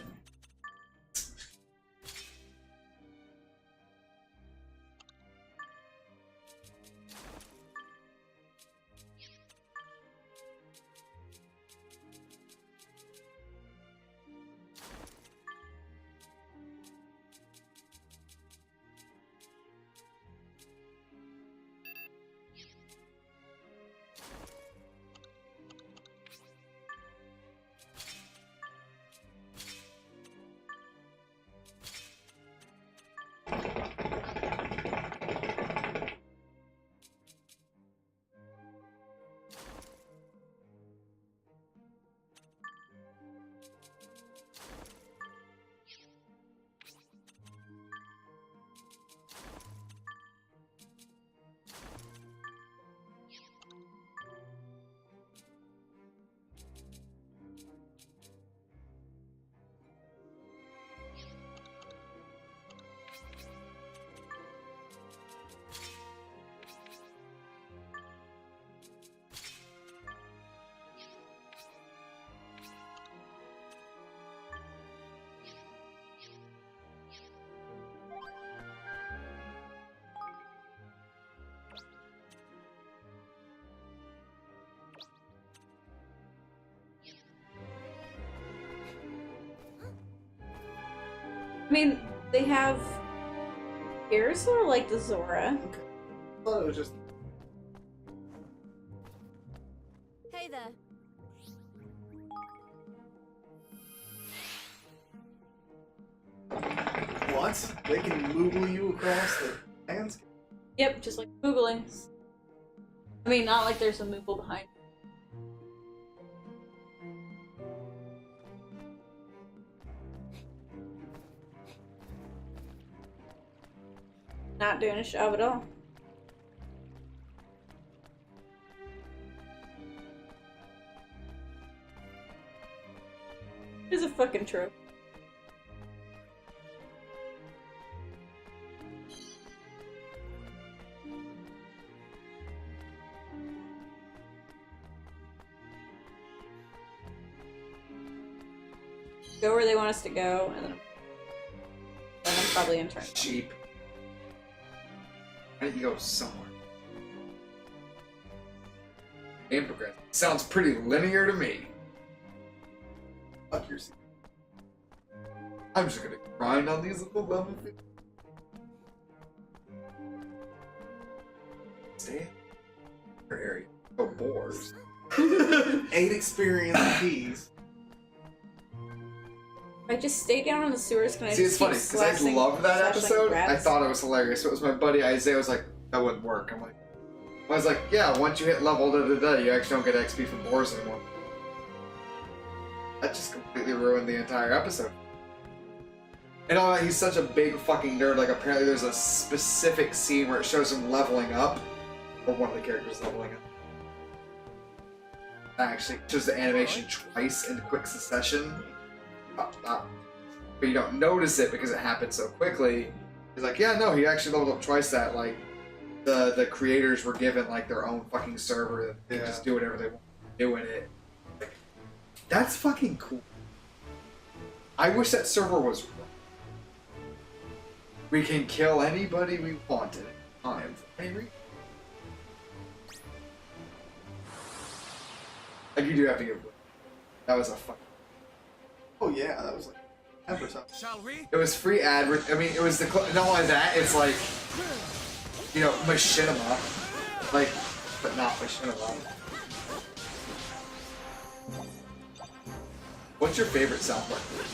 I mean, they have ears that are like the Zora. Okay. I thought it was just. Hey there. What? They can Moogle you across the landscape? Yep, just like Moogling. I mean, not like there's a Moogle behind. Not doing a job at all. It's a fucking trope. Go where they want us to go, and then I'm probably in turn. Cheap. I need to go somewhere. Game progress. Sounds pretty linear to me. Fuck your seat. I'm just gonna grind on these little level things. Stay in your area. Oh, boars. 8 experience keys. If I just stay down in the sewers, can I See, just it's funny, because I loved that episode. I thought it was hilarious. So it was my buddy Isaiah was like, that wouldn't work. I was like, yeah, once you hit level da-da-da, you actually don't get XP from boars anymore. That just completely ruined the entire episode. And all that, he's such a big fucking nerd, like apparently there's a specific scene where it shows him leveling up, or one of the characters leveling up. Actually, it shows the animation twice in quick succession. But you don't notice it because it happened so quickly. He's like, yeah, no, he actually leveled up twice that. Like, the creators were given, like, their own fucking server that they just do whatever they want to do in it. Like, that's fucking cool. I wish that server was run. We can kill anybody we want at any time for any reason. Like, you do have to give. That was a fucking. Oh yeah, that was like advertising. Shall we? It was free advert. I mean, it was the not only that, it's like, you know, machinima, like, but not machinima. What's your favorite South Park movie?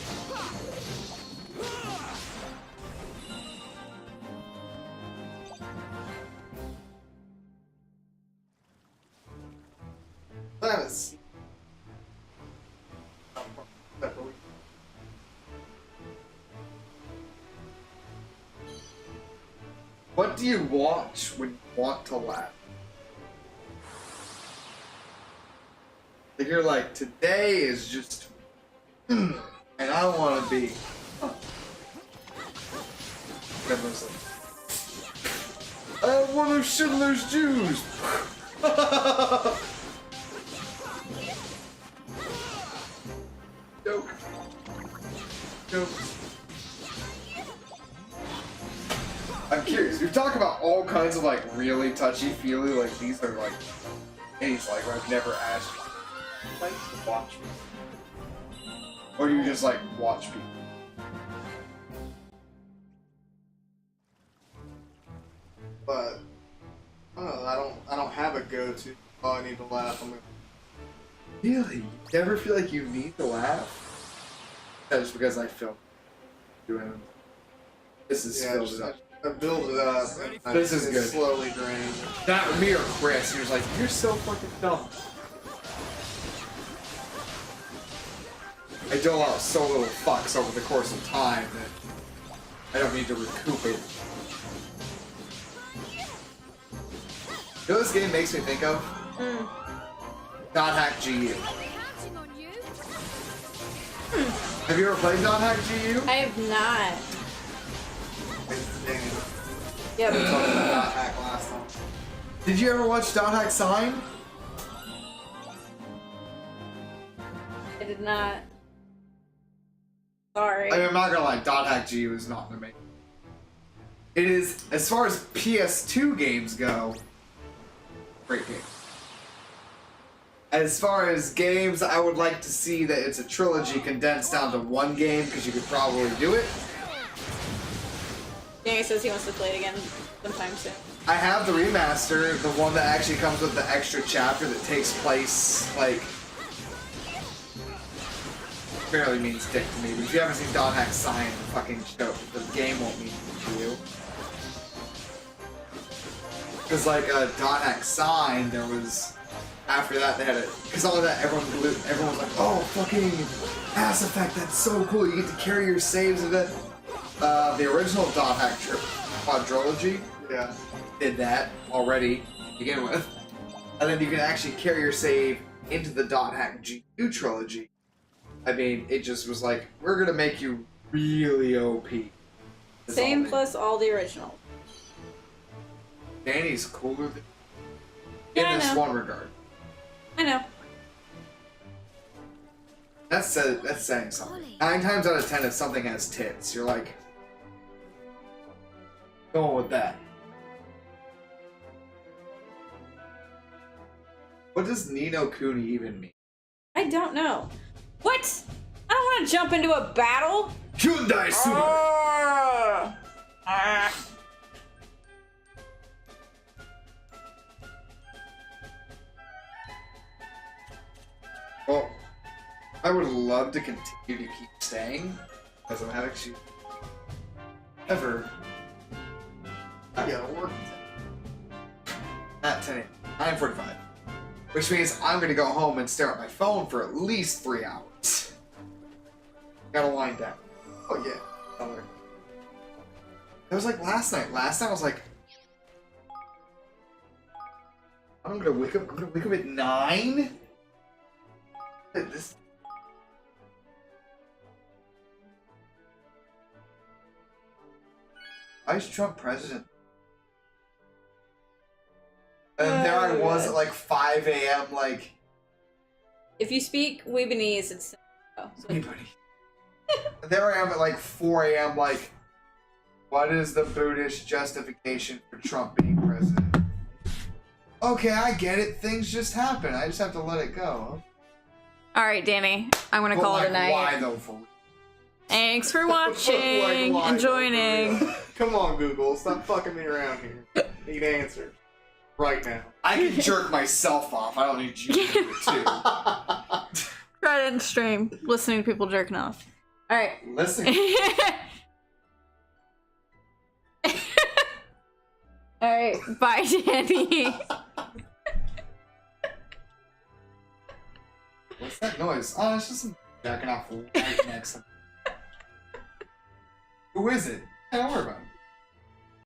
I haven't seen. What do you watch when you want to laugh? Like you're like, today is just, and I want to be. Everyone's like, I have one of Schindler's Jews. Joke. Joke. I'm curious. We talk about all kinds of like really touchy-feely, like these are like things like where I've never asked you, like to watch me, or do you just like watch people? But I don't know. I don't have a go-to. Oh, I need to laugh. I'm gonna... Really? You never feel like you need to laugh? That's just because I feel doing. This is filled it up. I build it up. This is good. Slowly drained. That me or Chris, he was like, "You're so fucking dumb." I dole out so little fucks over the course of time that I don't need to recoup it. You know what this game makes me think of? Dot Hack GU. Have you ever played Dot Hack GU? I have not. Yeah, we talked about Dot Hack last time. Did you ever watch Dot Hack Sign? I did not. Sorry. I mean, I'm not gonna lie, Dot Hack GU is not amazing. It is, as far as PS2 games go, great game. As far as games, I would like to see that it's a trilogy condensed down to one game, because you could probably do it. Danny says he wants to play it again sometime soon. I have the remaster, the one that actually comes with the extra chapter that takes place, like, barely means dick to me, but if you haven't seen Don Hack's sign, the fucking show, the game won't mean to you. Because, like, Don Hack's sign, there was, after that, they had it, because all of that, everyone was like, oh, fucking Mass Effect, that's so cool, you get to carry your saves of it. The original Don Hack quadrilogy, Yeah. did that already to begin with. And then you can actually carry your save into the Dot Hack GU trilogy. I mean, it just was like, we're gonna make you really OP. Same plus all the original. Danny's cooler than Yeah, I in this know. one regard. I know. That's saying something. 9 times out of 10, if something has tits, you're like, going with that. What does Nino Kuni even mean? I don't know. What? I don't want to jump into a battle. Hyundai Subaru! Well, I would love to continue to keep staying, because I'm actually ever. I gotta work at 10 a.m. 9:45. Which means I'm gonna go home and stare at my phone for at least 3 hours. Gotta wind down. Oh yeah. It was like last night. Last night I was like, I'm gonna wake up at 9? This. Why is Trump president? And there I was at like 5 a.m. like. If you speak Weebanese, it's. Oh, so. There I am at like 4 a.m. like, what is the Buddhist justification for Trump being president? Okay, I get it. Things just happen. I just have to let it go. All right, Danny. I'm gonna But call like, it a night. Why though? For Thanks for watching Like, and joining. Come on, Google. Stop fucking me around here. Need answers. Right now. I can jerk myself off. I don't need you to do it too. Try it in stream. Listening to people jerking off. All right. Listen. All right. Bye, Danny. What's that noise? Oh, it's just some jacking off right next to me. Who is it? Hey, don't worry about it.